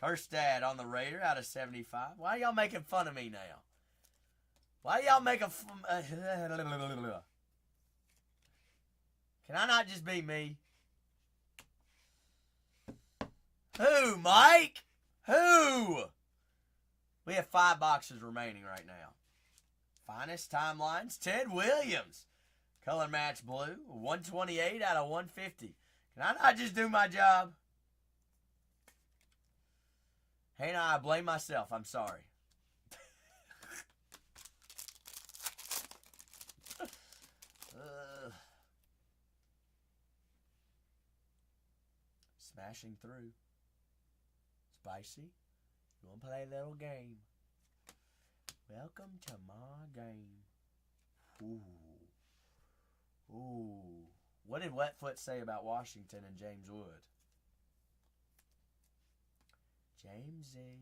Kerstad on the Raider out of 75. Why are y'all making fun of me now? Why are y'all making fun? Can I not just be me? Who, Mike? Who? We have 5 boxes remaining right now. Finest Timelines, Ted Williams. Color match blue, 128 out of 150. Can I not just do my job? Hannah, I blame myself. I'm sorry. Smashing through. Spicy. You want to play a little game? Welcome to my game. Ooh. Ooh. What did Wetfoot say about Washington and James Wood? Jamesy.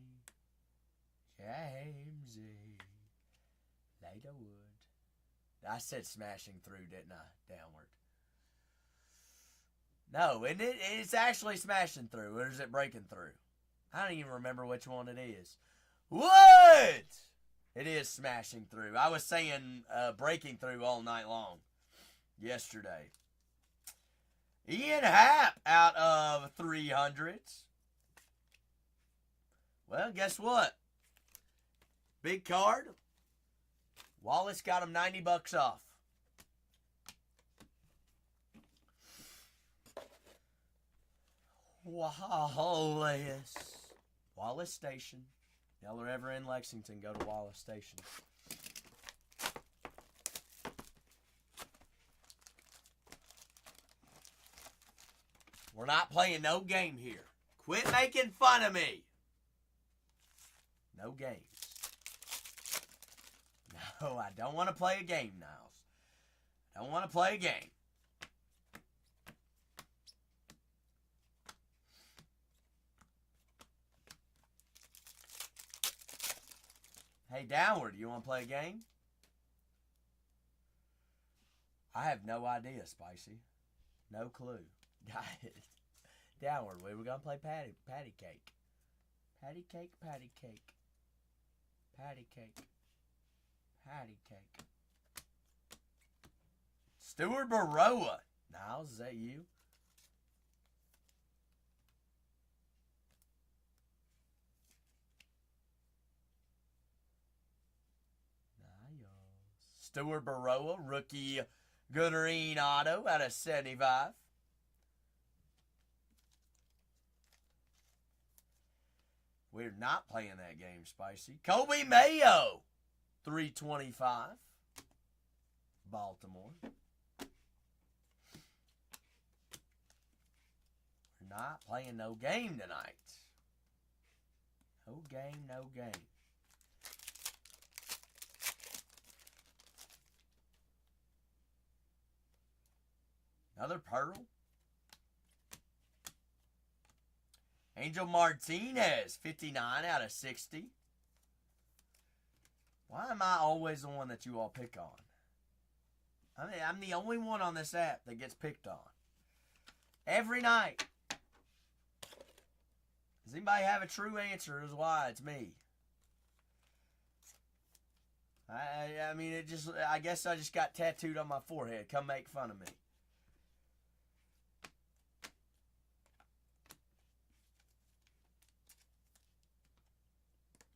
Later Wood. I said smashing through, didn't I? Downward. No, isn't it? It's actually smashing through. Or is it breaking through? I don't even remember which one it is. What? It is smashing through. I was saying breaking through all night long yesterday. Ian Happ out of 300s. Well, guess what? Big card. Wallace got him $90 off. Wallace. Wallace Station. Y'all are ever in Lexington, go to Wallace Station. We're not playing no game here. Quit making fun of me. No games. No, I don't want to play a game, Niles. I don't want to play a game. Hey, Downward, you want to play a game? I have no idea, Spicy. No clue. Downward, we were going to play patty cake. Patty cake, patty cake. Patty cake. Patty cake. Stuart Baroa. Niles, is that you? Stuart Baroa, rookie Gooderine auto out of 75. We're not playing that game, Spicy. Kobe Mayo, 325. Baltimore. We're not playing no game tonight. No game, no game. Another Pearl. Angel Martinez, 59 out of 60. Why am I always the one that you all pick on? I mean, I'm the only one on this app that gets picked on. Every night. Does anybody have a true answer as why it's me? I mean, I guess I just got tattooed on my forehead. Come make fun of me.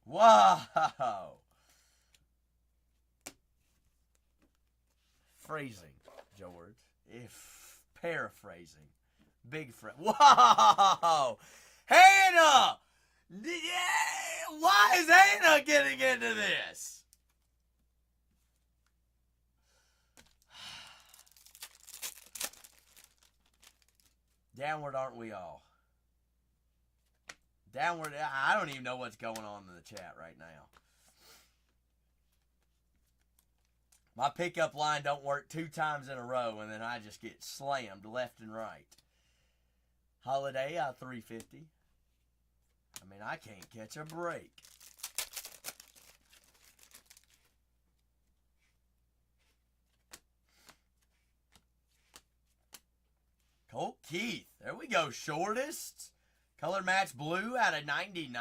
Wow. Phrasing, George. If paraphrasing. Big friend. Whoa! Hannah! Why is Hannah getting into this? Downward, aren't we all? Downward, I don't even know what's going on in the chat right now. My pickup line don't work 2 times in a row, and then I just get slammed left and right. Holiday, 350. I mean, I can't catch a break. Colt Keith. There we go. Shortest. Color match blue out of 99.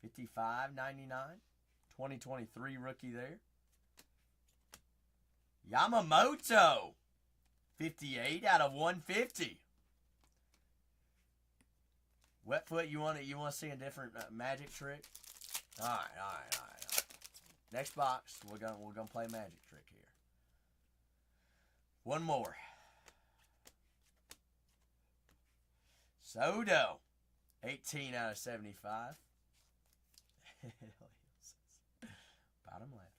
55.99. 2023 rookie there. Yamamoto. 58 out of 150. Wetfoot, you want to see a different magic trick? All right. Next box, we're gonna play magic trick here. One more. Soto, 18 out of 75. Bottom left.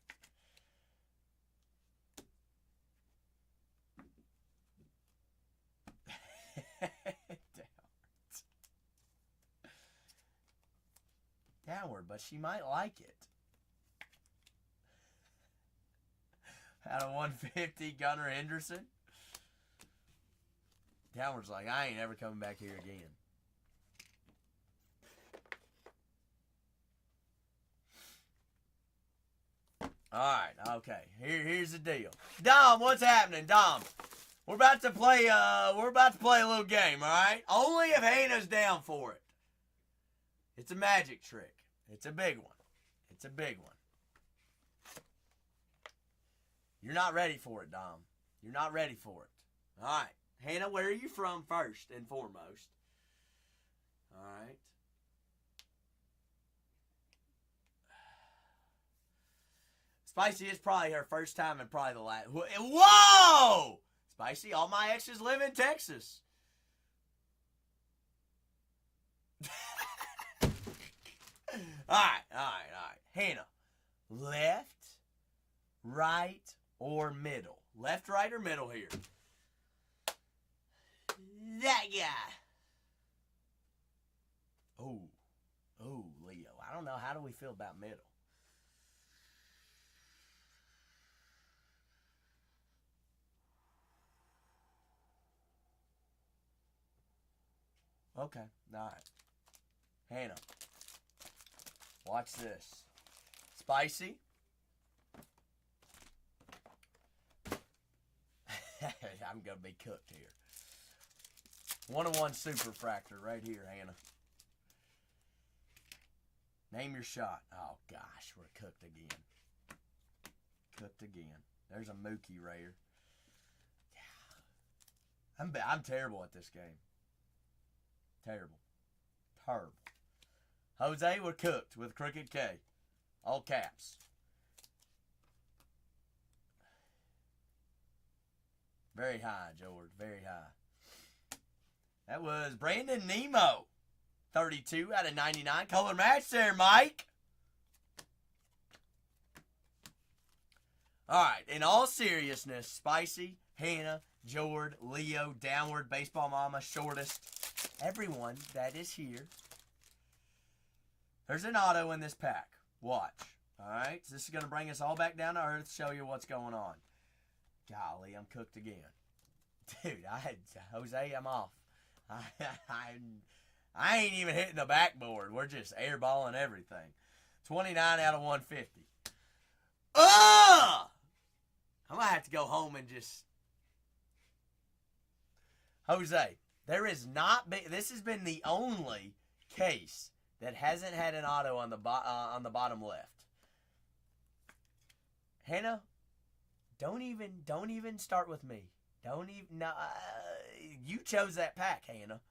Downward, but she might like it. Out of 150, Gunnar Henderson. Downward's like, I ain't ever coming back here again. Alright, okay. Here's the deal. Dom, what's happening? Dom. We're about to play a little game, alright? Only if Hannah's down for it. It's a magic trick. It's a big one. It's a big one. You're not ready for it, Dom. You're not ready for it. Alright. Hannah, where are you from first and foremost? Alright. Spicy is probably her first time and probably the last. Whoa! Spicy, all my exes live in Texas. Alright. Hannah, left, right, or middle? Left, right, or middle here? That guy. Oh, Leo. I don't know. How do we feel about middle? Okay, alright. Hannah, watch this. Spicy. I'm going to be cooked here. 1-on-1 super fractor right here, Hannah. Name your shot. Oh, gosh, we're cooked again. Cooked again. There's a Mookie Rayer. I'm terrible at this game. Terrible. Jose, we're cooked with crooked K. All caps. Very high, George. Very high. That was Brandon Nemo. 32 out of 99. Color match there, Mike. All right, in all seriousness, Spicy, Hannah, Jord, Leo, Downward, Baseball Mama, Shortest, everyone that is here, there's an auto in this pack. Watch. All right, so this is going to bring us all back down to earth, show you what's going on. Golly, I'm cooked again. Dude, Jose, I'm off. I ain't even hitting the backboard. We're just airballing everything. 29 out of 150. Ugh! I'm going to have to go home and just... Jose, there is not been... This has been the only case that hasn't had an auto on the bottom left. Hannah, don't even start with me. Don't even... No, you chose that pack, Hannah.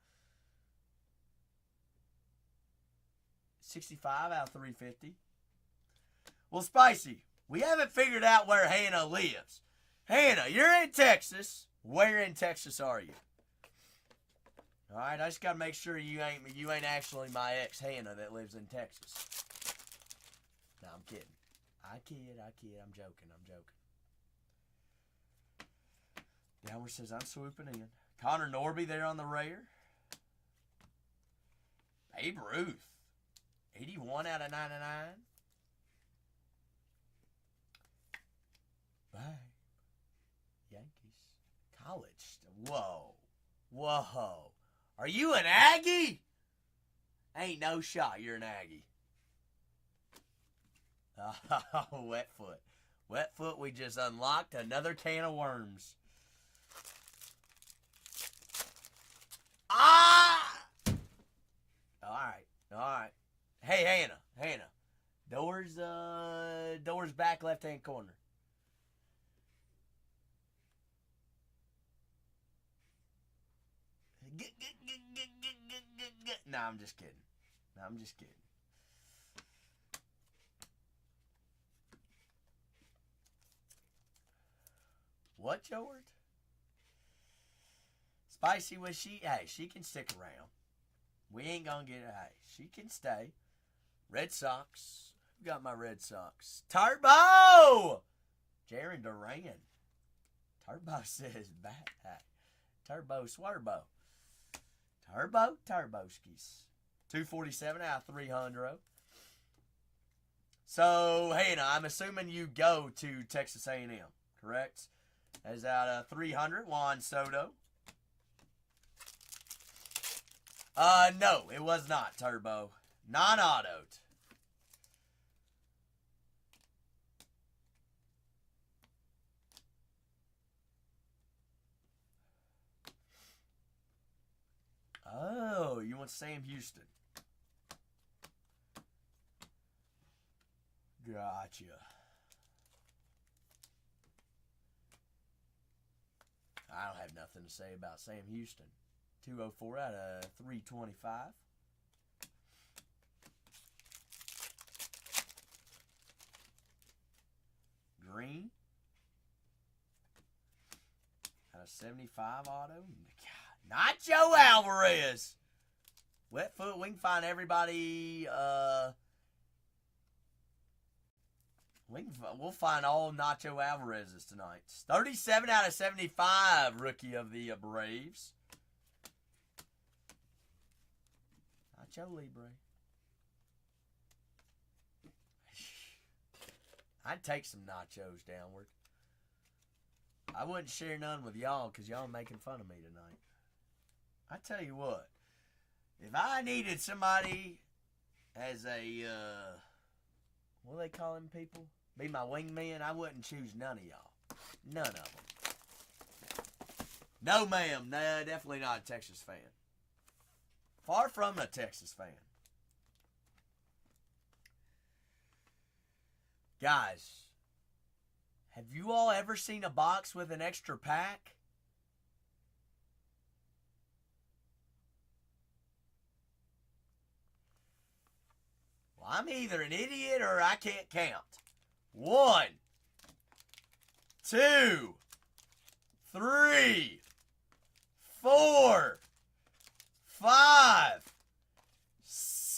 65 out of 350. Well, Spicy, we haven't figured out where Hannah lives. Hannah, you're in Texas. Where in Texas are you? All right, I just got to make sure you ain't actually my ex Hannah that lives in Texas. No, I'm kidding. I kid. I'm joking. Downward says I'm swooping in. Connor Norby there on the rare. Babe Ruth. 81 out of 99. Bye. Yankees. College. Whoa. Are you an Aggie? Ain't no shot you're an Aggie. Oh, Wet Foot. Wet Foot, we just unlocked another can of worms. Ah! All right. Hey, Hannah. Doors back left-hand corner. Nah, I'm just kidding. What, George? Spicy, was she? Hey, she can stick around. We ain't gonna get it. Hey, she can stay. Red Sox. Who got my Red Sox? Turbo! Jaron Duran. Turbo says back. Turbo Swerbo. Turboskis. 247 out of 300. So, Hannah, I'm assuming you go to Texas A&M, correct? As out of 300, Juan Soto. No, it was not Turbo. Non-autoed. Oh, you want Sam Houston. Gotcha. I don't have nothing to say about Sam Houston. 204 out of 325. Green. Out of 75 auto. God, Nacho Alvarez. Wet Foot, we can find everybody. We'll find all Nacho Alvarez's tonight. 37 out of 75, rookie of the Braves. Nacho Libre. I'd take some nachos downward. I wouldn't share none with y'all because y'all making fun of me tonight. I tell you what, if I needed somebody as a, what do they call them people? Be my wingman, I wouldn't choose none of y'all. None of them. No, ma'am. No, definitely not a Texas fan. Far from a Texas fan. Guys, have you all ever seen a box with an extra pack? Well, I'm either an idiot or I can't count. 1, 2, 3, 4, 5,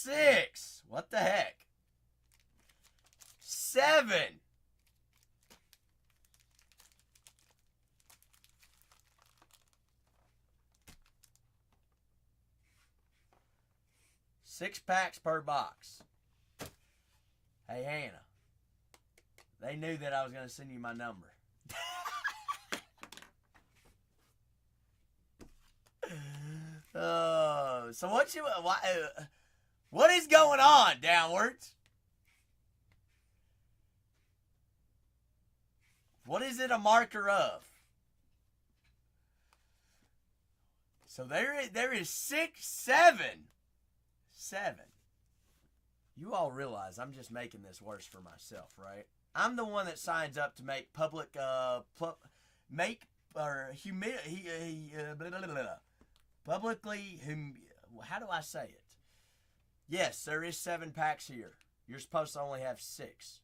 6. What the heck? 7. Six packs per box. Hey, Hannah. They knew that I was going to send you my number. So what is going on, Downwards? What is it a marker of? So there is 6, 7. 7. You all realize I'm just making this worse for myself, right? I'm the one that signs up to make public, publicly, how do I say it? Yes, there is 7 packs here. You're supposed to only have 6.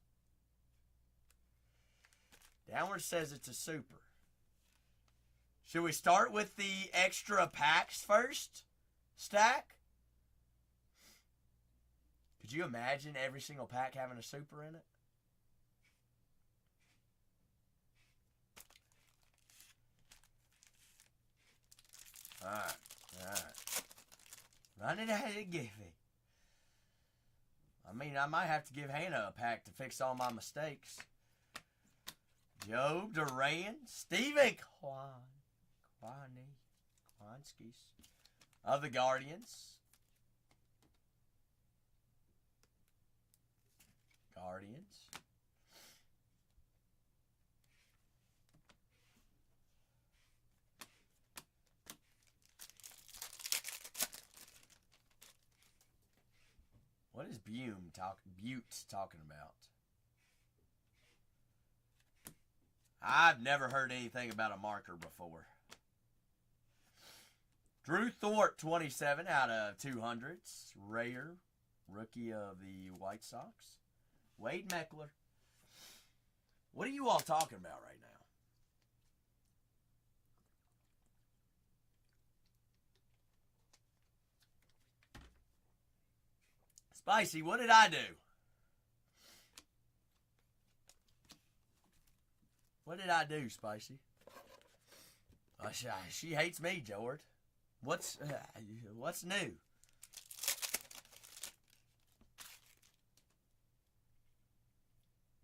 Downward says it's a super. Should we start with the extra packs first? Stack? Could you imagine every single pack having a super in it? Alright. Run it out of Giffy. I mean, I might have to give Hannah a pack to fix all my mistakes. Job, Duran, Steven Kwanskis of the Guardians. What is Butte talking about? I've never heard anything about a marker before. Drew Thorpe, 27 out of 200s. Rare, rookie of the White Sox. Wade Meckler. What are you all talking about right now? Spicy, what did I do? What did I do, Spicy? She hates me, George. What's new?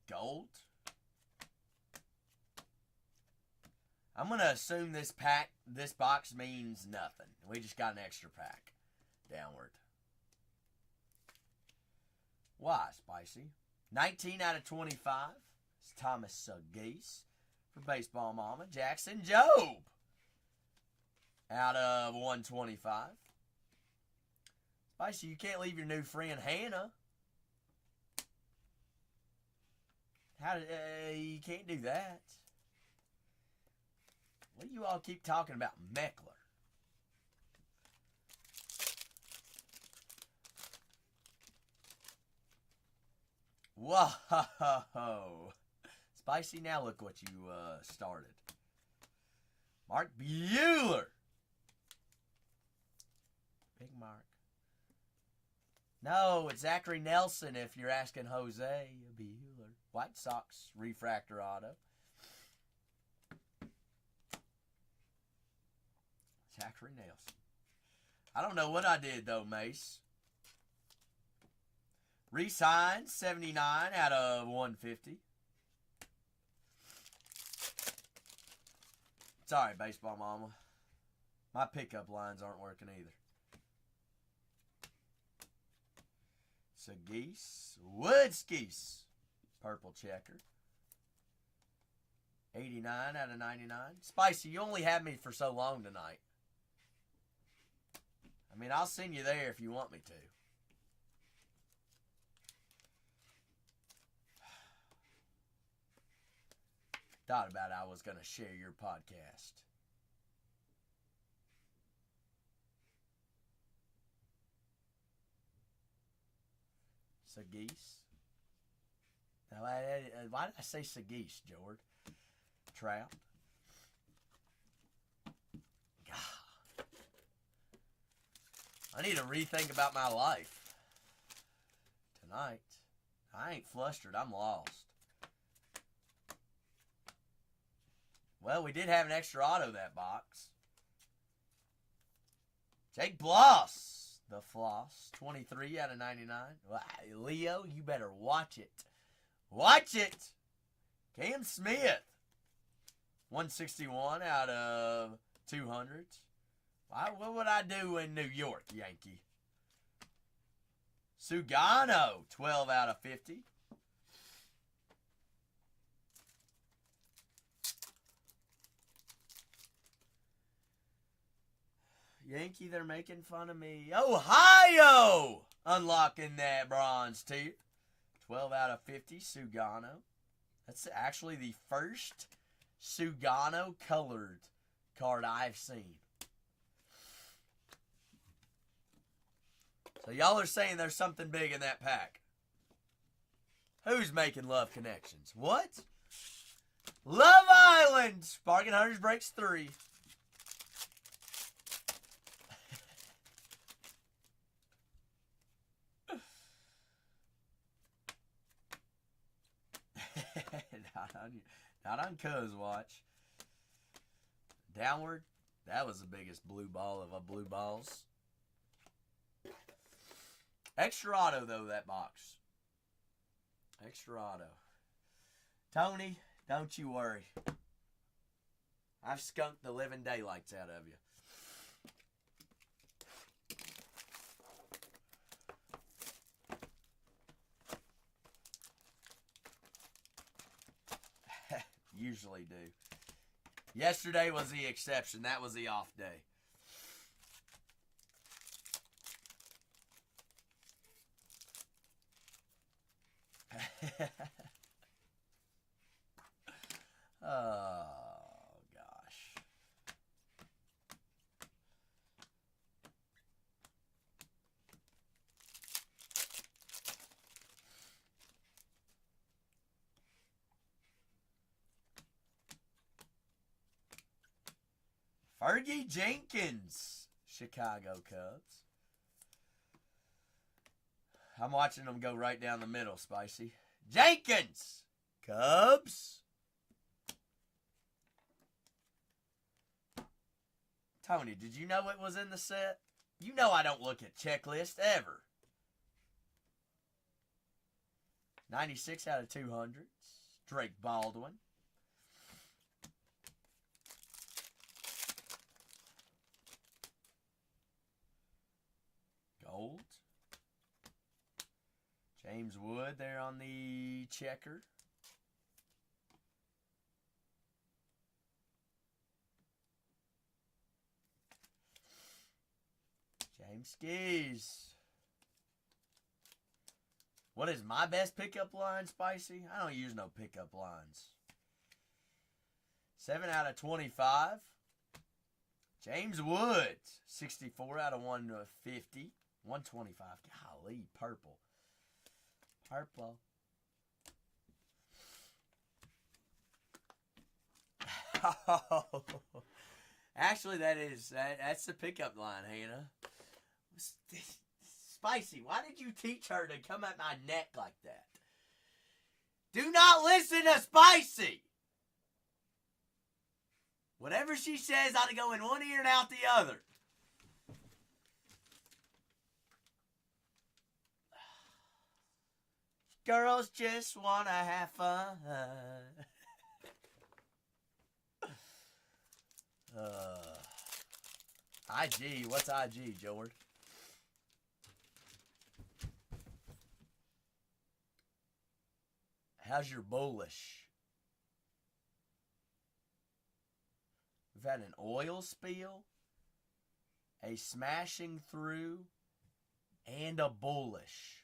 Gold. I'm gonna assume this box means nothing. We just got an extra pack. Downward. Why, Spicy? 19 out of 25. It's Thomas Geese for Baseball Mama. Jackson Job out of 125. Spicy, you can't leave your new friend Hannah. You can't do that. What do you all keep talking about, Meckler? Whoa. Spicy, now look what you started. Mark Bueller. Big Mark. No, it's Zachary Nelson if you're asking Jose Bueller. White Sox refractor auto. Zachary Nelson. I don't know what I did though, Mace. Re-signed, 79 out of 150. Sorry, Baseball Mama. My pickup lines aren't working either. Sagis, Woodskis, purple checker. 89 out of 99. Spicy, you only had me for so long tonight. I mean, I'll send you there if you want me to. Thought about I was going to share your podcast. Sagis. Now, why did I say Sagis, George? Trout. God. I need to rethink about my life. tonight. I ain't flustered. I'm lost. Well, we did have an extra auto that box. Jake Bloss, the floss. 23 out of 99. Wow, Leo, you better watch it. Watch it. Cam Smith. 161 out of 200. What would I do in New York, Yankee? Sugano, 12 out of 50. Yankee, they're making fun of me. Ohio! Unlocking that bronze tier. 12 out of 50, Sugano. That's actually the first Sugano colored card I've seen. So y'all are saying there's something big in that pack. Who's making Love Connections? What? Love Island! Bargain Hunters breaks 3. not on Cuz watch. Downward. That was the biggest blue ball of a blue balls. Extra auto, though, that box. Extra auto. Tony, don't you worry. I've skunked the living daylights out of you. Usually do. Yesterday was the exception. That was the off day. Oh, gosh. Fergie Jenkins, Chicago Cubs. I'm watching them go right down the middle, Spicy. Jenkins, Cubs. Tony, did you know it was in the set? You know I don't look at checklists ever. 96 out of 200. Drake Baldwin. Gold. James Wood there on the checker. James Skis. What is my best pickup line, Spicy? I don't use no pickup lines. 7 out of 25. James Woods. 64 out of 150. 125. Golly, purple. Purple. Actually, that's the pickup line, Hannah. Spicy, why did you teach her to come at my neck like that? Do not listen to Spicy. Whatever she says ought to go in one ear and out the other. Girls just want to have fun. IG, what's IG, George? How's your bullish? We've had an oil spill, a smashing through, and a bullish.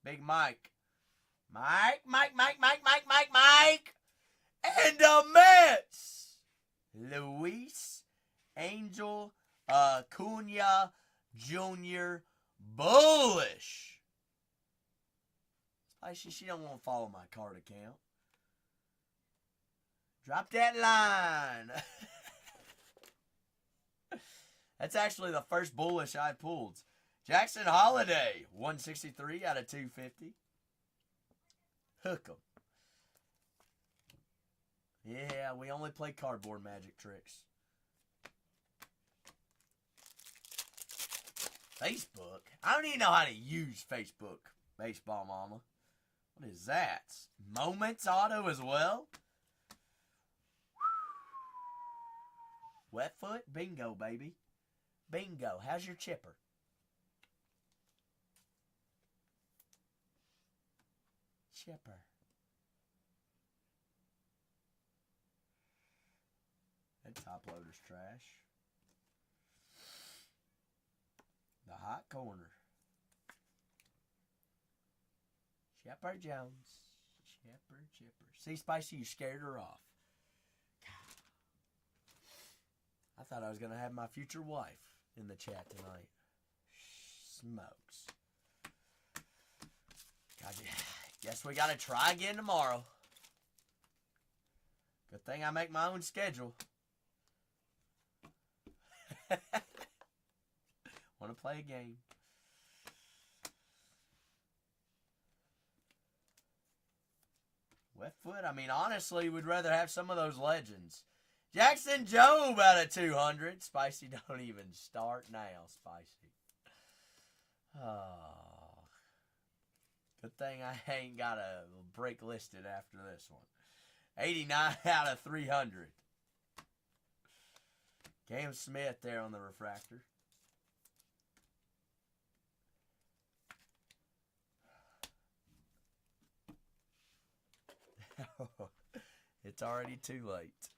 Big Mike. Mike. And the Mets. Luis Angel Acuna Jr. Bullish. Spicy, she don't want to follow my card account. Drop that line. That's actually the first bullish I pulled. Jackson Holiday, 163 out of 250. Hook 'em. Yeah, we only play cardboard magic tricks. Facebook? I don't even know how to use Facebook, Baseball Mama. What is that? Moments auto as well? Wet foot? Bingo, baby. Bingo. How's your chipper? Chipper. That top loader's trash. The hot corner. Chipper Jones. Chipper. See, Spicy, you scared her off. I thought I was going to have my future wife in the chat tonight. Smokes. God, guess we got to try again tomorrow. Good thing I make my own schedule. Want to play a game. Wet foot? I mean, honestly, we'd rather have some of those legends. Jackson Jobe out of 200. Spicy, don't even start now, Spicy. Oh. Good thing I ain't got a break listed after this one. 89 out of 300. Cam Smith there on the refractor. It's already too late.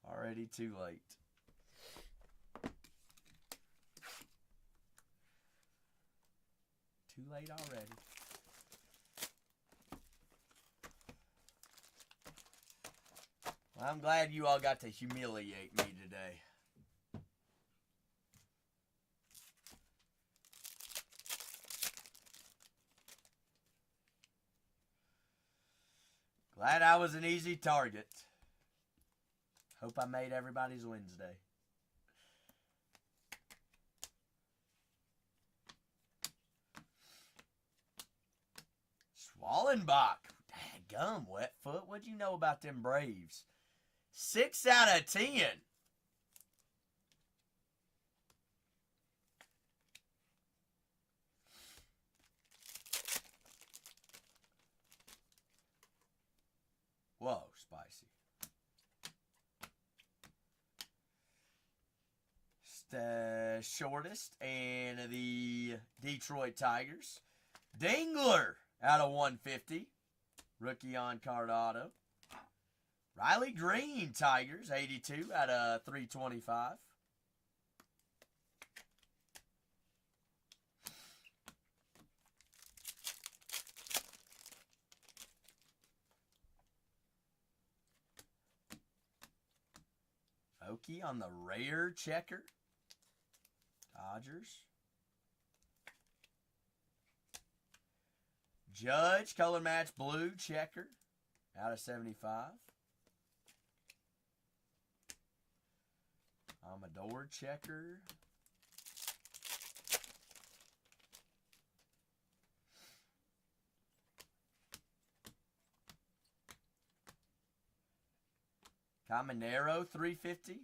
Already too late. Too late already. Well, I'm glad you all got to humiliate me today. Glad I was an easy target. Hope I made everybody's Wednesday. Swallenbach. Dadgum, wet foot. What'd you know about them Braves? 6 out of 10. Whoa, Spicy. Shortest and the Detroit Tigers. Dingler out of 150. Rookie on card auto. Riley Green, Tigers, 82 out of 325. Okie on the rare checker. Dodgers. Judge, color match blue checker out of 75. Amador checker. Caminero 350.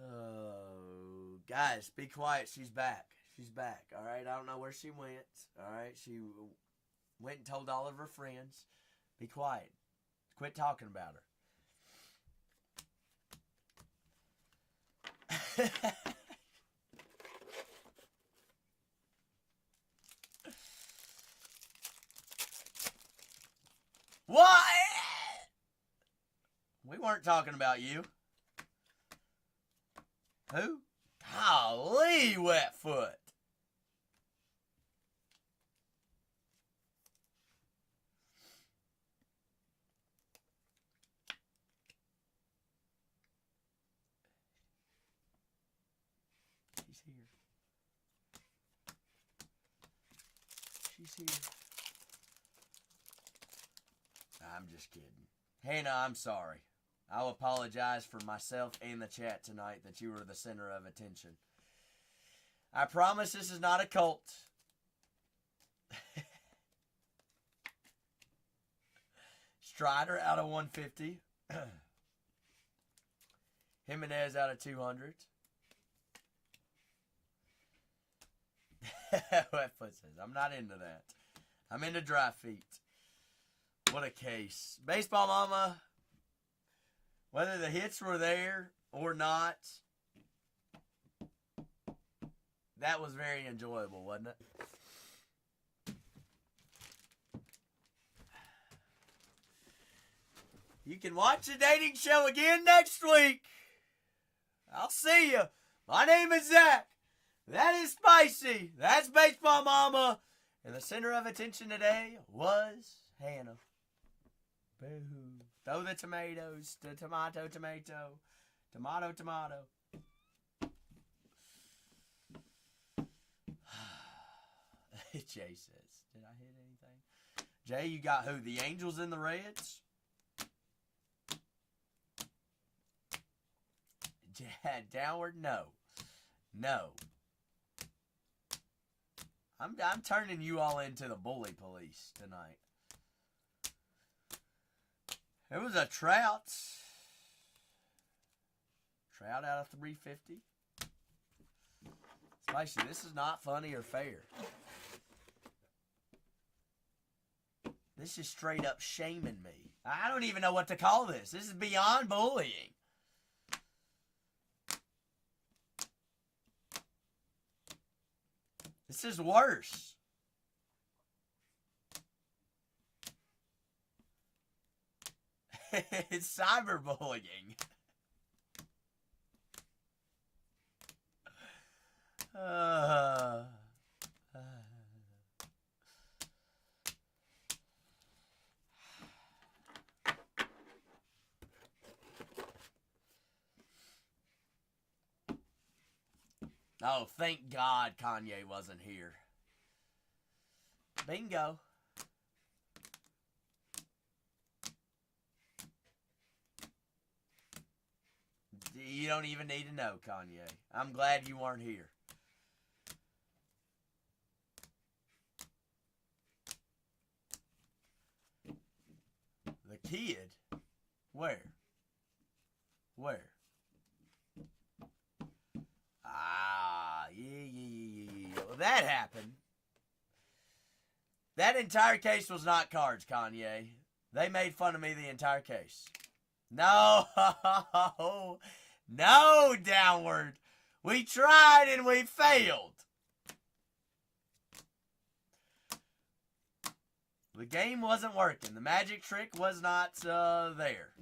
Oh, guys, be quiet. She's back. She's back. All right. I don't know where she went. All right. She went and told all of her friends. Be quiet. Quit talking about her. What? We weren't talking about you. Who? Golly, wet foot. She's here. She's here. I'm just kidding. Hannah, I'm sorry. I'll apologize for myself and the chat tonight that you were the center of attention. I promise this is not a cult. Strider out of 150. Jimenez out of 200. Wetfoot says, I'm not into that. I'm into dry feet. What a case. Baseball Mama, whether the hits were there or not, that was very enjoyable, wasn't it? You can watch the dating show again next week. I'll see you. My name is Zach. That is Spicy. That's Baseball Mama. And the center of attention today was Hannah. Boo. Throw the tomatoes. The tomato. Tomato. Jay says, did I hit anything? Jay, you got who? The Angels and the Reds? Downward? No. I'm turning you all into the bully police tonight. It was a Trout. Trout out of 350. Spicy, this is not funny or fair. This is straight up shaming me. I don't even know what to call this. This is beyond bullying. This is worse. It's cyberbullying. Oh, thank God Kanye wasn't here. Bingo. You don't even need to know, Kanye. I'm glad you weren't here. The kid? Where? Yeah. Well, that happened. That entire case was not cards, Kanye. They made fun of me the entire case. No, Downward. We tried and we failed. The game wasn't working. The magic trick was not there.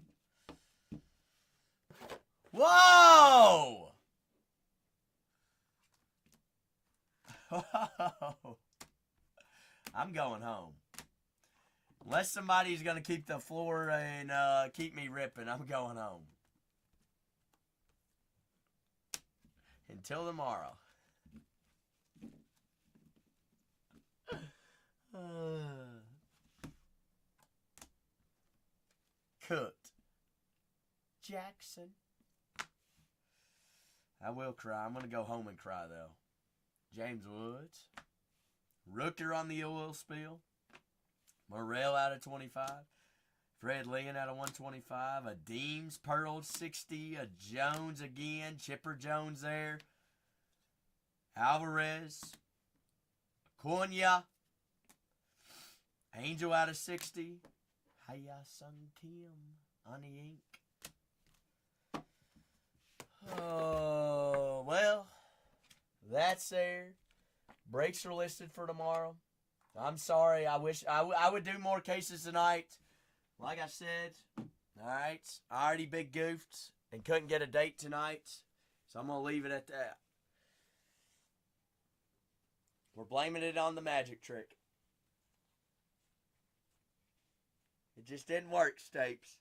Whoa! I'm going home. Unless somebody's going to keep the floor and keep me ripping, I'm going home. Until tomorrow. Cooked. Jackson. I will cry. I'm going to go home and cry, though. James Woods. Rooker on the oil spill. Morrell out of 25. Fred Lynn out of 125. A Deems Pearl 60. A Jones again. Chipper Jones there. Alvarez. Acuna. Angel out of 60. Hiya Sung Kim on the ink. Oh, well, that's there. Breaks are listed for tomorrow. I'm sorry. I wish I would do more cases tonight. Like I said, all right, I already big goofed and couldn't get a date tonight, so I'm going to leave it at that. We're blaming it on the magic trick. It just didn't work, Stapes.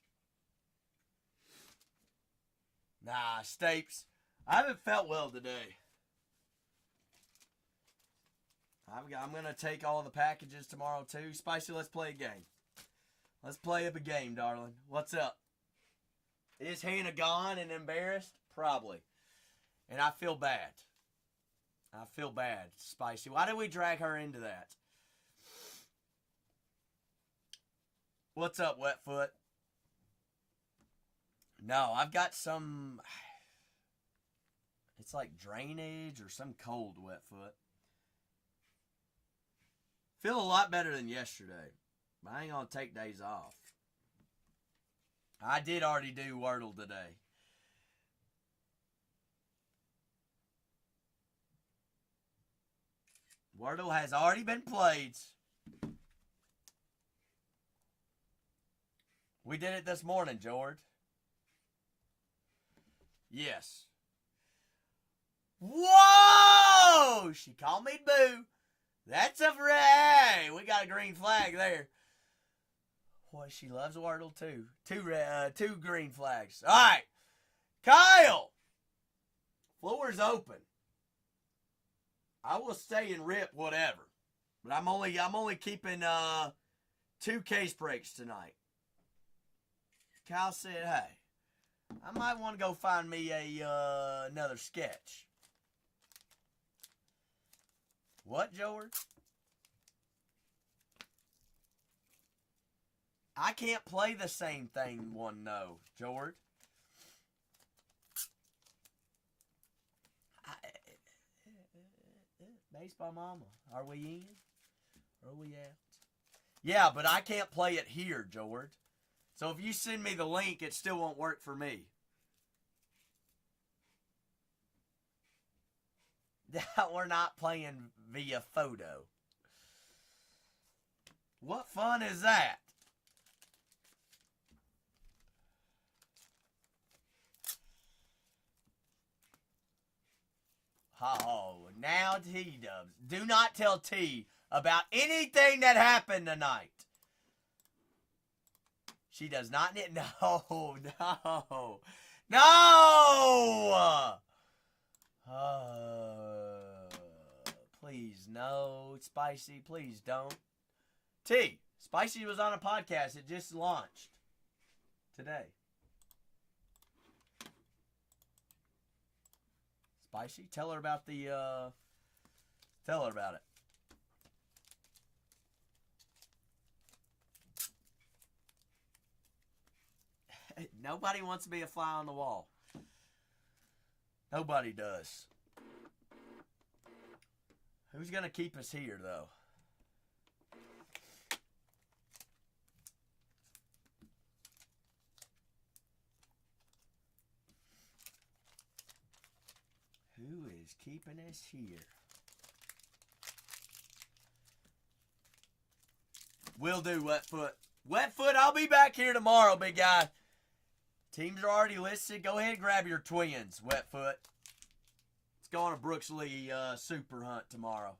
Nah, Stapes, I haven't felt well today. I'm going to take all the packages tomorrow, too. Spicy, let's play a game. Let's play up a game, darling. What's up? Is Hannah gone and embarrassed? Probably. And I feel bad. I feel bad, Spicy. Why did we drag her into that? What's up, Wetfoot? No, I've got some... It's like drainage or some cold, Wetfoot. Feel a lot better than yesterday. But I ain't going to take days off. I did already do Wordle today. Wordle has already been played. We did it this morning, George. Yes. Whoa! She called me boo. That's a fray. We got a green flag there. Boy, she loves Wordle too. Two green flags. All right. Kyle. Floor's open. I will stay and rip whatever. But I'm only keeping 2 case breaks tonight. Kyle said, hey, I might want to go find me another sketch. What, George? I can't play the same thing one, no, George. Baseball Mama, are we in? Are we out? Yeah, but I can't play it here, George. So if you send me the link, it still won't work for me. We're not playing via photo. What fun is that? Oh, now T-Dubs. Do not tell T about anything that happened tonight. She does not need... No, no. No! Please, no. Spicy, please don't. T, Spicy was on a podcast. It just launched today. Spicy, tell her about the, tell her about it. Nobody wants to be a fly on the wall. Nobody does. Who's going to keep us here, though? Who is keeping us here? Will do, Wetfoot. Wetfoot, I'll be back here tomorrow, big guy. Teams are already listed. Go ahead and grab your twins, Wetfoot. Let's go on a Brooksley super hunt tomorrow.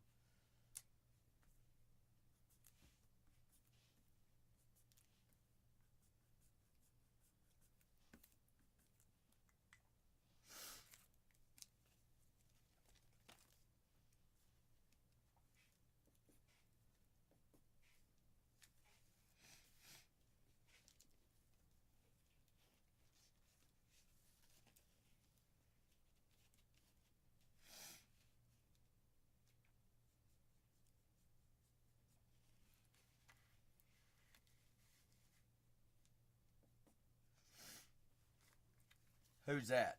Who's that?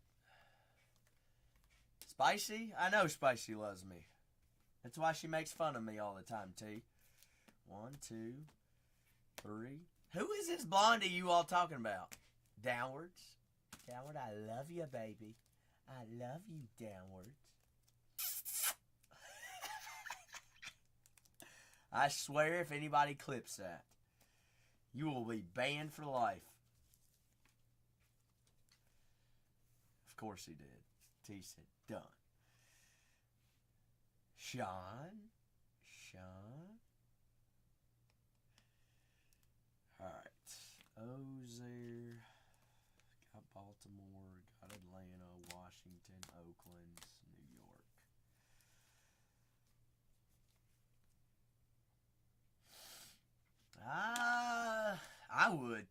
Spicy? I know Spicy loves me. That's why she makes fun of me all the time, T. 1, 2, 3. Who is this blondie you all talking about? Downwards? Downward, I love you, baby. I love you, downwards. I swear if anybody clips that, you will be banned for life. Of course he did. T said, done. Sean. Alright. Ozer. Got Baltimore. Got Atlanta. Washington. Oakland. New York.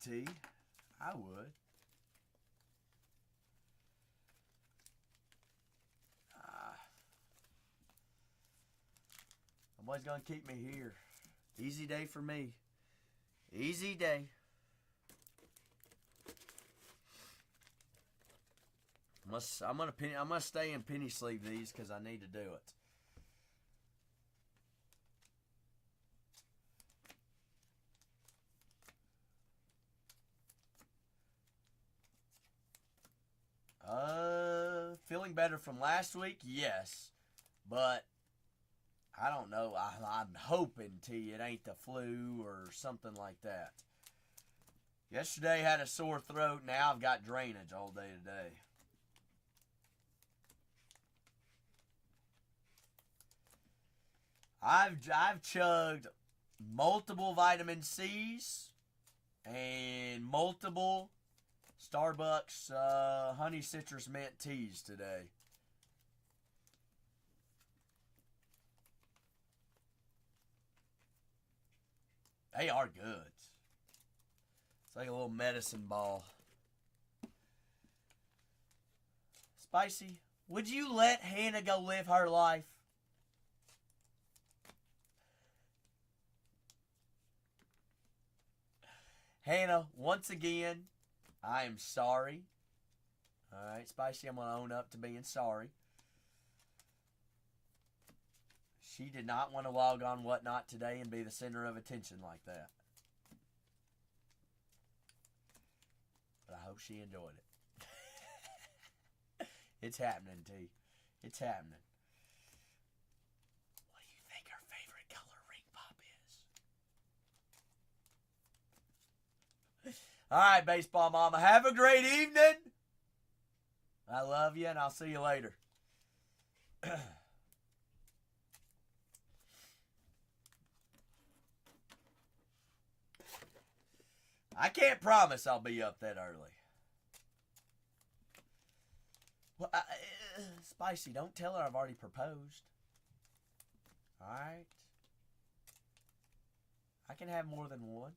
T. I would. Nobody's going to keep me here. Easy day for me. Easy day. I'm gonna stay in penny sleeve these because I need to do it. Feeling better from last week, yes, but I don't know. I'm hoping it ain't the flu or something like that. Yesterday had a sore throat. Now I've got drainage all day today. I've chugged multiple vitamin C's and multiple Starbucks honey citrus mint teas today. They are good. It's like a little medicine ball. Spicy, would you let Hannah go live her life? Hannah, once again, I am sorry. Alright, Spicy, I'm going to own up to being sorry. She did not want to log on Whatnot today and be the center of attention like that. But I hope she enjoyed it. It's happening, T. It's happening. What do you think her favorite color ring pop is? Alright, baseball mama. Have a great evening. I love you, and I'll see you later. I can't promise I'll be up that early. Well, Spicy, don't tell her I've already proposed. Alright? I can have more than one.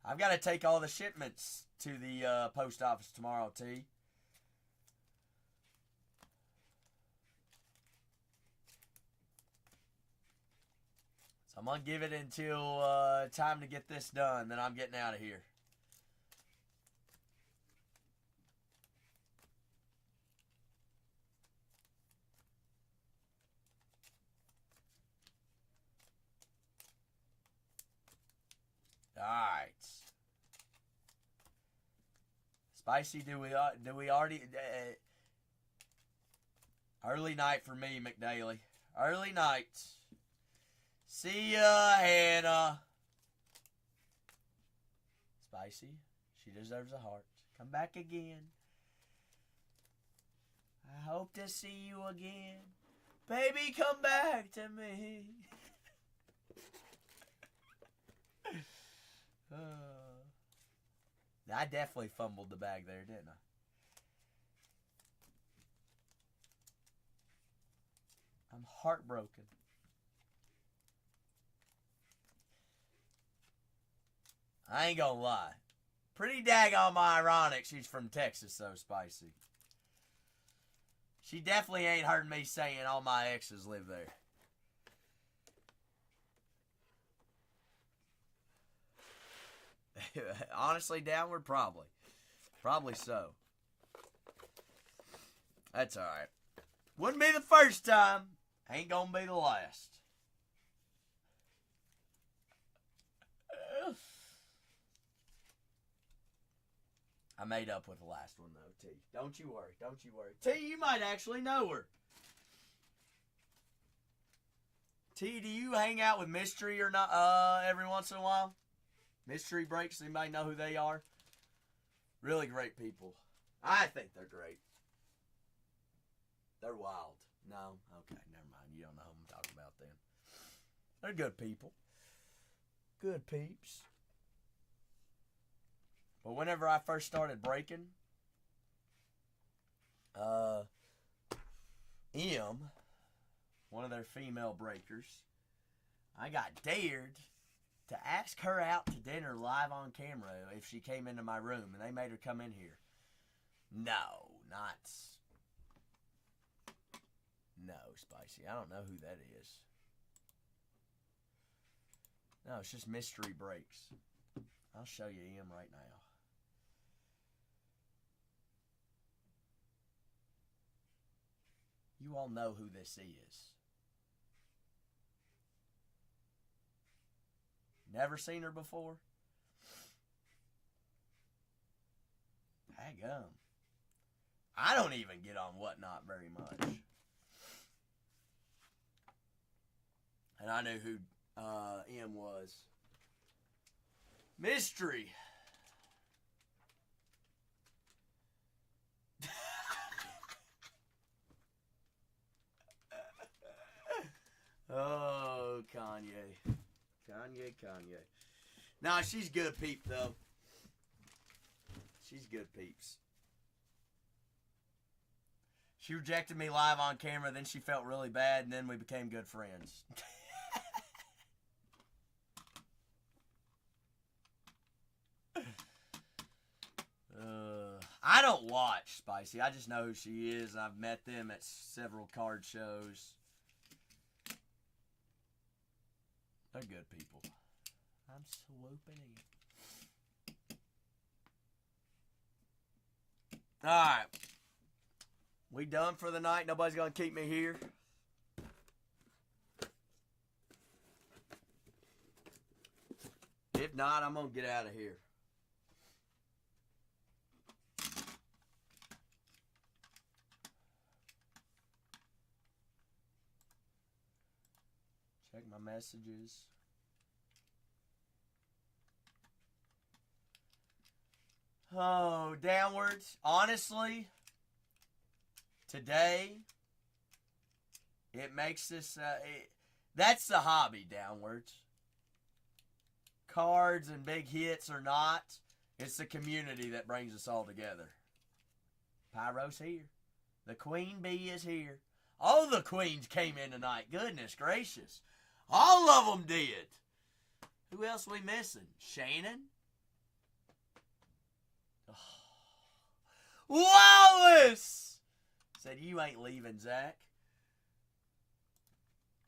I've got to take all the shipments to the post office tomorrow, T. So I'm going to give it until time to get this done. Then I'm getting out of here. Alright. Spicy, do we already... early night for me, McDaily. Early night. See ya, Hannah. Spicy, she deserves a heart. Come back again. I hope to see you again. Baby, come back to me. I definitely fumbled the bag there, didn't I? I'm heartbroken. I ain't gonna lie. Pretty daggone ironic she's from Texas, though, Spicy. She definitely ain't heard me saying all my exes live there. Honestly, downward, probably. Probably so. That's alright. Wouldn't be the first time. Ain't gonna be the last. I made up with the last one, though, T. Don't you worry. Don't you worry. T, you might actually know her. T, do you hang out with Mystery or not every once in a while? Mystery Breaks, anybody know who they are? Really great people. I think they're great. They're wild. No? Okay, never mind. You don't know who I'm talking about then. They're good people. Good peeps. But whenever I first started breaking, one of their female breakers, I got dared to ask her out to dinner live on camera if she came into my room and they made her come in here. No, not. No, Spicy. I don't know who that is. No, it's just Mystery Breaks. I'll show you him right now. You all know who this is. Never seen her before? Daggum. I don't even get on Whatnot very much. And I knew who M was. Mystery. Oh, Kanye. Kanye. Nah, she's good peep, though. She's good peeps. She rejected me live on camera, then she felt really bad, and then we became good friends. I don't watch Spicy. I just know who she is. I've met them at several card shows. They're good people. I'm swooping in. Alright. We done for the night. Nobody's going to keep me here. If not, I'm going to get out of here. Check my messages. Oh, downwards. Honestly, today, it makes this, that's the hobby, downwards. Cards and big hits or not, it's the community that brings us all together. Pyro's here. The Queen Bee is here. All the queens came in tonight. Goodness gracious. All of them did. Who else we missing? Shannon? Oh. Wallace! Said, you ain't leaving, Zach.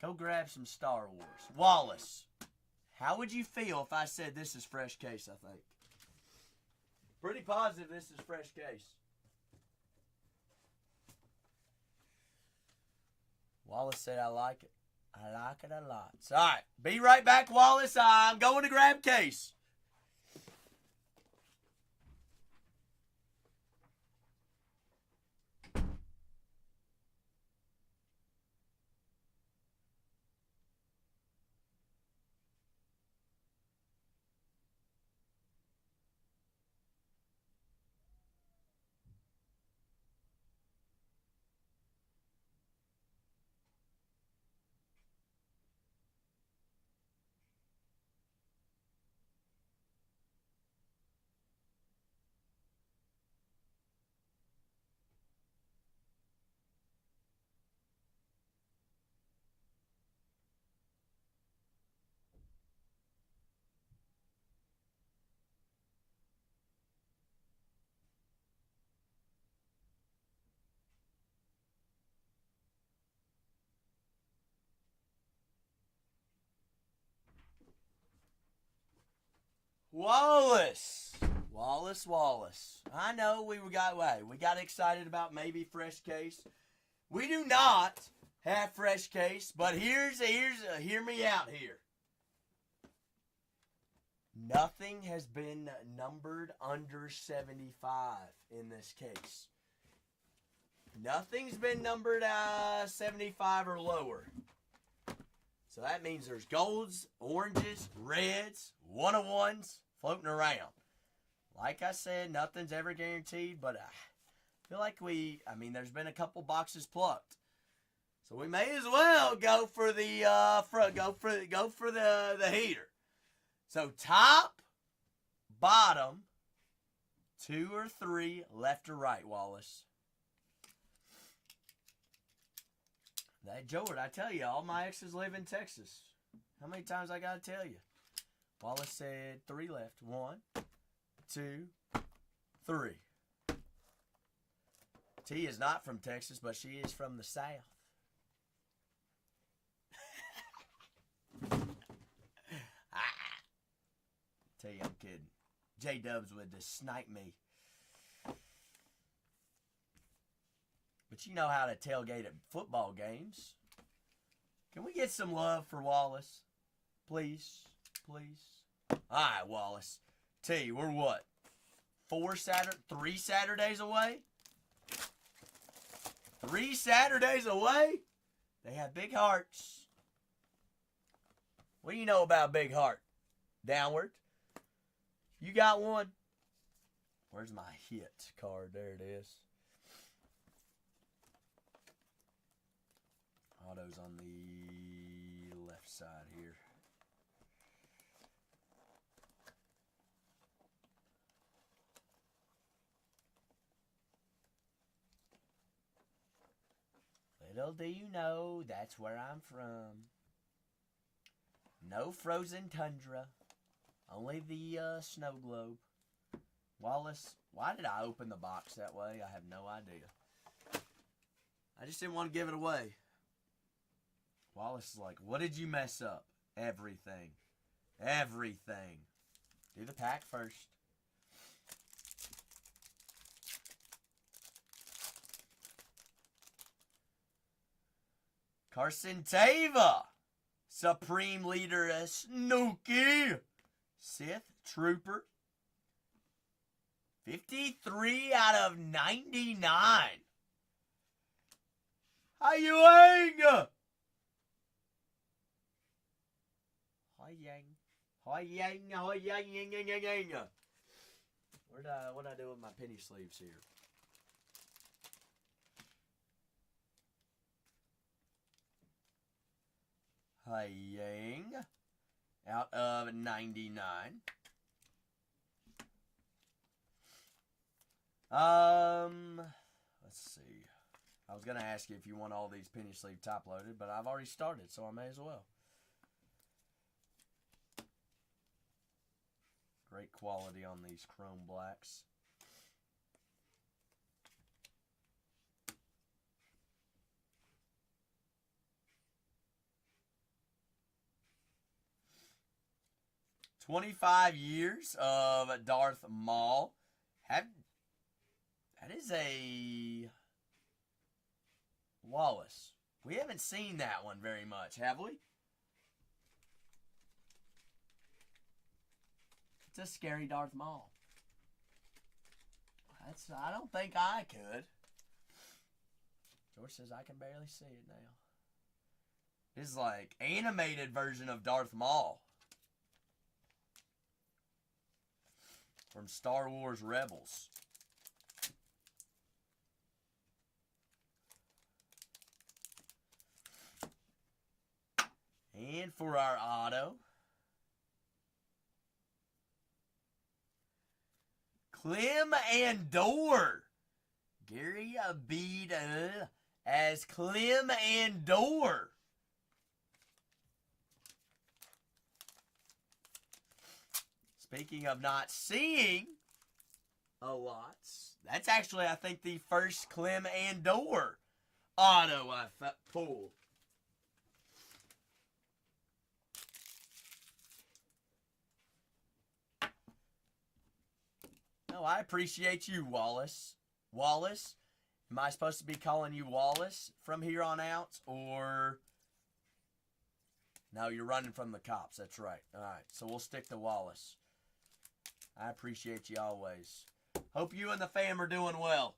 Go grab some Star Wars. Wallace, how would you feel if I said this is fresh case, I think? Pretty positive this is fresh case. Wallace said, I like it. I like it a lot. So, all right, be right back, Wallace. I'm going to grab case. Wallace. I know we got excited about maybe fresh case. We do not have fresh case, but hear me out here. Nothing has been numbered under 75 in this case. Nothing's been numbered 75 or lower. So that means there's golds, oranges, reds, 101s floating around. Like I said, nothing's ever guaranteed, but I feel like there's been a couple boxes plucked. So we may as well go for the the heater. So top, bottom, 2 or 3, left or right, Wallace. That George, I tell you, all my exes live in Texas. How many times I gotta tell you? Wallace said 3 left. 1, 2, 3. T is not from Texas, but she is from the South. Tell you, I'm kidding. J-Dubs would just snipe me. But you know how to tailgate at football games. Can we get some love for Wallace? Please? Please? Alright, Wallace. T, we're what? 3 Saturdays away? 3 Saturdays away? They have big hearts. What do you know about big heart? Downward. You got one? Where's my hit card? There it is. Auto's on the left side here. Little do you know, that's where I'm from. No frozen tundra. Only the snow globe. Wallace, why did I open the box that way? I have no idea. I just didn't want to give it away. Wallace is like, what did you mess up? Everything. Everything. Do the pack first. Carson Tava. Supreme Leader Snooki. Sith Trooper. 53 out of 99. How you doing? What'd I do with my penny sleeves here? Yang out of 99. Let's see. I was gonna ask you if you want all these penny sleeve top loaded, but I've already started, so I may as well. Great quality on these chrome blacks. "25 years of Darth Maul." That is a Wallace. We haven't seen that one very much, have we? It's a scary Darth Maul. I don't think I could. George says I can barely see it now. This is like animated version of Darth Maul from Star Wars Rebels. And for our auto, Clem Andor. Gary Abid as Clem Andor. Speaking of not seeing a lot, that's actually, I think, the first Clem Andor auto I pulled. No, I appreciate you, Wallace. Wallace? Am I supposed to be calling you Wallace from here on out? Or... No, you're running from the cops. That's right. All right, so we'll stick to Wallace. I appreciate you always. Hope you and the fam are doing well.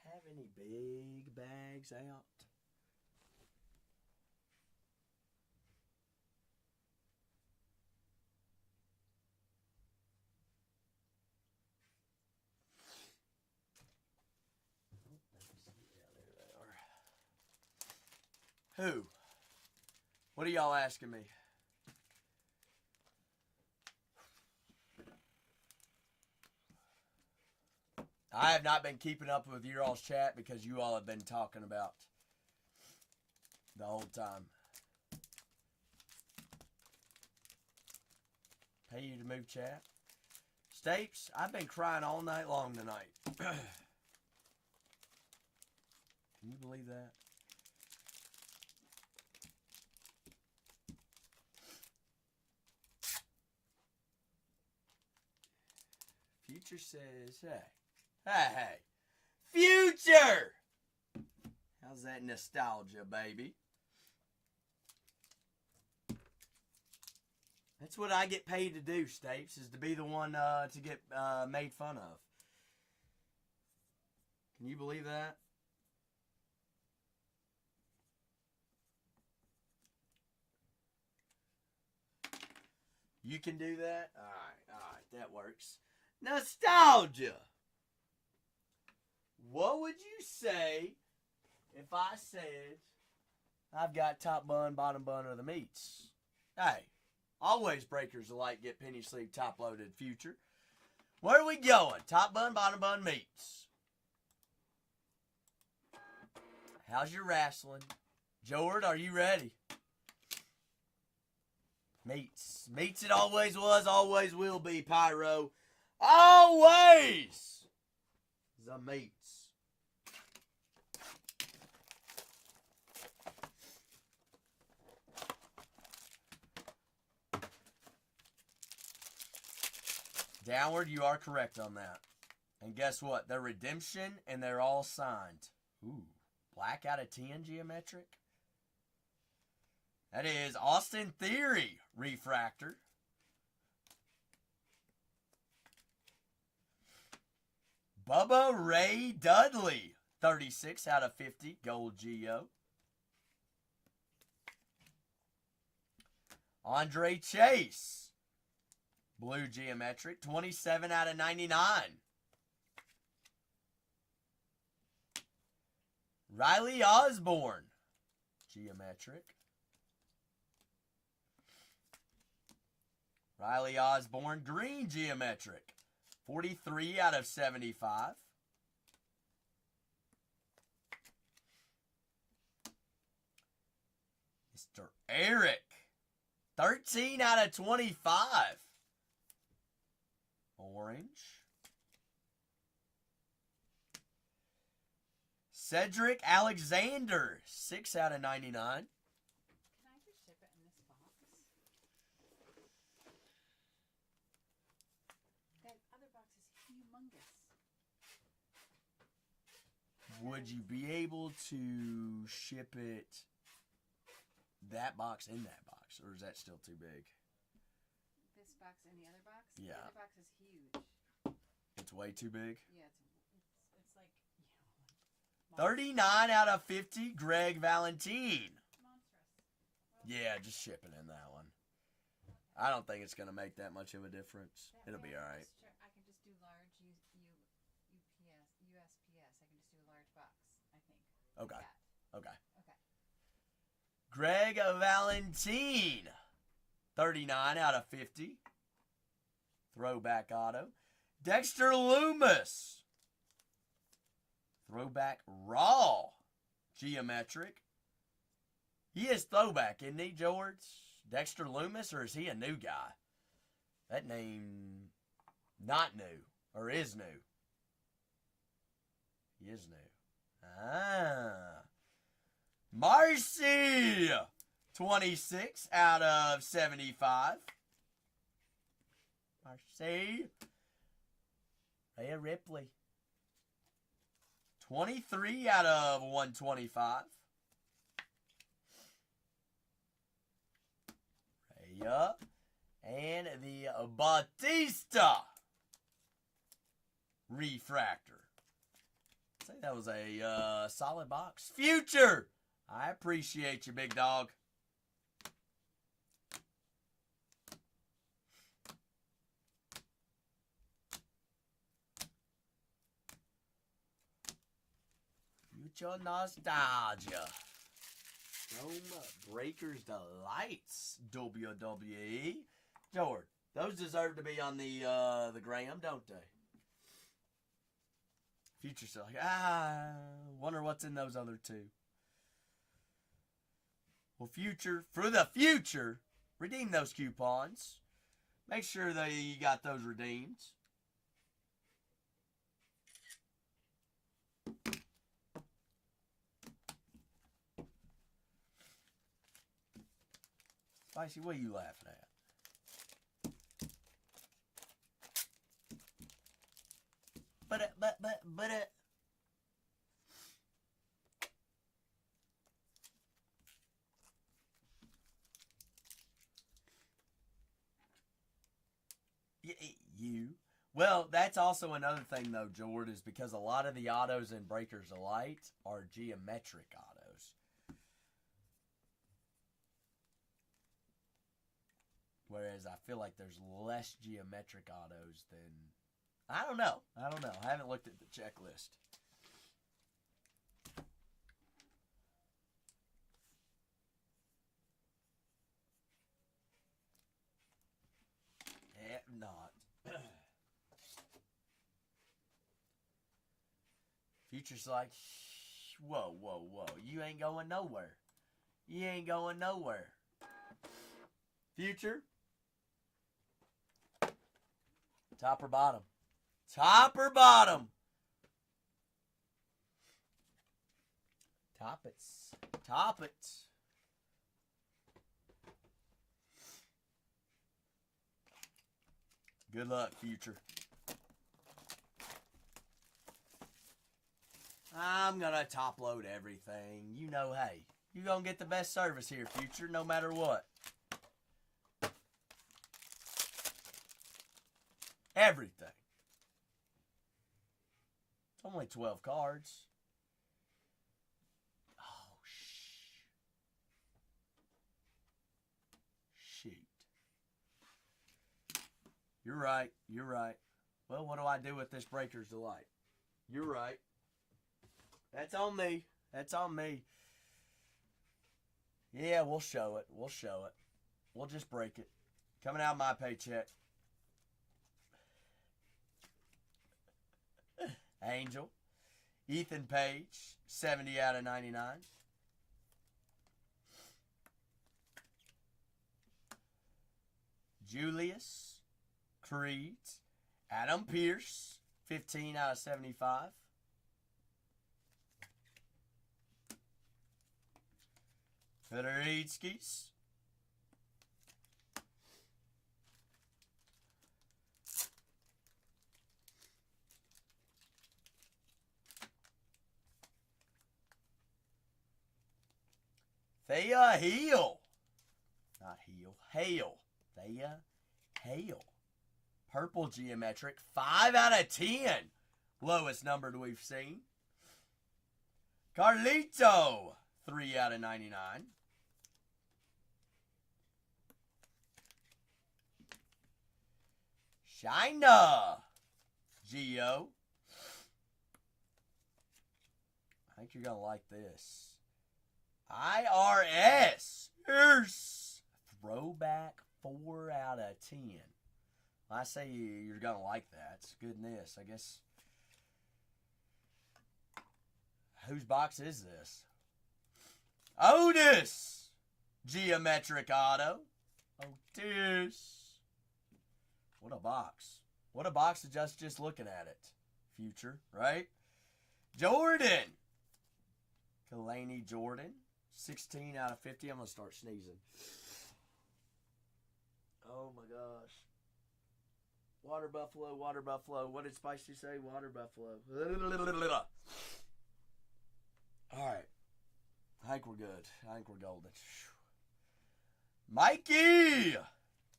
Have any big bags out? Who? What are y'all asking me? I have not been keeping up with your all's chat because you all have been talking about the whole time. Pay you to move chat. Stapes, I've been crying all night long tonight. Can you believe that? Future says, hey. Future! How's that nostalgia, baby? That's what I get paid to do, Stapes, is to be the one to get made fun of. Can you believe that? You can do that? Alright, that works. Nostalgia! What would you say if I said I've got top bun, bottom bun, or the meats? Hey, always breakers alike get penny sleeve top loaded Future. Where are we going? Top bun, bottom bun, meats. How's your wrestling? Jord, are you ready? Meats. Meats it always was, always will be, Pyro. Always! The meats. Downward, you are correct on that. And guess what? They're redemption, and they're all signed. Ooh, black out of 10 geometric. That is Austin Theory refractor. Bubba Ray Dudley, 36 out of 50, gold Geo. Andre Chase, blue geometric, 27 out of 99. Riley Osborne, geometric. Riley Osborne, green geometric, 43 out of 75. Mr. Eric, 13 out of 25. Orange. Cedric Alexander, 6 out of 99.
Can I just ship it in this box? That other box is humongous.
Would you be able to ship it, that box in that box, or is that still too big?
This box and the other box?
Yeah.
The other box is huge.
It's way too big.
Yeah, it's like, monstrous.
39 out of 50, Greg Valentine.
Monstrous.
Yeah, just shipping in that one. I don't think it's going to make that much of a difference. It'll be all right.
I can just do large USPS. I can just do a large box, I think.
Okay.
Like that.
Okay.
Okay.
Greg Valentine, 39 out of 50. Throwback auto. Dexter Loomis, throwback raw geometric. He is throwback, isn't he, George? Dexter Loomis, or is he a new guy? That name, not new, or is new. He is new. Ah. Marcy, 26 out of 75. Marcy. Rhea Ripley, 23 out of 125. Rhea. And the Batista refractor. I'd say that was a solid box. Future, I appreciate you, big dog. Future nostalgia. Chrome Breakers Delights, WWE. George, those deserve to be on the gram, don't they? Future's like, wonder what's in those other two. Well, for the future, redeem those coupons. Make sure that you got those redeemed. Spicy, what are you laughing at? But you. Well, that's also another thing, though, Jordan, is because a lot of the autos in Breakers of Light are geometric autos. Whereas I feel like there's less geometric autos than... I don't know. I haven't looked at the checklist. Not. Future's like, whoa. You ain't going nowhere. Future. Top or bottom? Top or bottom? Top it. Good luck, Future. I'm going to top load everything. You know, hey, you're going to get the best service here, Future, no matter what. Everything. It's only 12 cards. Oh, shoot. You're right. Well, what do I do with this Breaker's Delight? You're right. That's on me. Yeah, we'll show it. We'll just break it. Coming out of my paycheck. Angel. Ethan Page, 70 out of 99. Julius. Creed. Adam Pierce, 15 out of 75. Federitskis. Thea Hale. Not Heel. Hale. Thea Hale. Purple geometric. 5 out of 10. Lowest numbered we've seen. Carlito. 3 out of 99. China. Geo. I think you're going to like this. IRS. Throwback 4 out of 10. I say you're going to like that. It's goodness. I guess. Whose box is this? Otis. Geometric auto. Otis. What a box. What a box of just looking at it. Future, right? Jordan. Kalani Jordan. 16 out of 50. I'm going to start sneezing. Oh my gosh. Water Buffalo. What did Spicy say? Water Buffalo. Alright. I think we're good. I think we're golden. Mikey!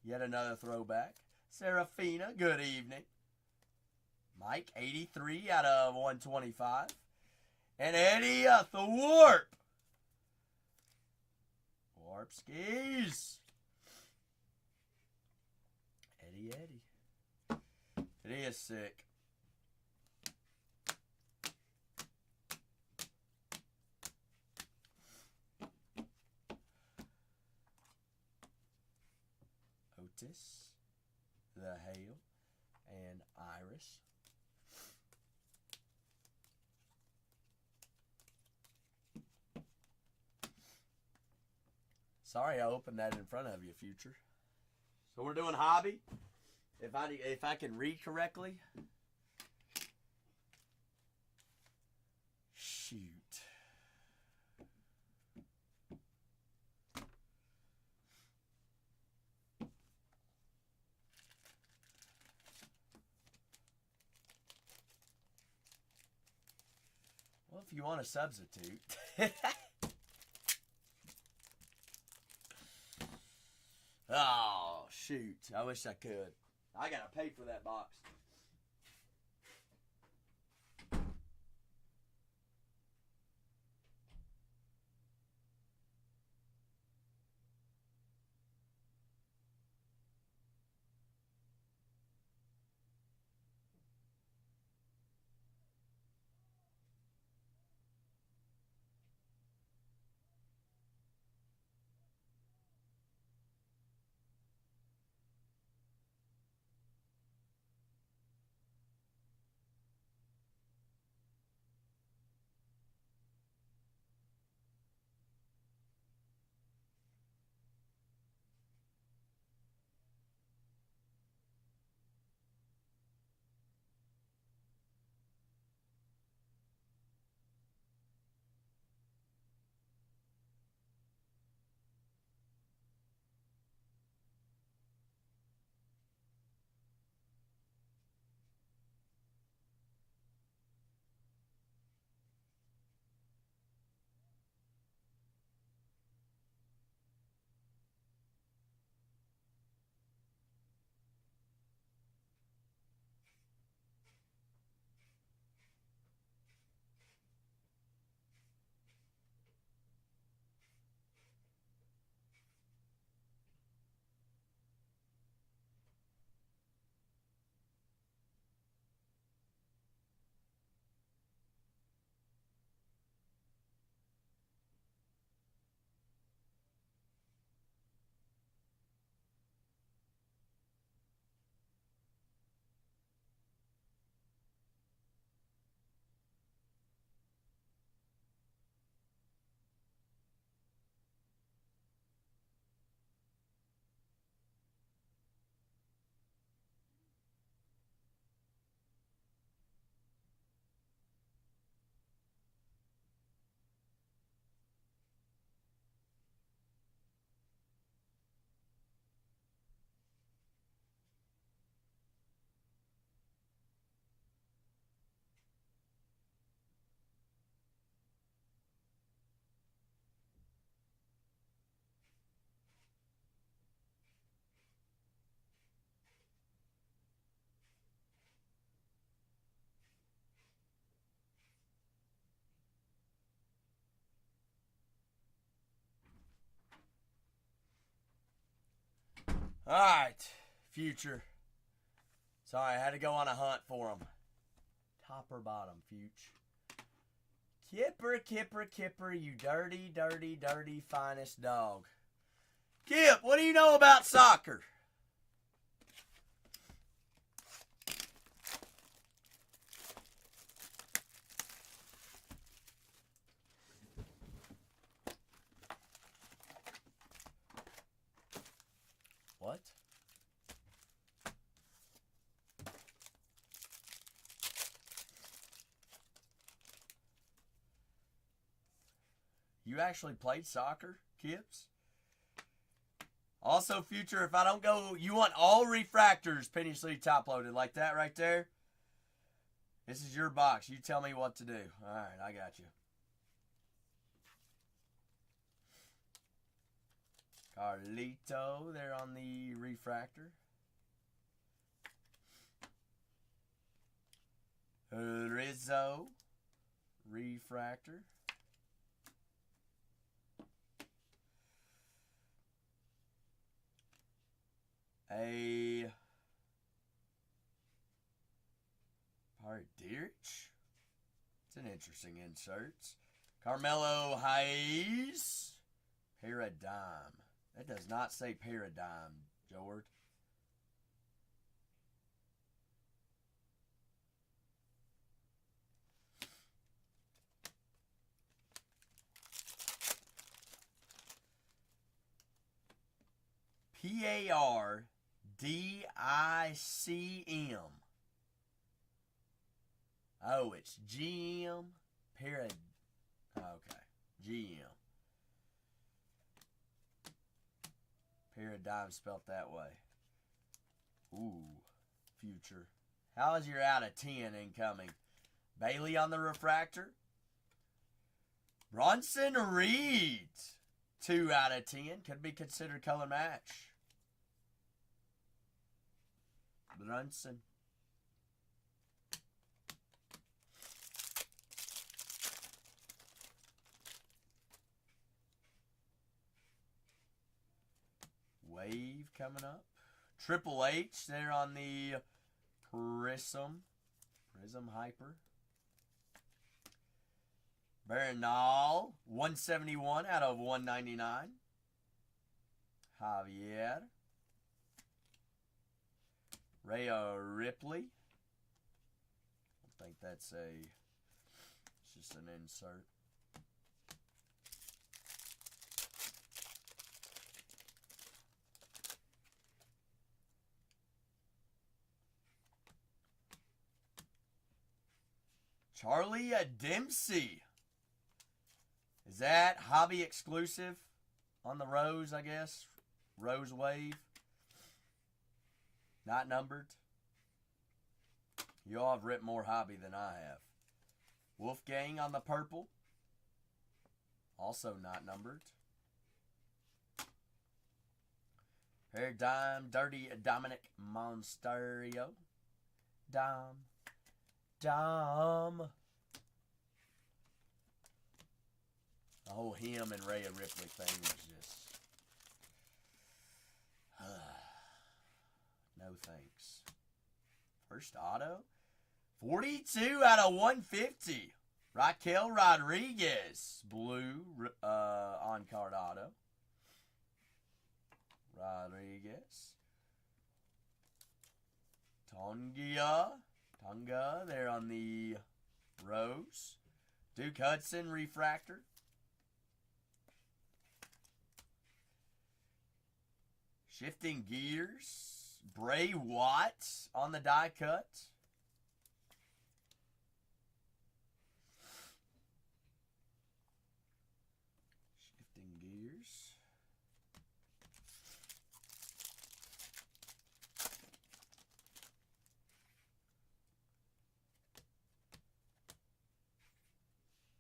Yet another throwback. Serafina, good evening. Mike, 83 out of 125. And Eddie Thorpe. Warp skis. Eddie. It is sick. Otis, the Hale, and Iris. Sorry, I opened that in front of you, Future. So we're doing hobby. If I can read correctly. Shoot. Well, if you want to substitute. Oh, shoot. I wish I could. I got to pay for that box. All right, Future. Sorry, I had to go on a hunt for him. Top or bottom, Future? Kipper, Kipper, Kipper, you dirty, dirty, dirty finest dog. Kip, what do you know about soccer? What? You actually played soccer, Kips? Also, Future, if I don't go, you want all refractors Penny Sleeve top loaded like that right there? This is your box. You tell me what to do. All right, I got you. Carlito there on the refractor. Rizzo refractor. A Pardirich. It's an interesting insert. Carmelo Hayes. Paradigm. That does not say paradigm, George. PARDICM. Oh, it's GM. Okay. GM. Paradigm spelt that way. Ooh. Future. How is your out of 10 incoming? Bailey on the refractor. Bronson Reed. 2 out of 10. Could be considered color match. Brunson. Wave coming up. Triple H there on the Prism Hyper. Bernal, 171 out of 199. Javier. Rhea Ripley. I think that's it's just an insert. Charlie Dempsey. Is that hobby exclusive on the Rose, I guess? Rose Wave. Not numbered. You all have ripped more hobby than I have. Wolfgang on the purple. Also not numbered. Paradigm, Dirty Dominic Monsterio. Dom. The whole him and Rhea Ripley thing was just... no thanks. First auto. 42 out of 150. Raquel Rodriguez. Blue on-card auto. Rodriguez. Tonga there on the Rose. Duke Hudson refractor. Shifting gears. Bray Watts on the die cut. Shifting gears.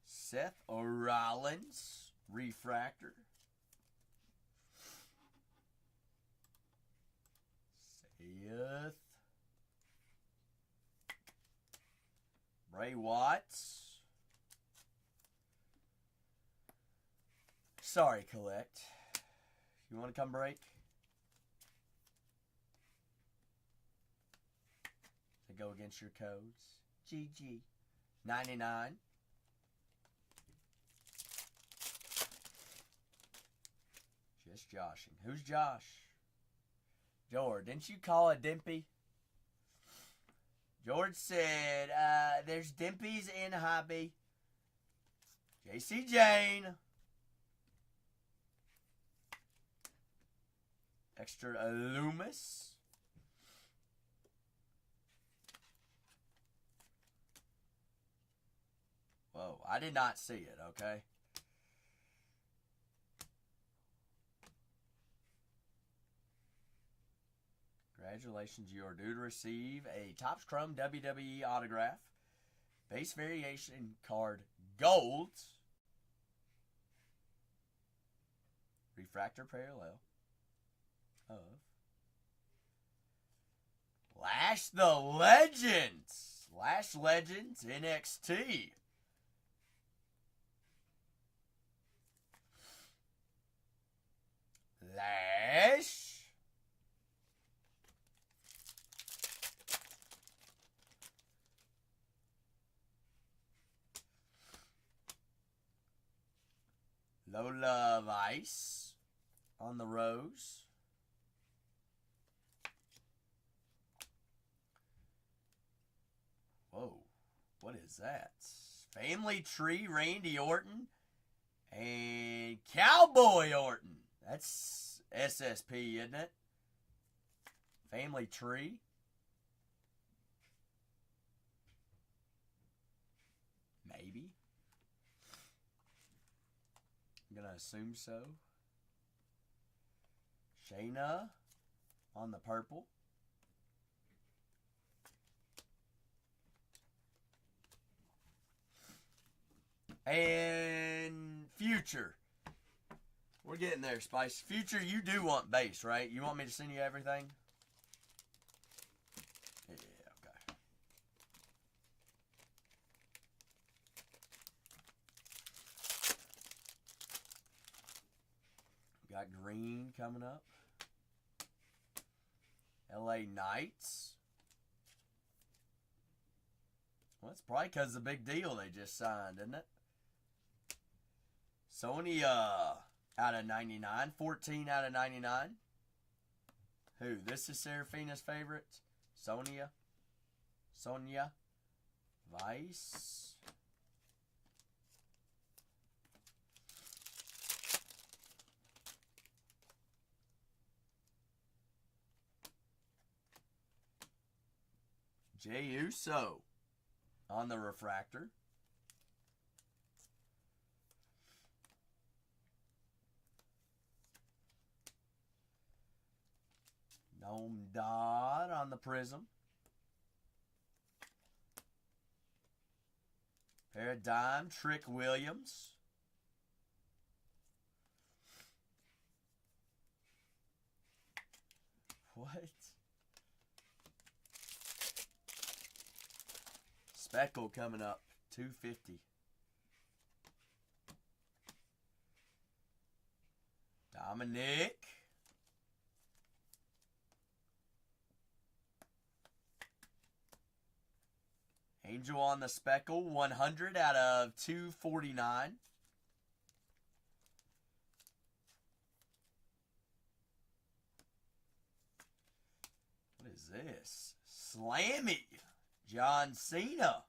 Seth Rollins refractor. Seth. Bray Watts. Sorry, Collect. You want to come break? To go against your codes. GG. 99. Just joshing. Who's Josh? George, didn't you call it Dimpy? George said, there's Dimpies in hobby. JC Jane. Extra Loomis. Whoa, I did not see it, okay? Congratulations, you are due to receive a Topps Chrome WWE autograph, base variation card gold, refractor parallel of Lash the Legends. Lash Legends NXT. Lash. Lola Vice on the Rose. Whoa, what is that? Family Tree, Randy Orton, and Cowboy Orton. That's SSP, isn't it? Family Tree. Maybe. I'm going to assume so. Shayna on the purple. And Future. We're getting there, Spice. Future, you do want base, right? You want me to send you everything? Yeah, okay. Got green coming up. LA Knights. Well, it's probably because of the big deal they just signed, isn't it? Sony out of 99. 14 out of 99. Who? This is Serafina's favorite. Sonia. Vice. Jey Uso on the refractor. Gnome Dodd on the prism. Paradigm, Trick Williams. What? Speckle coming up, 250. Dominic. Angel on the Speckle, 100 out of 249. What is this? Slammy. John Cena.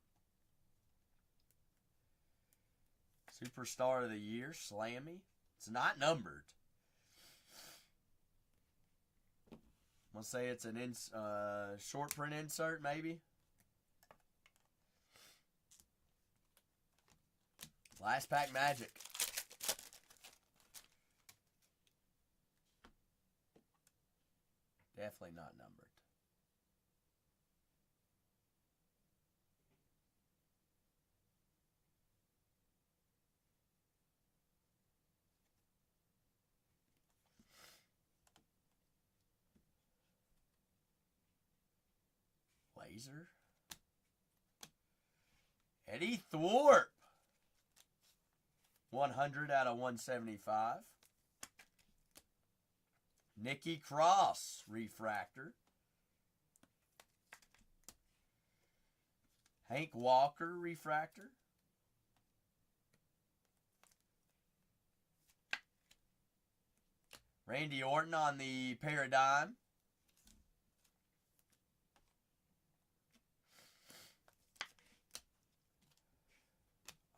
Superstar of the Year, Slammy. It's not numbered. I'm going to say it's an short print insert, maybe. Last pack Magic. Definitely not numbered. Laser. Eddie Thorpe. 100 out of 175. Nikki Cross, refractor. Hank Walker, refractor. Randy Orton on the Paradigm.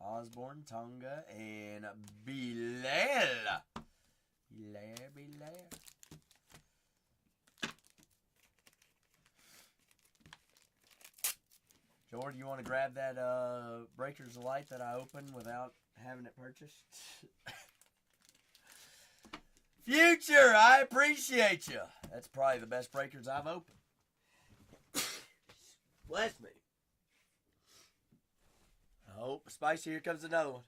Osborne, Tonga, and Bilal. Bilal. Jordan, you want to grab that Breakers of Light that I opened without having it purchased? Future, I appreciate you. That's probably the best Breakers I've opened. Bless me. Oh, Spicy, here comes another one.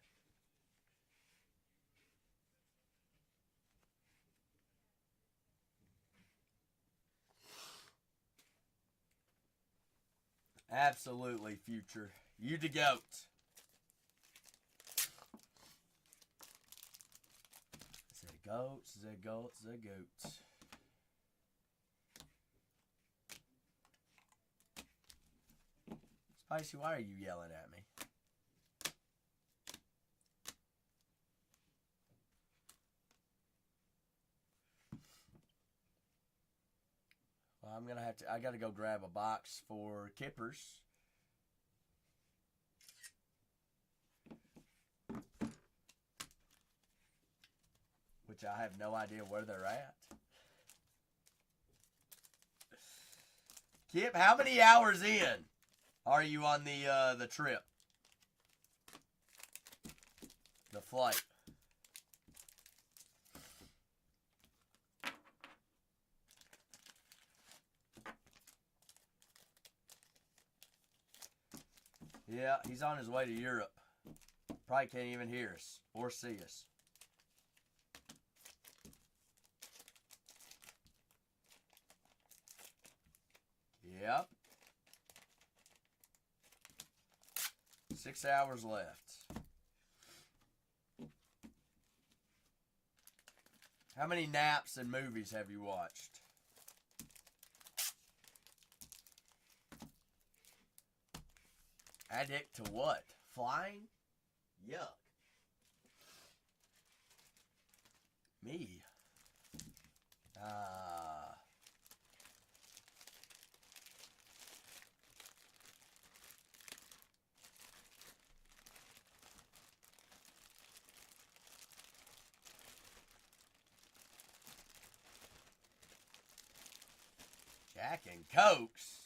Absolutely, Future. You the GOAT. The GOAT, the GOAT, the GOAT. Spicy, why are you yelling at me? Well, I'm gonna have to. I gotta go grab a box for Kippers. Which I have no idea where they're at. Kip, how many hours in are you on the trip? The flight. Yeah, he's on his way to Europe. Probably can't even hear us or see us. Yep. 6 hours left. How many naps and movies have you watched? Addict to what? Flying? Yuck. Me? Jack and Cokes?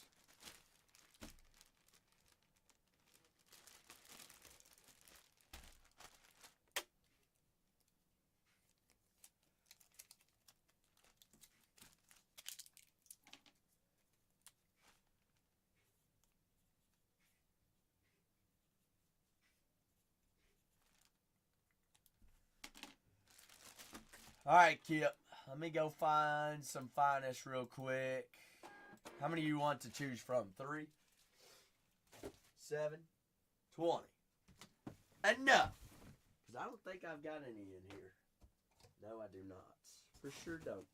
All right, Kip. Let me go find some finest real quick. How many you want to choose from? 3, 7, 20. Enough. Because I don't think I've got any in here. No, I do not. For sure don't.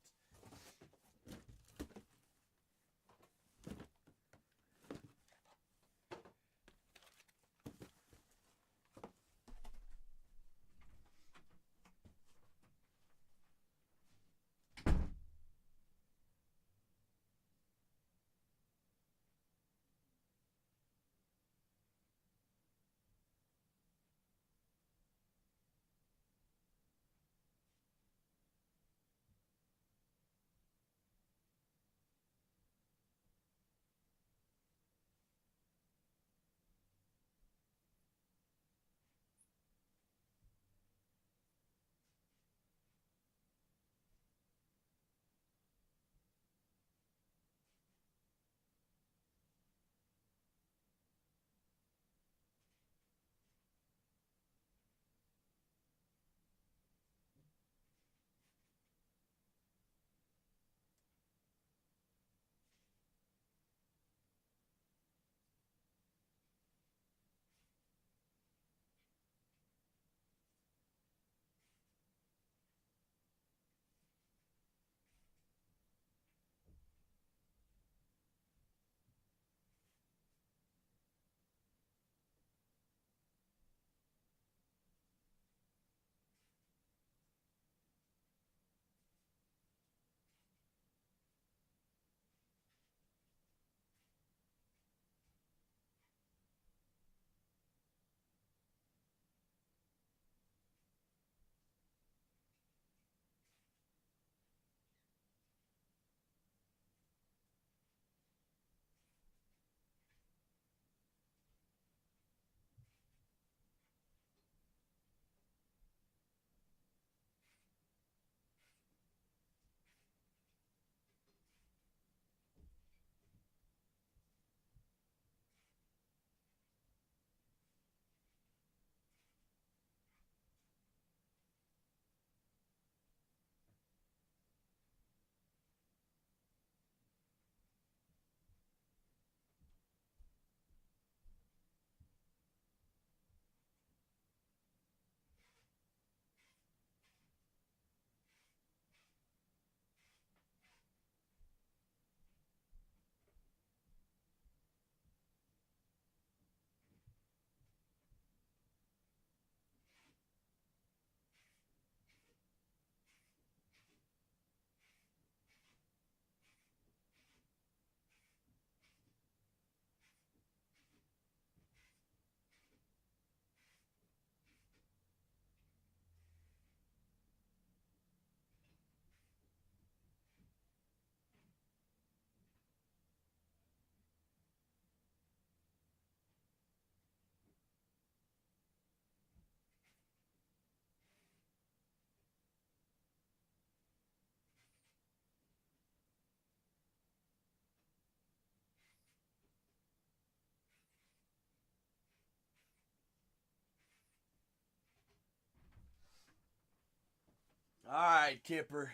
All right, Kipper.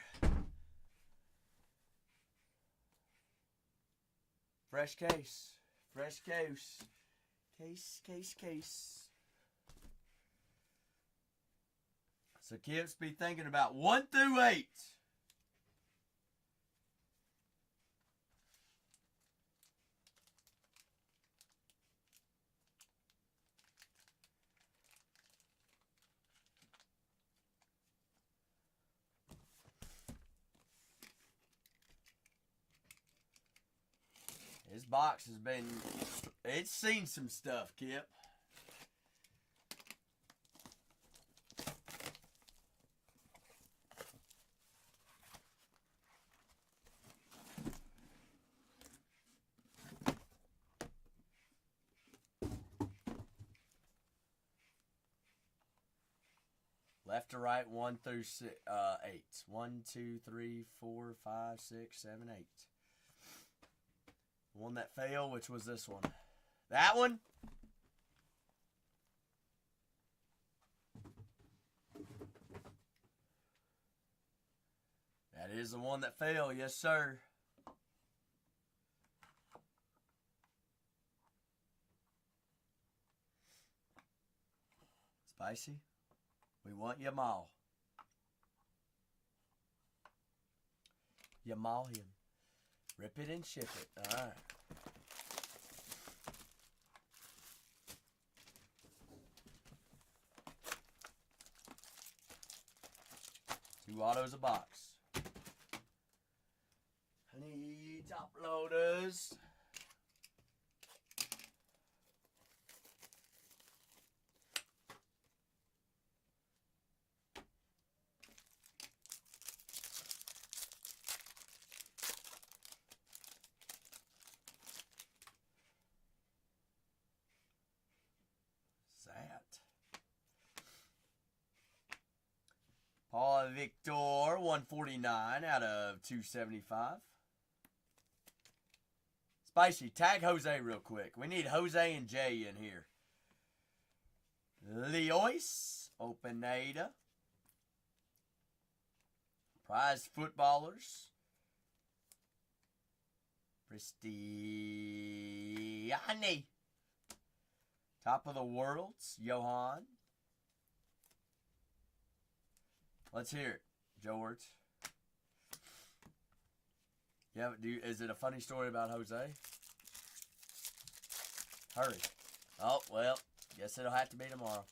Fresh case. Fresh case. Case. So Kips be thinking about 1 through 8. This box has been, it's seen some stuff, Kip. Left to right, 1 through 8. 1, 2, 3, 4, 5, 6, 7, 8. One that failed, which was this one. That one? That is the one that failed, yes sir. Spicy? We want you all. You maul him. Rip it and ship it. Alright. Two autos a box. Honey top loaders. Paul Victor, 149 out of 275. Spicy, tag Jose real quick. We need Jose and Jay in here. Leois, Openada. Prize Footballers. Cristiani. Top of the Worlds, Johan. Let's hear it, George. Yeah, is it a funny story about Jose? Hurry. Oh, well, guess it'll have to be tomorrow.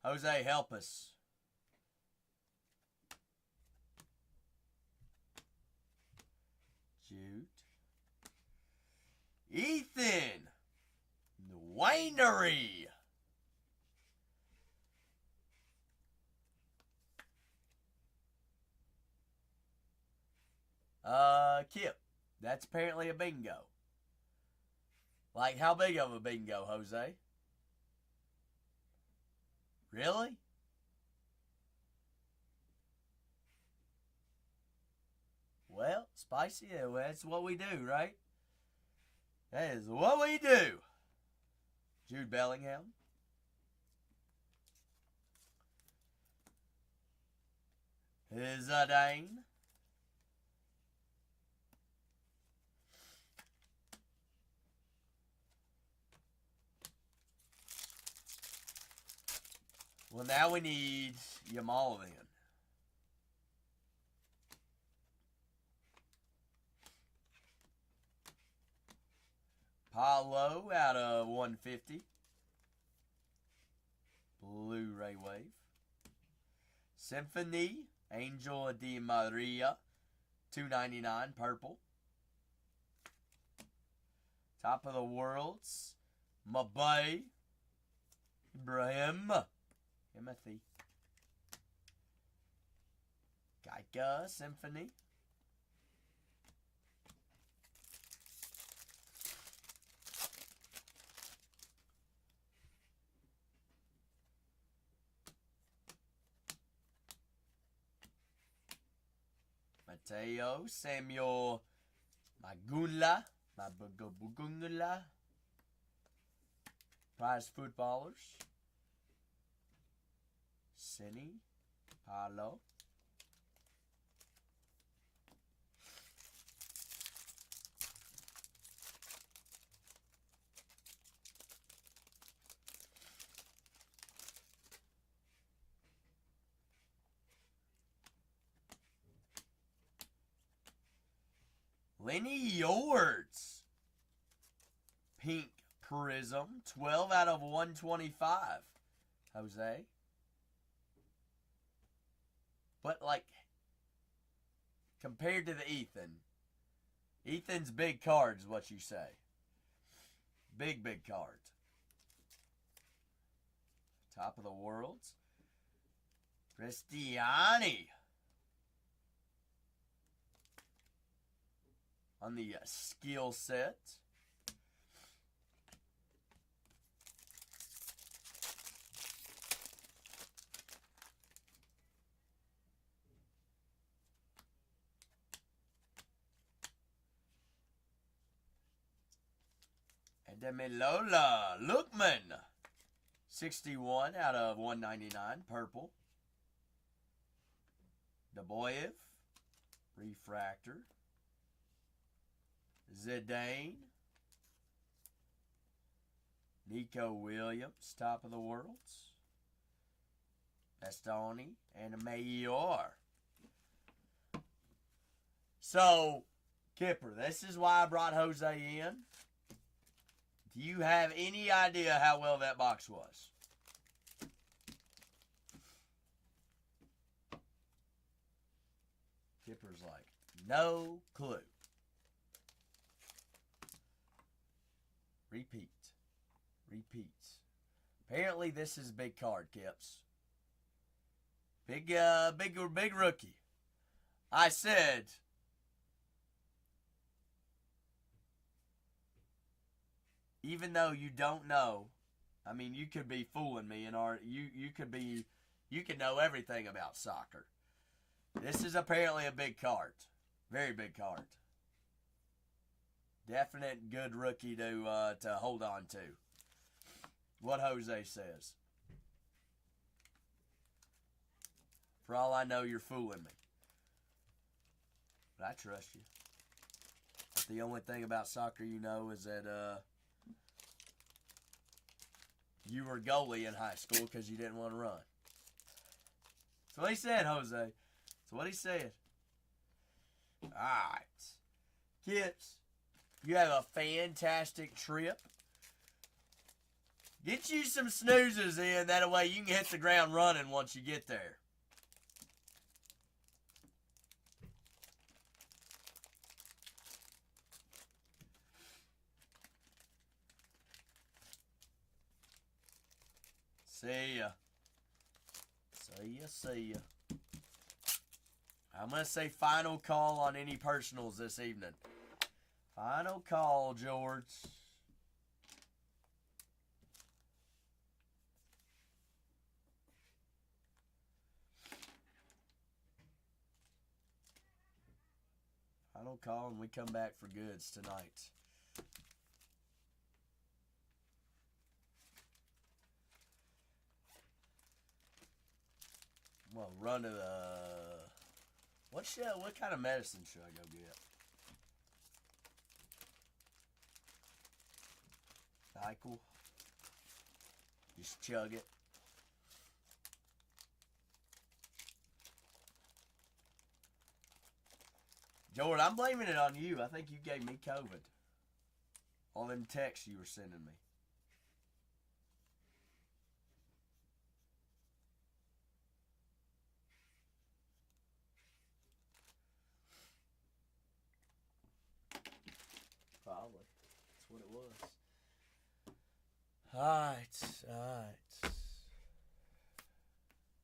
Jose, help us. Jude. Ethan. Winery. Kip. That's apparently a bingo. Like, how big of a bingo, Jose? Really? Well, Spicy, that's what we do, right? That is what we do. Jude Bellingham. Zidane. Well, now we need Yamal then. Paulo out of 150. Blu-ray Wave. Symphony, Angel Di Maria, 299 purple. Top of the Worlds, Mbappe, Ibrahim, Timothy. Gaika Symphony. Mateo Samuel Magula. Prize Footballers. Cine. Paulo. Lenny Yords. Pink Prism. 12 out of 125. Jose. But, like, compared to the Ethan, Ethan's big cards, what you say. Big cards. Top of the worlds. Cristiani. On the skill set. Demilola Lookman. 61 out of 199. Purple. Daboyev. Refractor. Zidane. Nico Williams. Top of the worlds. Bastoni. And Mayor. So, Kipper, this is why I brought Jose in. Do you have any idea how well that box was? Kipper's like, no clue. Repeat. Apparently this is a big card, Kips. Big rookie. I said, even though you don't know, I mean, you could be fooling me, and you could know everything about soccer. This is apparently a big card, very big card. Definite good rookie to hold on to. What Jose says. For all I know, you're fooling me, but I trust you. But the only thing about soccer you know is that you were goalie in high school because you didn't want to run. That's what he said, Jose. That's what he said. Alright. Kids, you have a fantastic trip. Get you some snoozes in. That way you can hit the ground running once you get there. See ya. See ya. I'm going to say final call on any personals this evening. Final call, George. Final call, and we come back for goods tonight. I'm gonna run to the. What kind of medicine should I go get? Nyquil. Just chug it. Jordan, I'm blaming it on you. I think you gave me COVID. All them texts you were sending me. Probably. That's what it was. Alright.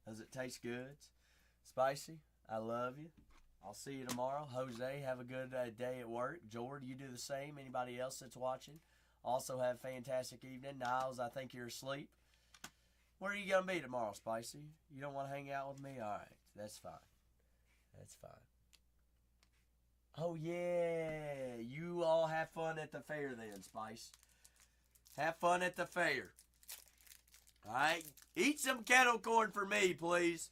Does it taste good? Spicy? I love you. I'll see you tomorrow. Jose, have a good day at work. Jordan, you do the same. Anybody else that's watching, also have a fantastic evening. Niles, I think you're asleep. Where are you going to be tomorrow, Spicy? You don't want to hang out with me? All right, that's fine. That's fine. Oh, yeah. You all have fun at the fair then, Spice. Have fun at the fair. All right? Eat some kettle corn for me, please.